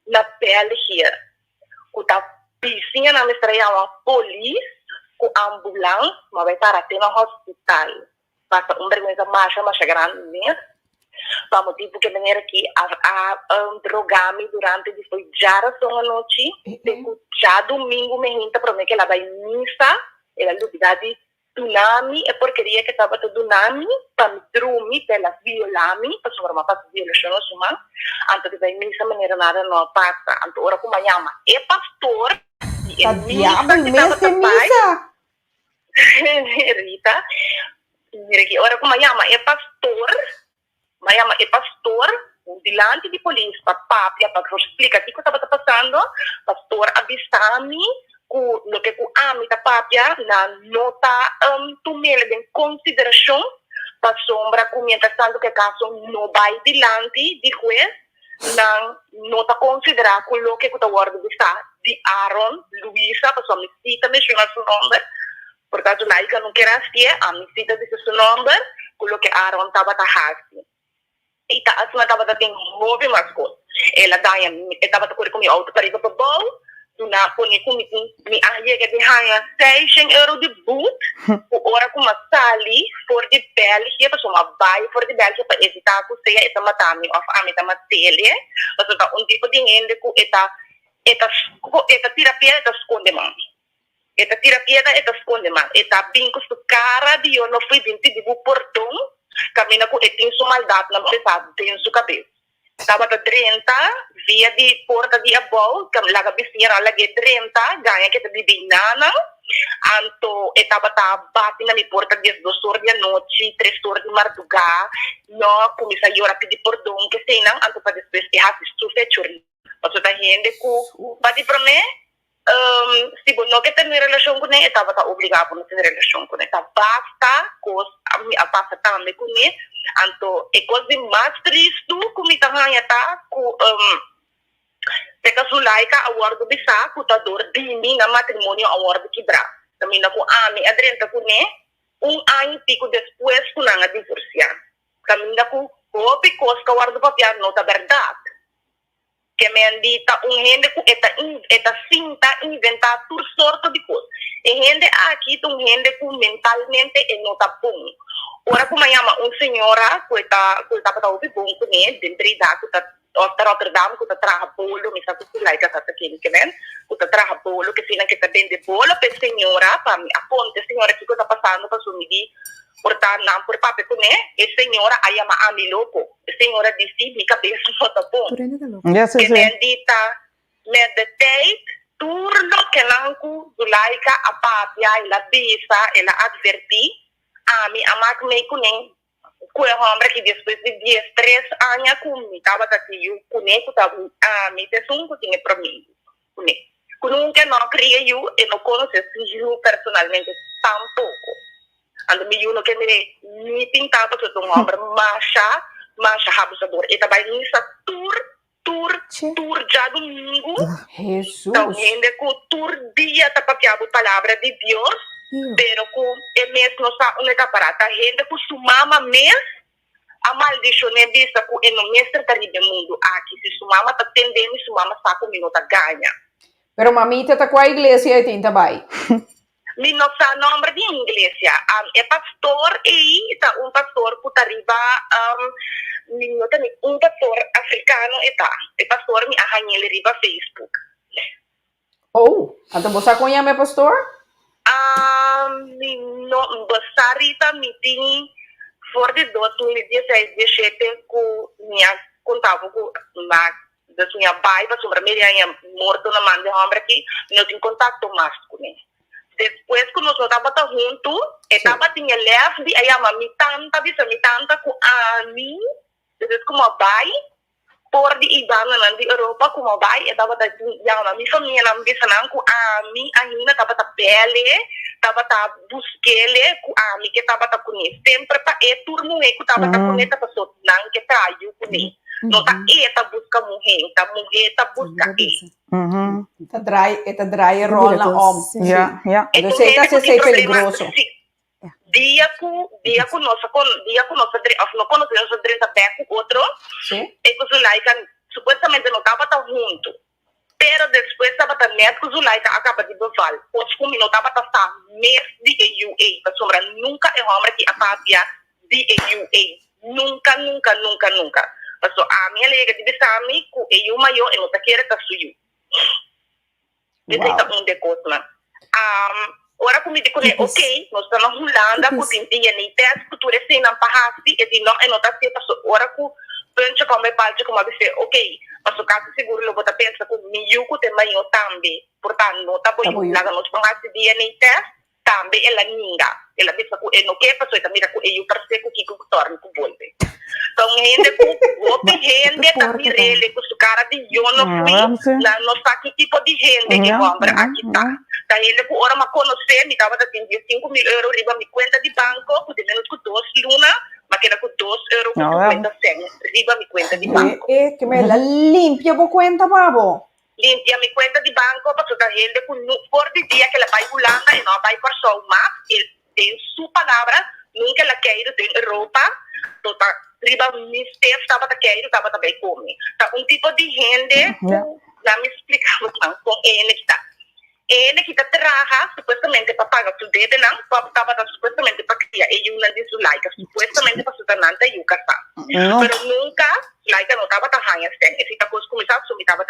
na pele here ku ta piscina na estreia uma polícia com ambulância mas vai estar até no hospital passa vergonha mais grande né vamos tipo que maneira que a drogami durante depois já são a noite depois já domingo me hinta para mim que ela vai missa ela duvida de tsunami é porcaria que estava todo tsunami para me dormir pelas violami para sobre uma parte de violação humana antes de vai missa maneira nada não passa antes ora como chama é pastor e é missa Rita mira que ora como chama é pastor dilante de polícia para explicar o que estava passando pastor avistami lo que o ami da papia na nota tomele em consideração para sombra com mientras tanto que caso não vai dilante de juez na nota considerar com lo que o tawar está de Aaron Luisa para sua cita mencionar seu nome portanto laica não quer assim a cita de seu nome com lo que Aaron estava a ita asma tava da tem hobby mas coisa ela daia tava da com mi auto para ir para bom do na poni com mi ahia que de hanha €6 de boot o hora com uma sali for de België para uma buy for de België para editar com seja essa matami of a meta matele mas tá tipo de gente com eta terapia eta esconde man eta terapia eta esconde man eta binco su cara de eu não fui dentro de portão caminha com etin sua maldade na pesada dentro sua cabeça estava da 30 via de porta de abol que lá a vizinha lá que 30 ganha que te bibinana anto estava tá bate na minha porta de 2 horas da noite 3 horas de madrugada não começa a ir pedir perdão que sei não anto para depois que has sofrer churi mas tá gente com bate para mim se você não quer ter relação com ele estava tá obrigado a ter relação com ele tá basta cos a passa também com ele anto é coisa mais triste como está ganha tá com pega Zulaika award bisa kutador dini na matrimônio award quebrar também na com ami adrenta com ele ano pico depois com a divorciar também na com o pico que award papel não tá verdade que me andita gente com eta cinta inventar tudo sorte de coisa e gente aqui gente com mentalmente e não tá bom ora como chama senhora que tá para o bom com ele dentro da que tá Rotterdam que tá trabalhando bolo me sabe que lá que tá aqui que vem que tá trabalhando bolo que fina que tá vende bolo para senhora para me aponte senhora que tá passando para sumir portanto não por papel com ele e senhora aí ama a mi louco senhora disse minha cabeça não tá bom que me dita meditate turno que não com Zulaika a papia ela bisa ela adverti a mi ama que me conhe com a homem que depois de 3 anos com estava aqui com ele que estava a mi te sunco tinha para mim com ele com nunca não criei eu e não conheço eu personalmente tampouco ando me uno que me pintava que um homem macha abusador e também nessa tour já domingo Jesus então ainda com tour dia tá papiado palavra de Deus pero com é mesmo sa única parada ainda com sua mama mesmo a maldição é vista com o mestre terrível mundo aqui se sua mama tá tendendo sua mama sabe como tá ganha pero mamita tá com a igreja e tem também mi não sabe nome de igreja é pastor e tá pastor que tá arriba não tem pastor africano é pastor me arranha ele arriba Facebook oh então você conhece pastor no basarita meeting for de 2016 17 com minha contava com da sua pai para sobre minha morto na mão de homem aqui não tem contato mais com ele depois que nós estava junto estava tinha leve aí a mami tanta com a mim depois como pai por de ibang na di Europa como vai estava da yang mami família não bisa não com a mim ainda estava da pele estava da busquele com a mim que estava da com ele sempre para turno que estava da com ele para só não que traiu com ele não tá tá busca mulher tá busca Tá dry rola om. Yeah. Eu sei que é perigoso. Dia com nossa não conhece nossa dreta pé com outro. E com Zulaika supostamente não estava tão junto. Pero depois estava também com Zulaika acaba de beval. Outros como não estava tão mês de EUA. A sombra nunca é homem que apavia de EUA. Nunca. Mas a minha liga de Bissami com EU maior e não tá querendo que suiu. Esse é de coisa. Ora como digo, ok, nós estamos na Holanda, com DNA teste, que tu recém não passaste, e não está certo, ora com pensa como é parte como você, ok, mas o caso seguro eu vou pensar com mil que tem maior também, portanto não está bom, lá nós passaste DNA teste, também ela ninga, ela pensa que não quer passar, mira que eu percebo que o torna com volve. Então gente com gente também ele com o cara de eu não fui, lá não está que tipo de gente que compra aqui tá. Tá ele com hora me conhecer, me dava assim €5.000 riba minha conta de banco, por menos com 2 luna, mas que era com €2 com 50 cents, riba minha conta de banco. Que me la limpia a conta, babo. Limpia minha conta de banco, para que ele com por de dia que ela vai Holanda e não vai por só mas ele tem sua palavra, nunca ela quer ir em Europa, riba mistef estava a querer, estava a bem comer. Tá tipo de gente, já me explicava com ele que tá. Ele que trabalha supostamente para pagar tudo dele, não, estava supostamente para criar e uma de Zulaika, supostamente para sustentar e o casar. Mas nunca, Zulaika não estava trabalhando assim. Esse tá coisa começar, so estava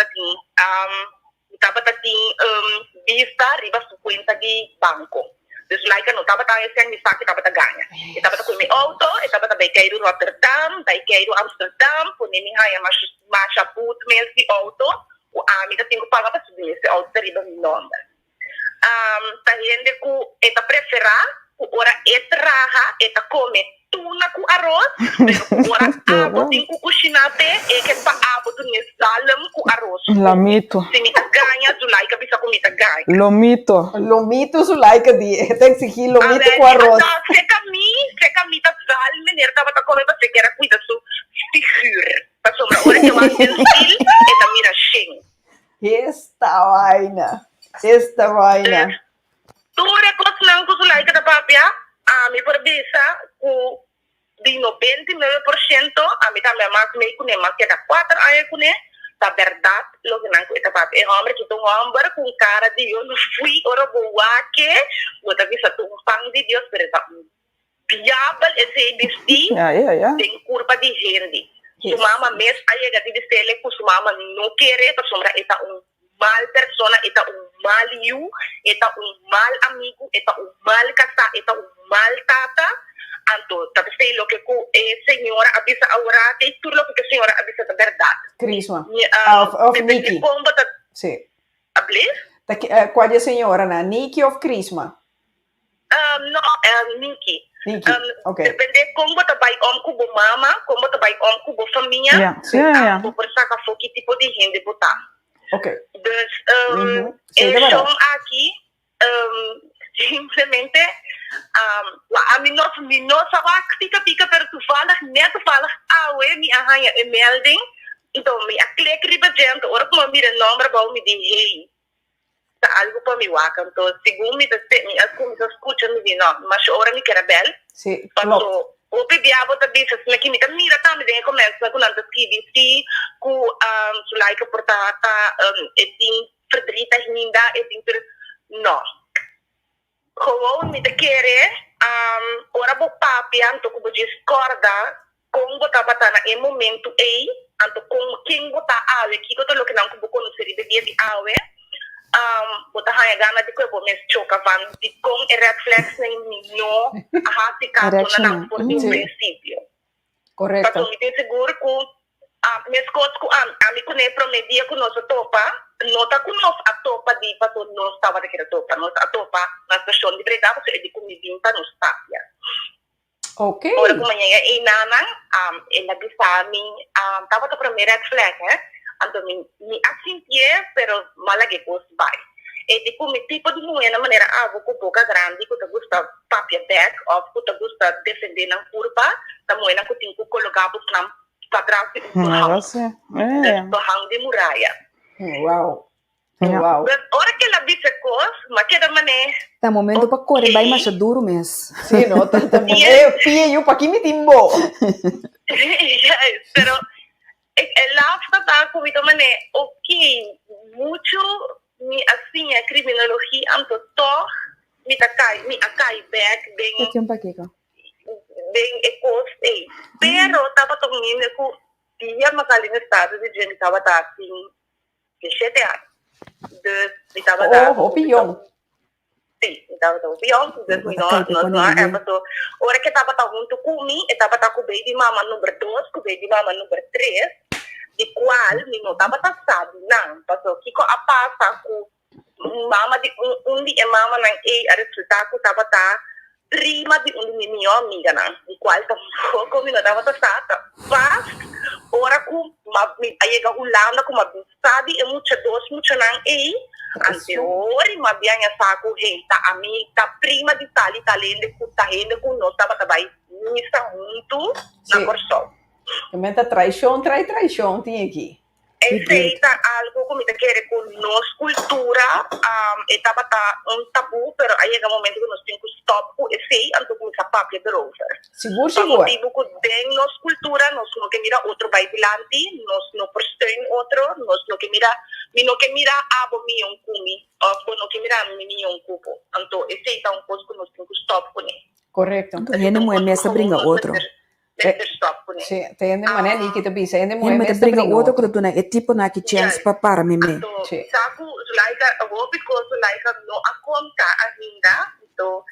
vista riba 50 de banco. Zulaika não estava trabalhando assim, me sabe que estava ganha. Estava com meu auto, estava também queiro Rotterdam, daí queiro Amsterdam, por nem haya mais boot mesmo de auto. O amigo tem que pagar para subir esse auto riba no nome. Tá gente que eta preferar, ora traha, eta come tuna com arroz, pero ora abo tem que cozinhar e que pa abo tu salem com arroz. Lamito. Se me tá ganha, Zulaika bisa comida ganha. Lomito Zulaika di, tem que seguir lomito com arroz. Se caminha tá sal, menina tava tá comendo para que era cuida su figura. Passou uma hora que eu acho que eta mira shin. Esta vaina. Tu reconhece que Zulaika da papia, a mim por bisa com de 99%, a mim também mais meio que nem mais que da 4 anos que nem, da verdade, logo não que da papia, é homem que tem homem com cara de eu não fui ora boa que, eu também só tô pang de Deus, pero tá diabo esse desti, tem curva de gente. Sumama mes aí que de stelle que sumama não querer, para sombra eta mal persona, eta mal you, eta mal amigo, eta mal casa, eta mal tata. Anto, talvez sei lo que senhora avisa agora, tem tudo lo que a senhora avisa da verdade. Crisma. Of Nikki. Sim. Qual é a senhora, na Nikki ou Crisma? Não, Nikki. Ok. Depende como você vai com a mama, como você vai com a família, por sacar que tipo de gente botar. Ok. Dus, eles são aqui, simplesmente, a mim não sabe fica, pero tu fala, neto fala, me arranha e melding, então, me clica riba gente, ora como mira número, vou me dizer, tá algo para me waka, então, segundo me escuta, me diz, não, mas ora me quer bel, sim, então, o bibiabo também se me quimita mira também tem começa com nada que com Zulaika portata tem Fredrita ainda tem não como me querer ora bo papi anto como discorda como botar batana em momento aí anto com quem botar awe que todo lo que não como conhecer de dia de awe botar hanya gana de que vou me chocar van de com reflex nem no a se caso na não por um princípio correto para me ter seguro com minhas coisas com a me conhecer promedia com nossa topa nota com nós a topa de para todo nós estava daquela topa nós a topa na estação de breda você de comida para nós tapia ok ora como é nana ela bisa mim estava a primeira reflex então me assentia pero malage cos vai e tipo me tipo de moeda maneira vou com boca grande que tu gosta papia back ou que tu gosta defender na curva da moeda que tem que colocar para trás do hang de muralha wow ora que ela disse coisa mas que da maneira tá momento para correr vai mais duro mesmo sim não tá pia eu para que me timbo pero ela está com a maneira ok muito me assim a criminologia anto to me acai back bem ecos pero estava tomando com dia macalin estado de gente estava assim que chetear estava opinião sim estava opinião não ora que estava junto comigo estava com o baby mama número 2 com o baby mama número 3 de qual me não estava sabe não passou que a passa com mama de dia mama não a resultado que estava prima de minha amiga não de qual tampouco me não estava sabe mas ora com aí a Holanda com uma sabe é muito não aí anterior mas bem a saco renta amiga prima de tal italiano que tá indo com nós estava também missa junto na corso Comenta traição, traição, tinha aqui. aceita algo como te quiere con nos cultura, estaba un tabú, pero aí chega um momento que nós temos que stop com esse aí, então começa a papia de over. Seguro. Motivo que tem nos cultura, nós não que mira outro bailante, nós não postamos outro, nós não que mira abo mion kumi, ou não que mira mion cupo. Então esse aí tá coisa que nós temos que stop com ele. Correcto. Gente não é messa brinca outro. Sim, tem de maneira que tu bisa, tem de Gente mas brinca outro que tu na é tipo na que chance para mim. Sabe, like a because like no a conta ainda, então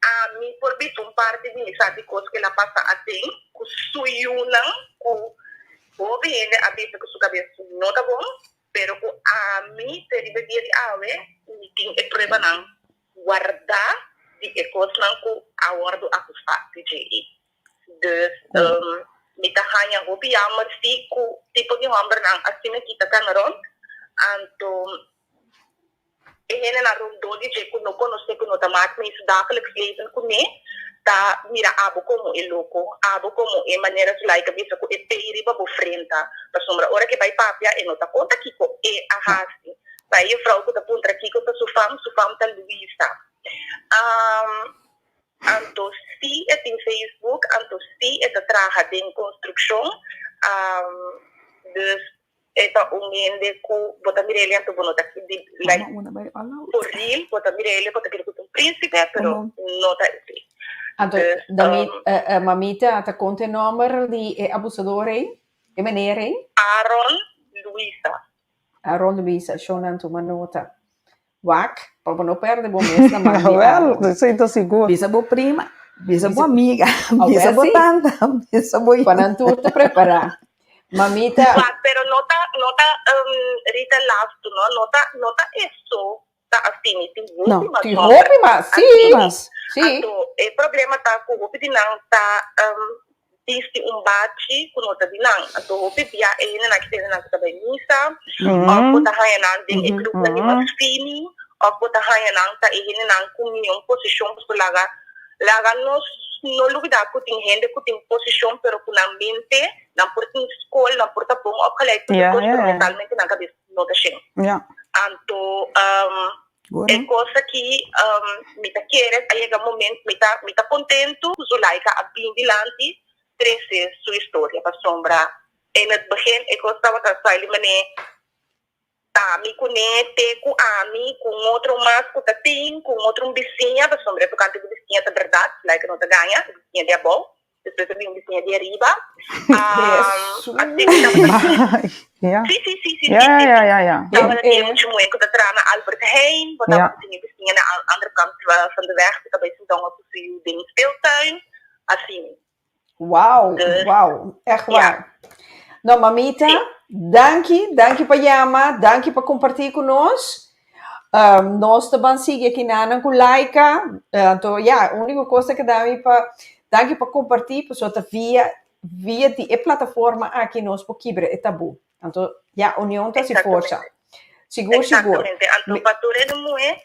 a mim por bitum parte de sabe coisa que ela passa assim, com suyuna, com o bem a bisa que sua cabeça não tá bom, pero a mim teria de ave, e tem é prova não guardar de coisa não com a guardo a fato de dus met hanya hobi jammer zie ku tipo die hamber nang asina kita kan rond anto na rondo di je ku no conosce ku no tamat me isso dagelijks leven ku ne ta mira abo como e loco abo como e maneira de like bisa ku e peiri ba bo frenta pa sombra ora que vai papia e no ta conta kiko e ahasti vai e frau ku ta puntra kiko ta sufam ta Luisa anto sim é em Facebook, anto sim é trabalhar em construção, dus é ende com bota mirele anto bonota de like por real bota mirele bota que um príncipe, pero não tá assim. Anto mamita ata conta nummer di abusadore e meneer Aaron Luisa, shonanto uma nota. Wak, para não perder bom mês na mãe. Isso então seguro. Bisa boa prima, bisa boa amiga, bisa boa tanta, bisa boa. Para não tudo preparar. Mamita. Pero nota Rita last, nota isso. Tá assim, tem muito. Tem roupa, mas sim. Então, o problema tá com o roupa de não tá disse bate com nota de não. Então, o roupa via ele na que tem na que bem missa. Ou botar raia na de grupo na mais fini. Ou botar raia na tá ele na com minha posição para laga no lugar que tem gente que tem posição pero com a mente na porta escola na porta bom ou que mentalmente na cabeça não tá cheio. Então é coisa que me tá querendo aí é momento me tá contento so like a bem dilante crescer sua história para sombra e no begin é coisa que tá ele mané tá me conecte com ami com outro mais com tatim com outro vizinha para sombra porque antes vizinha tá verdade like não tá ganha vizinha de abol depois também vizinha de arriba sim tava no último eco da trama Albert Heijn wat dan vizinha na andere kant van de weg dat bij zo'n op de ding speeltuin assim. Uau, echt waar. Nou, mamita, danke para chamar, danke para compartilhar conosco. Nós também seguimos aqui na Laika. Então, a única coisa que dá danke para compartilhar, porque via a plataforma aqui nós por quebrar é tabu. Então, a união está se força. Seguro. Exatamente. Então, para tudo é muito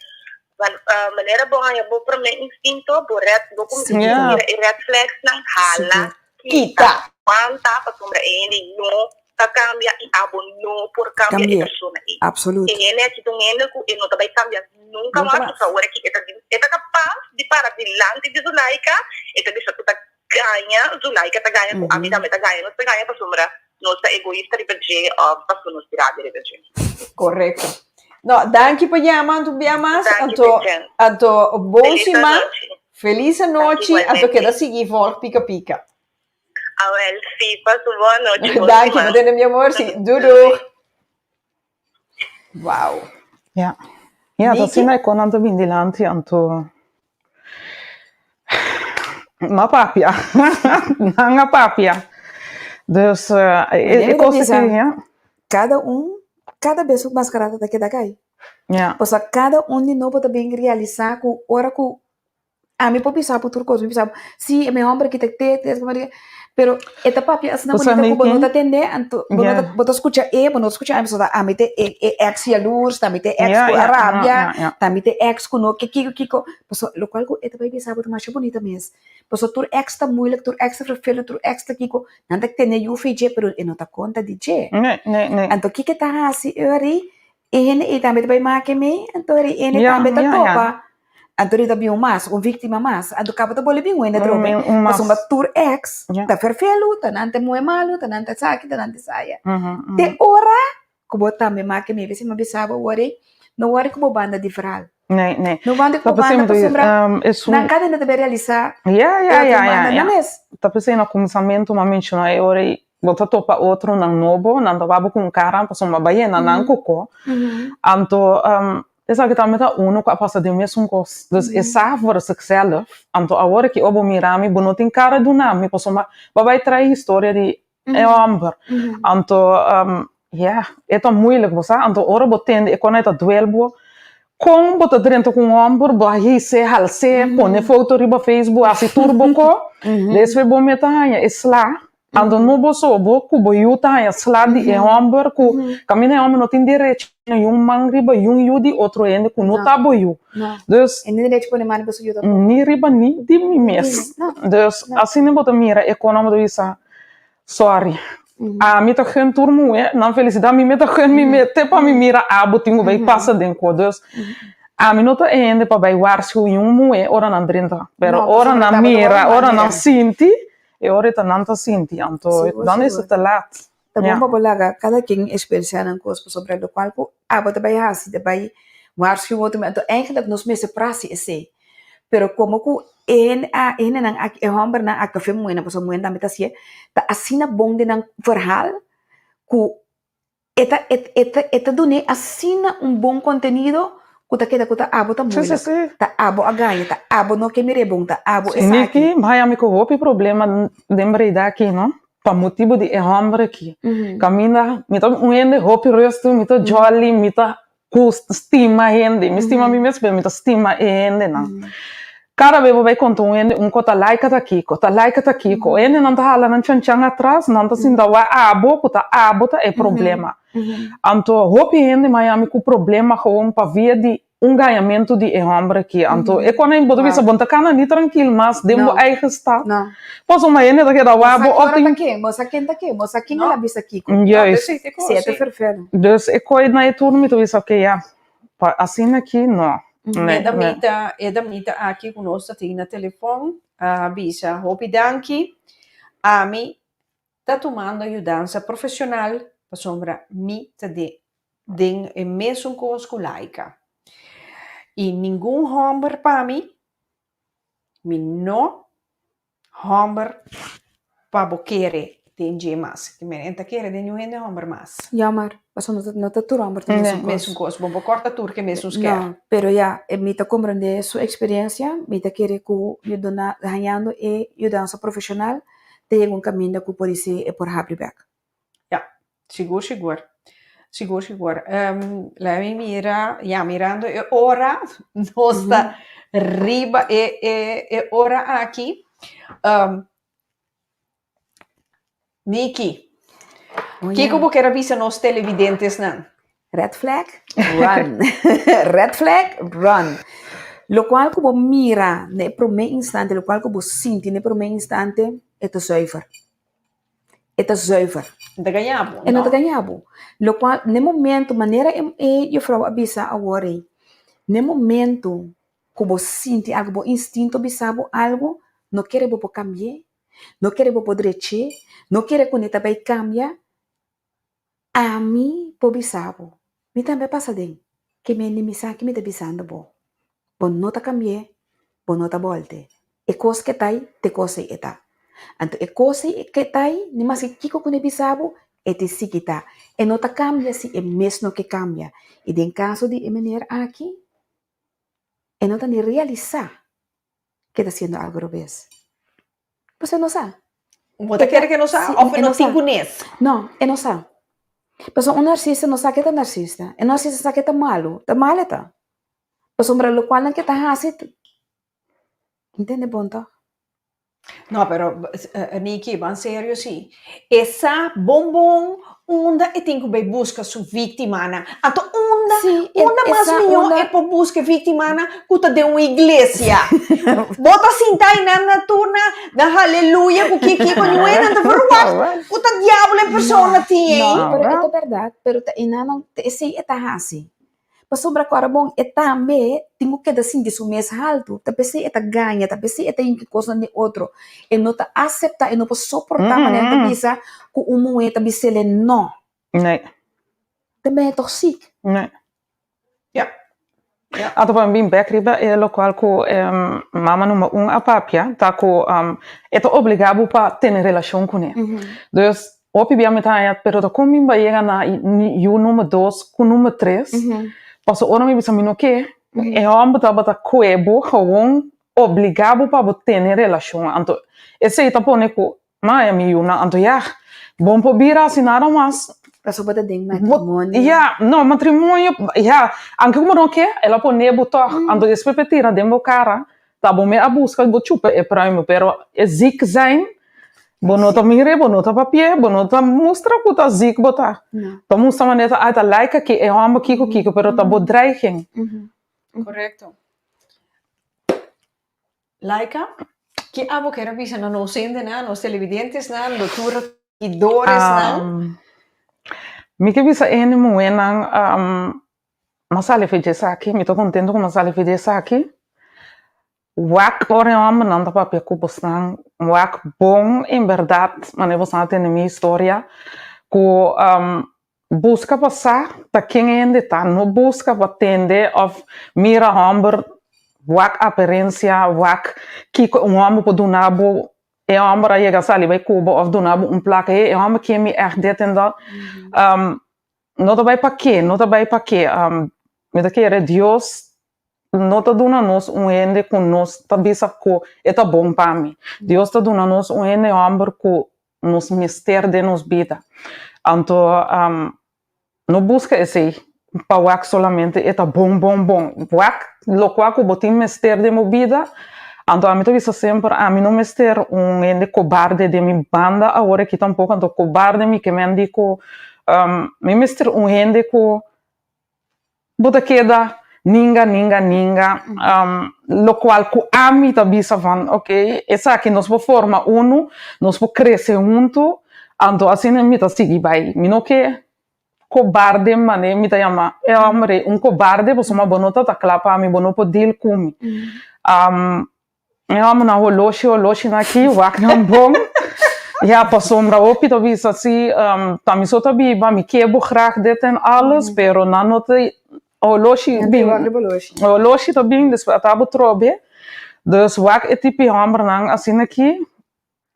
maneira boa, eu vou para o meu instinto, vou como se red flags não hala, kita, quanta para sombra ele não tá cambia e abono por cambia a pessoa aí. Absoluto. E ele aqui também ele não vai cambiar nunca mais, só agora que é capaz de parar de lante de Zulaika, e tá deixa tudo ganha, Zulaika tá ganha, a vida tá ganha, não tá ganha para sombra, nossa egoísta de perder, para nos tirar de perder. Correto. No, danke para chamar, tu mais. Então, bom semana, feliz noite, então queda seguir, volta pica. Well, sim, passo boa noite. Danke, madame, meu amor, sim, Dudu. Wow. Ja, dat zien wij kon aan de windilanti, então. Uma papia. Não papia. Dus, é coisa que, cada vez o mascarada daqui da cai. Pois cada de nós também realizar com hora que a mí por pisar por turcos, pisar, sí, mi hombre que te, pero esta papi es una bonita que no te atende, no escucha, no escucha, a mí te ex y a luz, a mí te ex con Arabia, a mí te ex con no, que kiko, pues lo cual esta papi sabe más bonita mesmo. Pues tu ex está moeilijk, tu ex vervelend, tu ex está kiko, nada que tiene eu fez, pero não tá conta de je. Então que tá assim, e também vai maken me, então ele também tá topa. Então ele também mais, vítima mais. Então acaba de bolir bem, ainda trobe. Mas uma tur ex, tá vervelend, tá não tem muito malo, tá não tem saque, tá não tem saia. De hora, como também maken me, você me bisava ore, não ore como banda de verhaal. Nee. No banda com banda para sombra. Na cada não deve realizar. Tá pensando no começamento, uma menção é hora bota topa outro nang nobo, nang tawabo kung karam pa suma bayen na nang koko. Anto esa que também tá uno com a passa de mesmo cos. Dus esa voor zichzelf. Anto a hora que obo mirami bonotin cara do nami, pa suma vai trair história de amber. Anto é tão moeilijk você. Anto ora botende e quando é tá duelbo com bota dentro com ombro, bahise, halse, põe foto riba Facebook, assim turbo co, desve bom meta hanya, isla, ando no boso bo, kubo yuta hanya, sla di ombro, ku camina ombro não tem direito, yung mang riba, yung yudi, outro ende, ku no tabo yu. Dus, e nem direito põe mano boso yuta. Ni riba ni di mi mes. Dus, assim nem bota mira, economo do isa, sorry. Mi tá geen turmo, não felicidade, mi tá geen mi mete para mi mira botinho vai passa dentro dus. Mi não tá ainda para vai warsu yung moe ora não drinta, pero ora não mira, ora não sinti, e ora tá não tá sinti, então dan is het te laat. Tá bom para laga, cada quem experiencia na coisa sobre o qual bota vai hasi, de vai warsu outro, então eigenlijk nos messe prasi esse. Pero como ku nang hombre na café moena paso moena também tá assim tá assina bom de nang verhaal ku eta dune assina bom conteúdo ku tá queda ku tá abo tá moena tá abo a ganha tá abo no que mire bom tá abo essa aqui vai amigo hope problema lembrei daqui não pa motivo de hombre aqui caminha me tá ende hope resto me tá jolly me tá stima ende me estima me mesmo me tá stima ende não cara bebo vai contar kota like tá aqui, ele não tá halando chang atrás, não tá sinta wa abo tá é problema. Anto hope ende Miami com problema com para via de ganhamento de homem aqui. Anto é quando em bodo visa bonta cana ni tranquilo, mas demo eigen está. Posso uma ende da que da wa abo optim. Moça quem ela bisa aqui. Certo perfeito. Dus é coi na turno tu visa que já assim aqui não. É da minha aqui conosco tem na telefone, bisa, hopi danki, mi tá tomando ajudança profissional para sombra mi tá den e mesmo com laica. E nenhum homem para mi no homem para boquere tem gemas, que me enta querer de nenhum homem mais. Jammer. Paso no te tur hombre mesmo coisa bom corta tur que mesmo quer. No, pero ya me ta compreender su experiencia, me ta querer que me dona ganhando e ajudança profissional tem caminho que pode ser por Habriback. Ja, seguro. La mira, mirando e ora nossa riba e ora aqui. Niki. Que como que era vista nos televidentes não? Red flag, run. Red flag, run. Lo qual como mira, ne primeiro instante, lo qual como sente, ne primeiro instante, é zuiver. Não ganhamos. Não ganhamos. Lo qual, no momento, maneira eu falo avisa agora, no momento, como sente algo, instinto bisabo algo, não quer bo cambiar, não quer bo direito, não quer que neta vai cambiar. A mim, po bisabo, me também passa den, que me nimisa que me tá bisando bo. Bon nota cambiar, bon nota volte. E coisa que tai, te coisa eta. Anto e coisa que tai, ni mas que kiko com bisabo, e te sikita. E nota cambia se é mesmo que cambia. E den caso de emener aqui, e nota ni realizar que tá sendo algo revés. Você não sabe? Você quer que não sabe? Ou não te conhece? Não, não sabe. Pero un narcisista no sabe que está narcisista. El narcisista sabe que está malo. Está mal está. Pero sobre lo cual no que está haciendo. Entende, ponto? No, pero Nikki, van serio sim. Essa bombom onda e tem que buscar su vítima na. Ato onda, Sim, onda mais essa melhor onda- é para buscar vítima na cuta de uma igreja. Bota sentar na turna da aleluia com que com não é nada verruar. Cuta diabo em persona tem. Não, pero é verdade, pero não, esse é assim. Para sobra agora bom, é também tenho que assim de mês alto, tapi se é ganha, tapi se é tem que coisa de outro, e não tá aceitar, e não pode suportar maneira de bisa com moeda tabi se ele não. Nee. Também é toxic. Nee. Ja. Ato pa bim bekriba e lo qual ko mama numa apapia tá ko é obrigado para ter relação com ele. Dus opi bia metade pero to como bim chega na you número 2 com número 3. Passo ora me bisa mino que é homem bota coebo gewoon obrigado para ter relação. Anto esse tá pone ko mai mi una anto ya bom po bira assinar mas Passou para dentro matrimônio. Ja, no, matrimônio, ja, anche come non che, ela pone buto, ando de spepetir de meu cara, tá bom me a busca de chupa é primo, pero é zic zijn, bonota mire, bonota papier, bonota mostra puta zic bota. Tá mostra maneta ai tá like que é homem kiko, pero tá bo dreiging. Correcto. Laika, que abo quero bisa na nos sende na, nos televidentes na, nos seguidores na. Mi que bisa ene moenang masale fez aqui, me tô contento com masale fez aqui. Wak ore homem não tá papel com bostan, wak bom em verdade, mas você não tem minha história, que busca passar, tá quem ainda tá, não busca para atender of mira homem, wak aparência, wak que homem pode donar é homem para chegar ali vai Cuba of donar placa é homem que me detendo não tá vai para quê me dá que era Deus não tá dando nos ende com nós tá bisa que é tá bom para mim Deus tá dando nos ende homem que nos mistério de nos vida então não busca esse para wak solamente é tá bom wak lo qual que botim mistério de minha vida. Então, a mim tô sempre, a mim não me ter ende cobarde de minha banda, agora que tampouco ando cobarde me que me digo, me ter ende que bota queda ninga, lo qual que a mim tá bisa van, ok, essa aqui nós vamos formar nós vamos crescer junto, então assim me tá seguir vai, me não que cobarde mané me tá chama, é cobarde, você uma bonota tá clapa, a mim bonopo deal com eu amo na holoshi aqui, o ac não bom. Ja, passou uma opi to bis assim, também só to bi, me quebo graag dit en alles, pero na note holoshi bem. Holoshi to bem, dus wat abo trobe. Dus wak é tipo homem nang assim aqui.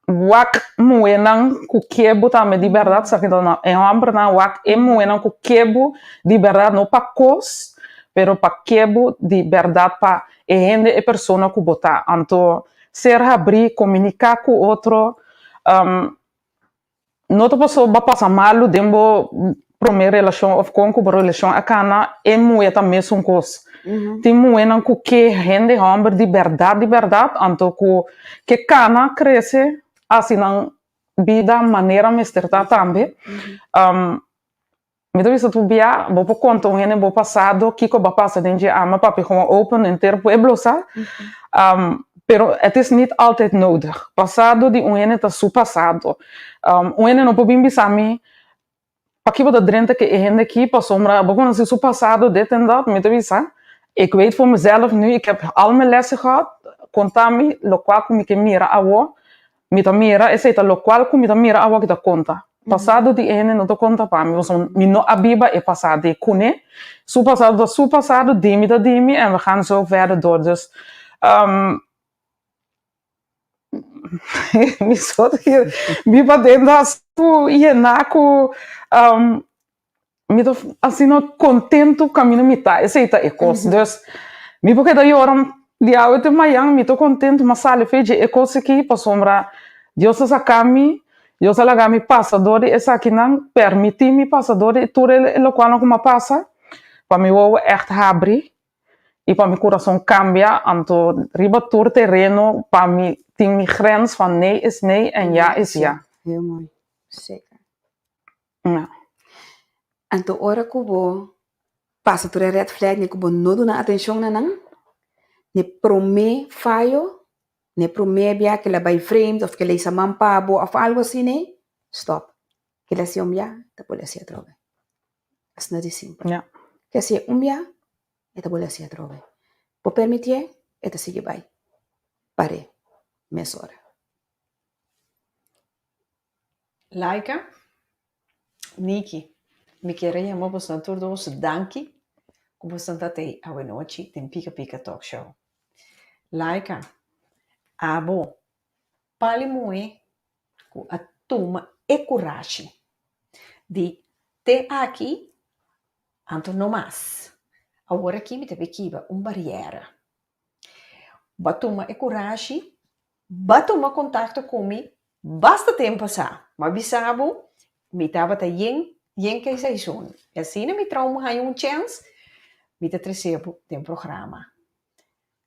Wak moenang ku quebo também de verdade, sabe então é homem nang wak é moenang ku quebo de verdade, não pa cos, pero pa quebo de verdade pa é pessoa que botar, então ser abrir, comunicar com o outro, não te posso passar mal, dembo primeira relação ou com a relação a cana é muito mesmo coisa, tem muito que rende homem de verdade, então que cana cresce assim na vida maneira misteriosa também. Me deu isso tudo bia, vou por conta vou passado, que vai passar dentro ama papi gewoon open inteiro pueblo sa. Pero het is niet altijd nodig. Passado de tá su passado. Não pode bisami. Aqui vou drenta que é aqui passou maar begon assim su passado dit en dat me deu isso. Ik weet voor mezelf nu, ik heb al mijn lessen gehad. Contami lo qual como que mira awo, me ta mira, esse tá lo qual como me mira awo que ta conta. Passado de ene não te conta para mim, we não abiba é passado de kune, su passado, dimi da dimi, en we gaan zo verder door. Dus, me solta que me batendo tu e naco, me tô assim não contento caminho me tá, esse é coisa. Dus, me porque daí oram de auto manhã, me tô contento, mas sale fez é coisa que passou mara, Deus sa kami eu só lagar me passador essa aqui não permite me passador e tudo o qual não como passa para me o echt abrir e para meu coração cambia, então riba todo terreno para mim tem minha grens van nee is nee en ja is ja. Heel mooi, zeker. Ja. Então, ora que vou passa por a red flag, né, que vou não dar atenção na não, né, promê falho, né, promê bia que ela vai frame, ou que ela isa mampabo, ou algo assim, né, stop. Que ela se bia, tá pode ser trove. É não de simples. Ja. Que se bia, tá pode ser trove. Por permitir, tá sigue vai. Pare. Mesora. Laika, Niki, me queria chamar para o tour dos danki, como você está aí a noite, tem Pica Pica Talk Show. Laika, abo, pali moe, com a turma e coragem de ter aqui, anto no mais. Agora aqui me teve que barreira. Batuma e coragem, batuma contato comigo, basta tempo passar. Mas bisabo, me tava tá yen que é isso. E assim me trauma aí chance, me tá recebo tem programa.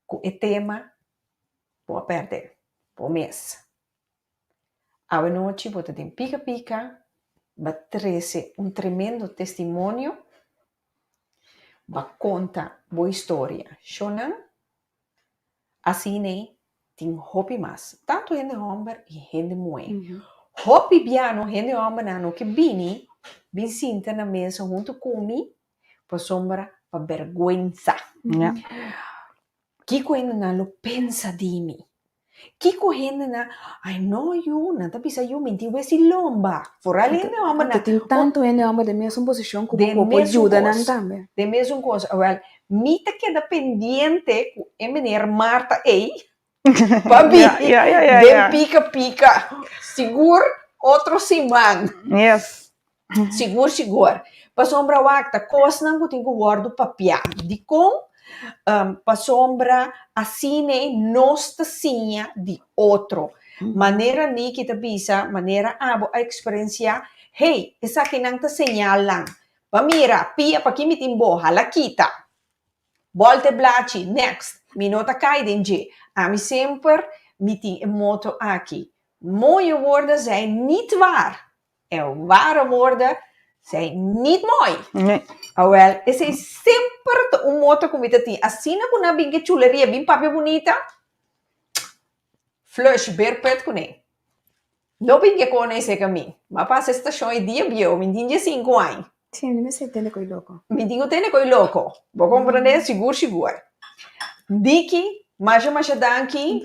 Com o tema, vou perder, por mês. A noite, vou ter Pica Pica, vai trazer tremendo testemunho, vai contar boa história. Shonan, assim, né? Tem hobby mais. Tanto gente homem e gente mulher. Hobby piano, gente homem não que bini, sinta na mesa junto comigo, para sombra, para vergonha. Que coisa não pensa de mim. Que coisa não, ai não eu, não tá pensando eu mentir esse lomba. Fora ali gente homem não. Tem tanto gente homem de mesma posição que pode ajudar não também. De mesma coisa. Well, mita queda pendente com a menina Marta ei. Papi, de Pica Pica, seguro, outro semana. Yes. Seguro. Para sombra o acta, coisa não tem que guardar papel. De com, para sombra, assim, nossa sinha de outro. Maneira ni que te bisa, maneira a experiência, hey, essa que não te señalan. Pa mira, pia pa kimi timbo, halakita. Volte blachi, next. Minota cai denje. A mi sempre mi tem moto aqui. Mooie woorden zijn niet waar. En ware woorden zijn niet mooi. Nee. Well, esse é sempre moto como te tem. Assim na kuna bem que chuleria, bem papel bonita. Flush berpet com ele. Não bem que conhece caminho. Mas passa esta show e dia bio, me tinha 5 anos. Sim, me sei tene coi louco. Me digo tene coi louco. Vou compreender seguro. Diki, mas danki.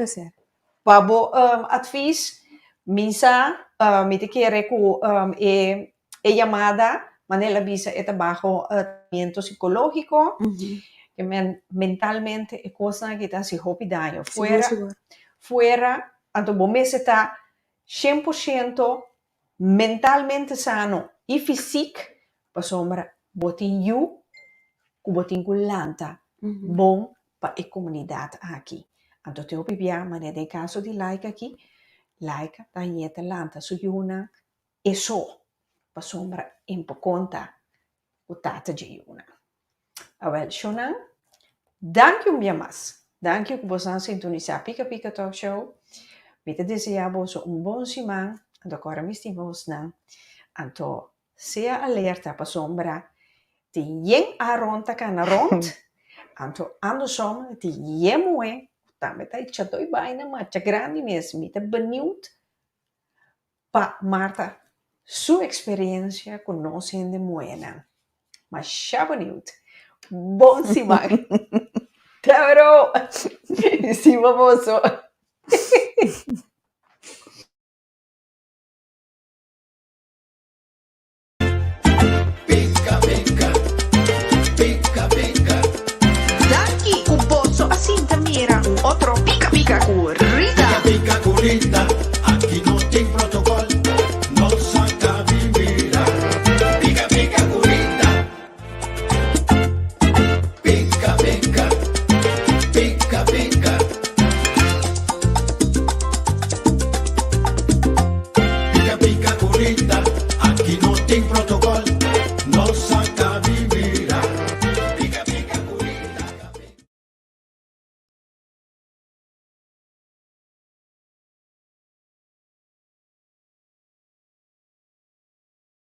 Pabo advies, minsa, me te quere com e chamada, manela bisa é trabalho tratamento psicológico, que mentalmente é coisa que está se hopidando. Fuera, anto bom mês está 100% mentalmente sano e físico, para sombra, botin you, com botin culanta, bom para a comunidade aqui. Anto te opibia, mas nel caso di Laika aqui, Laika tá niente lanta su Yuna e so, pa sombra in po conta o tata de Yuna. Awel, Shonan, dank you mais. Dank you que você sintonizar Pica Pica Talk Show. Me te desejar so bom semana, anto agora me estimos não. Anto, seja alerta pa sombra, te yen a ronta cana ront, anto andersom, te yen moe, também tá aí, já doi baina, mas já grande mesmo, me tá benieuwd pa Marta, sua experiência com nós gente moena. Mas já benieuwd. Bom semana. Tchau. Sim, vamos. Otro pica pica currita. Pica pica currita.